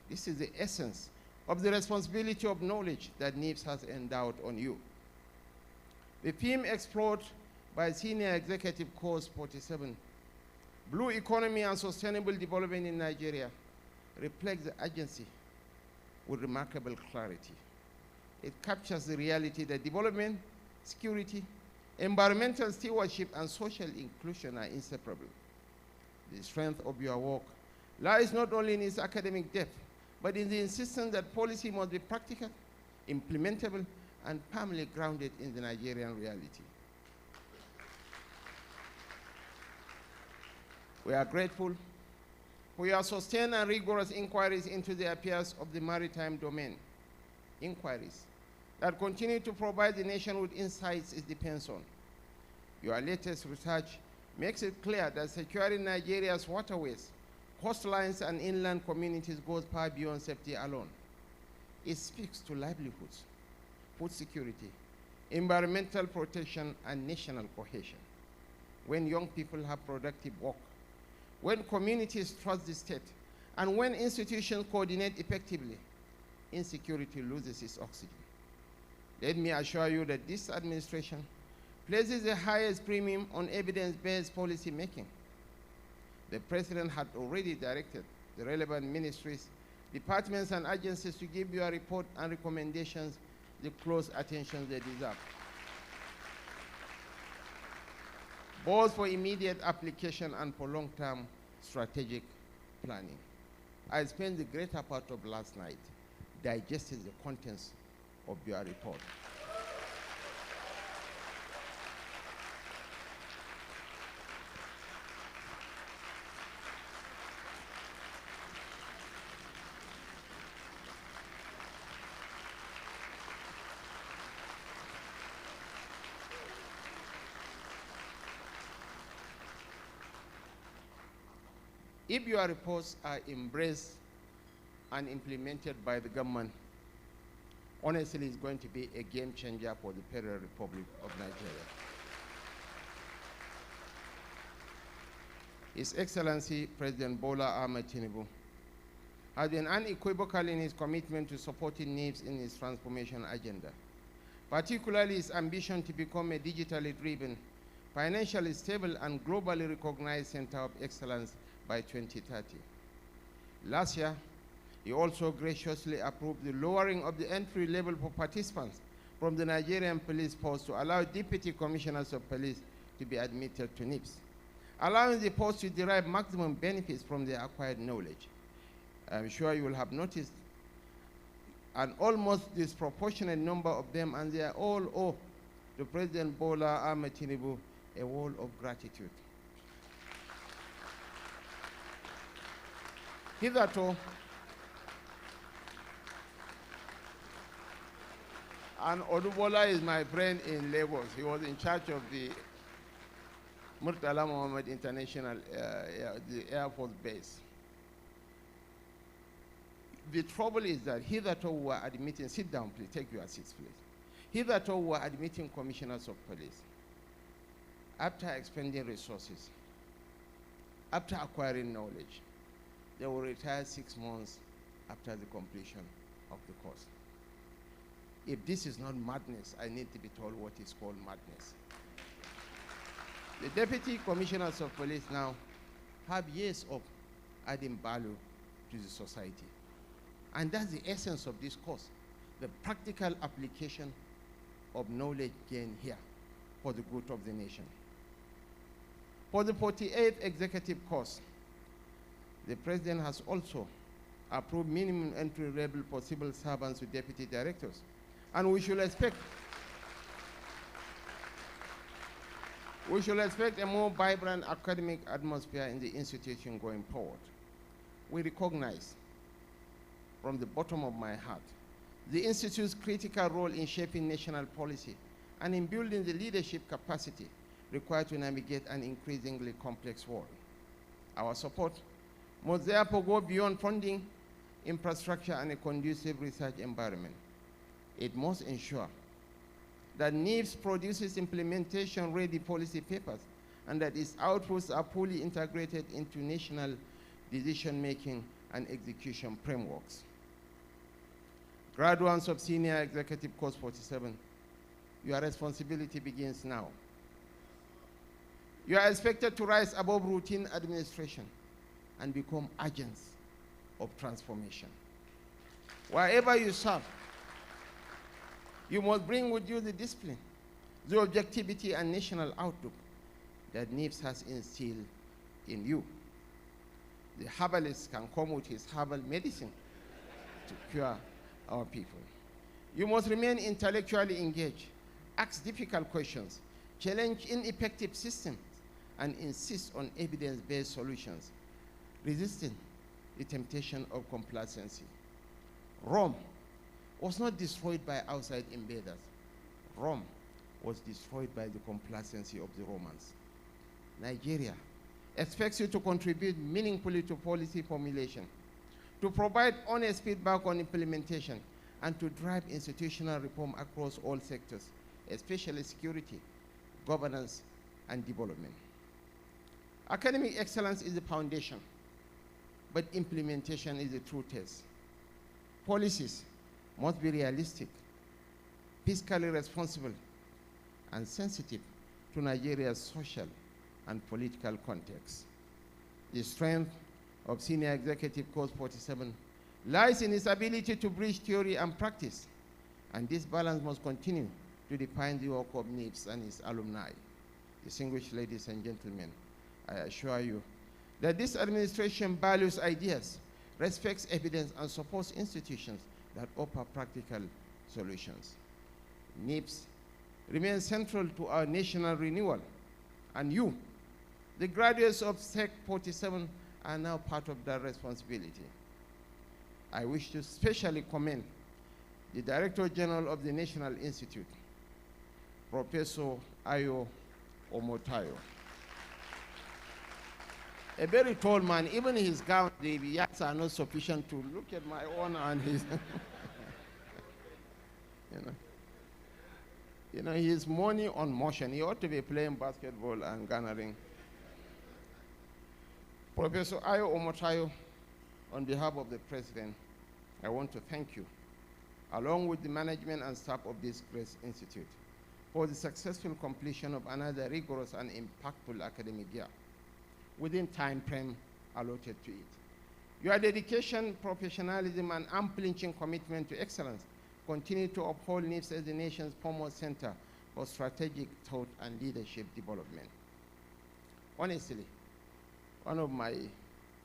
This is the essence of the responsibility of knowledge that NIPS has endowed on you. The theme explored by Senior Executive Course 47, Blue Economy and Sustainable Development in Nigeria, reflects the urgency with remarkable clarity. It captures the reality that development, security, environmental stewardship, and social inclusion are inseparable. The strength of your work lies not only in its academic depth, but in the insistence that policy must be practical, implementable, and firmly grounded in the Nigerian reality. We are grateful for your sustained and rigorous inquiries into the affairs of the maritime domain, inquiries that continue to provide the nation with insights it depends on. Your latest research makes it clear that securing Nigeria's waterways, coastlines, and inland communities goes far beyond safety alone. It speaks to livelihoods, food security, environmental protection, and national cohesion. When young people have productive work, when communities trust the state, and when institutions coordinate effectively, insecurity loses its oxygen. Let me assure you that this administration places the highest premium on evidence-based policy making. The President had already directed the relevant ministries, departments, and agencies to give your report and recommendations the close attention they deserve, both for immediate application and for long-term strategic planning. I spent the greater part of last night digesting the contents of your report. If your reports are embraced and implemented by the government, honestly, it's going to be a game changer for the Federal Republic of Nigeria. His Excellency President Bola Ahmed Tinubu has been unequivocal in his commitment to supporting NIBS in his transformation agenda, particularly his ambition to become a digitally driven, financially stable, and globally recognized center of excellence by 2030. Last year, he also graciously approved the lowering of the entry level for participants from the Nigerian police force to allow deputy commissioners of police to be admitted to NIBS, allowing the force to derive maximum benefits from their acquired knowledge. I'm sure you will have noticed an almost disproportionate number of them, and they are all owe to President Bola Ahmed Tinubu a wall of gratitude. Hitherto, and Odubola is my friend in Lagos. He was in charge of the Murtala Mohammed International the Air Force Base. The trouble is that hitherto we were admitting, sit down please, take your seats please. Hitherto we were admitting commissioners of police. After expending resources, after acquiring knowledge, they will retire 6 months after the completion of the course. If this is not madness, I need to be told what is called madness. The deputy commissioners of police now have years of adding value to the society. And that's the essence of this course, the practical application of knowledge gained here for the good of the nation. For the 48th executive course, the President has also approved minimum entry level for civil servants to deputy directors. And we should expect a more vibrant academic atmosphere in the institution going forward. We recognize from the bottom of my heart the Institute's critical role in shaping national policy and in building the leadership capacity required to navigate an increasingly complex world. Our support must therefore go beyond funding, infrastructure, and a conducive research environment. It must ensure that NIBS produces implementation-ready policy papers and that its outputs are fully integrated into national decision-making and execution frameworks. Graduates of Senior Executive Course 47, your responsibility begins now. You are expected to rise above routine administration and become agents of transformation. Wherever you serve, you must bring with you the discipline, the objectivity, and national outlook that NIBS has instilled in you. The herbalist can come with his herbal medicine to cure our people. You must remain intellectually engaged, ask difficult questions, challenge ineffective systems, and insist on evidence-based solutions, resisting the temptation of complacency. Rome was not destroyed by outside invaders. Rome was destroyed by the complacency of the Romans. Nigeria expects you to contribute meaningfully to policy formulation, to provide honest feedback on implementation, and to drive institutional reform across all sectors, especially security, governance, and development. Academic excellence is the foundation, but implementation is the true test. Policies must be realistic, fiscally responsible, and sensitive to Nigeria's social and political context. The strength of Senior Executive Course 47 lies in its ability to bridge theory and practice, and this balance must continue to define the work of NIBS and its alumni. Distinguished ladies and gentlemen, I assure you that this administration values ideas, respects evidence, and supports institutions that offer practical solutions. NIBS remains central to our national renewal, and you, the graduates of SEC 47, are now part of that responsibility. I wish to specially commend the Director General of the National Institute, Professor Ayo Omotayo. A very tall man, even his gown, the yaks are not sufficient to look at my own and his. You know, he's money on motion. He ought to be playing basketball and garnering. Professor Ayo Omotayo, on behalf of the President, I want to thank you, along with the management and staff of this great institute, for the successful completion of another rigorous and impactful academic year within time frame allotted to it. Your dedication, professionalism, and unflinching commitment to excellence continue to uphold NIPS as the nation's foremost center for strategic thought and leadership development. Honestly, one of my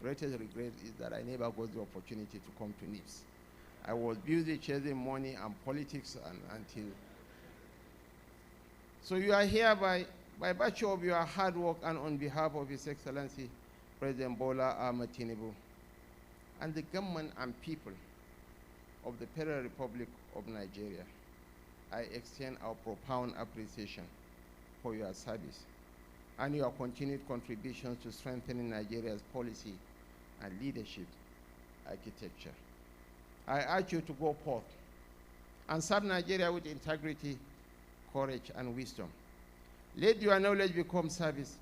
greatest regrets is that I never got the opportunity to come to NIPS. I was busy chasing money and politics until. So you are here by virtue of your hard work and on behalf of His Excellency, President Bola Ahmed Tinubu, and the government and people of the Federal Republic of Nigeria, I extend our profound appreciation for your service and your continued contributions to strengthening Nigeria's policy and leadership architecture. I urge you to go forth and serve Nigeria with integrity, courage, and wisdom. Let your knowledge become service,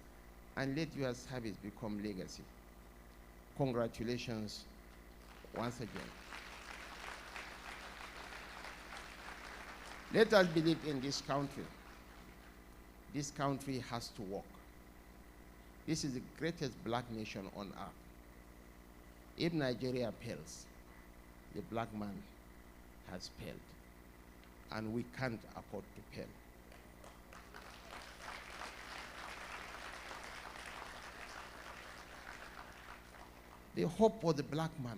and let your service become legacy. Congratulations once again. Let us believe in this country. This country has to work. This is the greatest black nation on earth. If Nigeria fails, the black man has failed, and we can't afford to fail. The hope for the black man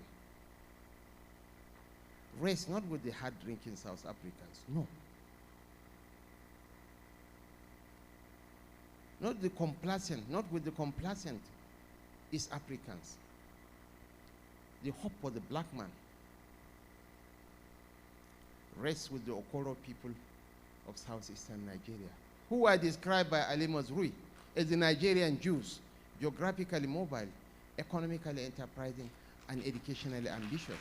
rests not with the hard-drinking South Africans, no. Not with the complacent East Africans. The hope for the black man rests with the Okoro people of southeastern Nigeria, who are described by Ali Mazrui as the Nigerian Jews, geographically mobile, economically enterprising, and educationally ambitious.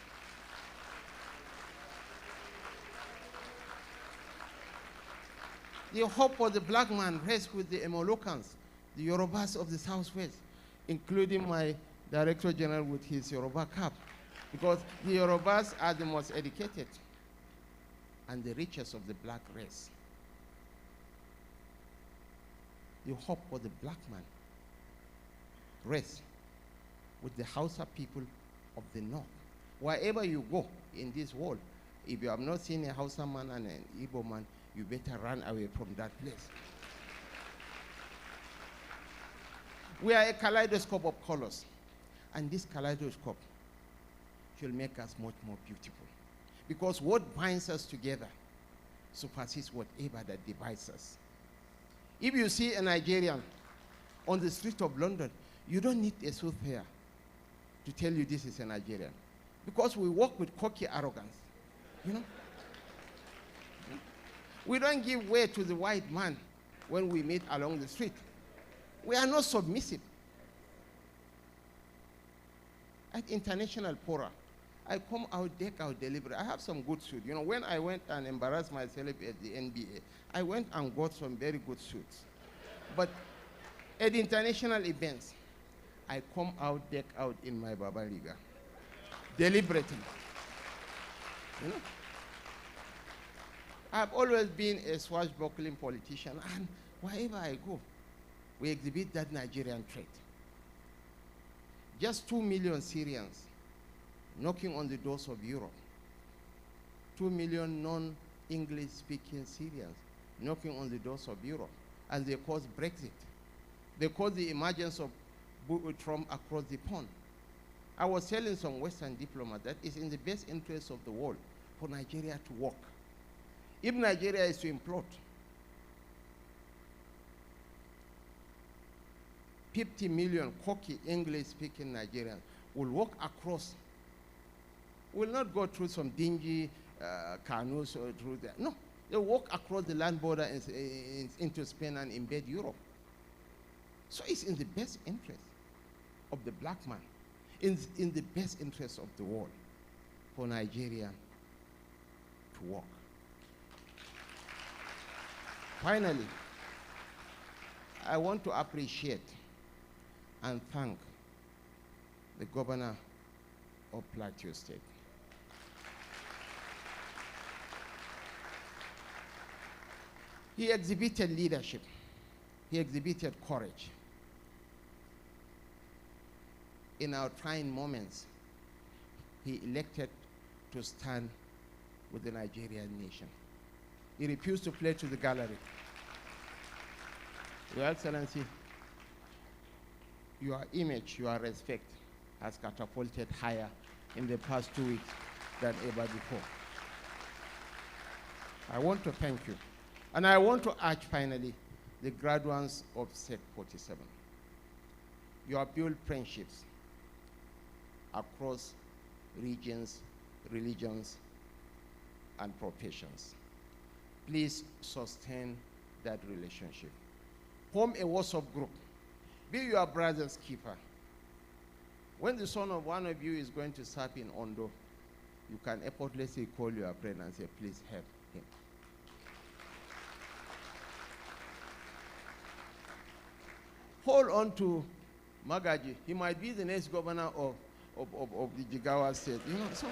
The hope for the black man rests with the Emolokans, the Yorubas of the Southwest, including my Director General with his Yoruba cap, because the Yorubas are the most educated and the richest of the black race. The hope for the black man rests with the Hausa people of the North. Wherever you go in this world, if you have not seen a Hausa man and an Igbo man, you better run away from that place. We are a kaleidoscope of colors, and this kaleidoscope should make us much more beautiful, because what binds us together supersedes whatever that divides us. If you see a Nigerian on the street of London, you don't need a soothsayer to tell you this is a Nigerian, because we walk with cocky arrogance, you know? We don't give way to the white man when we meet along the street. We are not submissive. At international fora, I come out, deck out deliberately. I have some good suits. You know, when I went and embarrassed myself at the NBA, I went and got some very good suits. But at international events, I come out, deck out in my Babaliga, deliberately. You know? I've always been a swashbuckling politician, and wherever I go, we exhibit that Nigerian trait. Just 2 million Syrians knocking on the doors of Europe. 2 million non-English speaking Syrians knocking on the doors of Europe, and they caused Brexit. They caused the emergence of Trump across the pond. I was telling some Western diplomats that it's in the best interest of the world for Nigeria to work. If Nigeria is to implode, 50 million cocky English-speaking Nigerians will walk across, will not go through some dingy canoes or through there. No, they'll walk across the land border into Spain and invade Europe. So it's in the best interest of the black man in the best interest of the world for Nigeria to work. Finally, I want to appreciate and thank the governor of Plateau State. He exhibited leadership. He exhibited courage. In our trying moments, he elected to stand with the Nigerian nation. He refused to play to the gallery. Your Excellency, your image, your respect has catapulted higher in the past 2 weeks than ever before. I want to thank you. And I want to urge finally the graduates of Sec 47. You have built friendships across regions, religions, and professions. Please sustain that relationship. Form a WhatsApp group. Be your brother's keeper. When the son of one of you is going to serve in Ondo, you can effortlessly call your friend and say, please help him. Hold on to Magaji. He might be the next governor of the Jigawa state. You know, so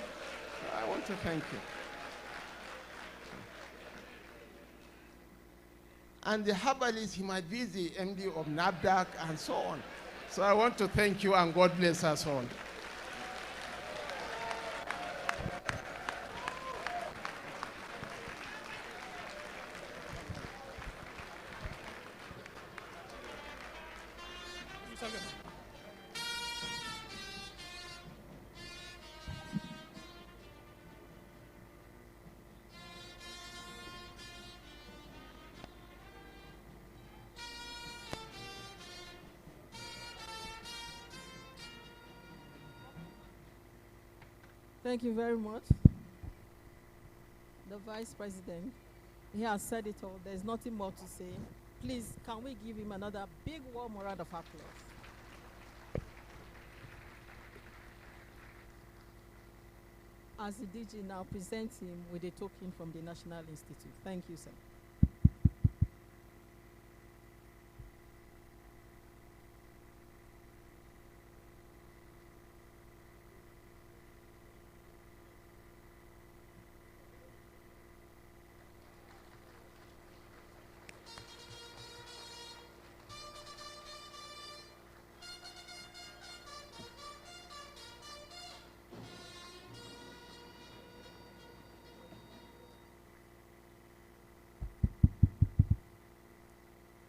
I want to thank you. And the herbalist, he might be the MD of NABDAC and so on. So I want to thank you and God bless us all. Thank you very much. The Vice President, he has said it all. There's nothing more to say. Please, can we give him another big warm round of applause? As the DG now presents him with a token from the National Institute. Thank you, sir.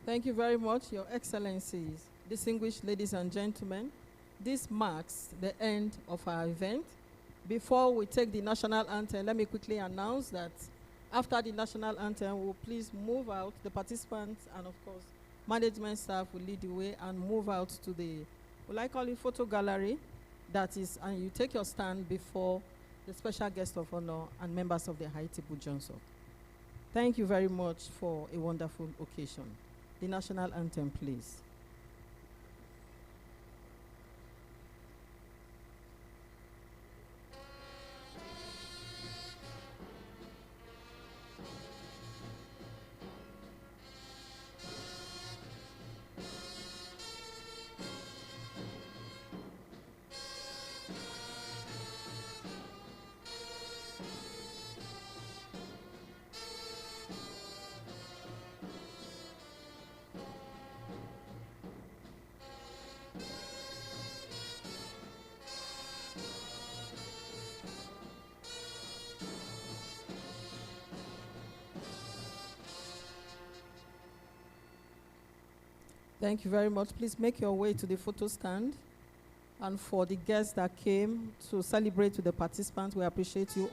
Thank you very much, Your Excellencies, distinguished ladies and gentlemen. This marks the end of our event. Before we take the national anthem, let me quickly announce that after the national anthem, we'll please move out. The participants and, of course, management staff will lead the way and move out to the, well, I call it photo gallery. That is, and you take your stand before the special guest of honor and members of the Haiti Johnson. Thank you very much for a wonderful occasion. The national anthem, please. Thank you very much. Please make your way to the photo stand. And for the guests that came to celebrate with the participants, we appreciate you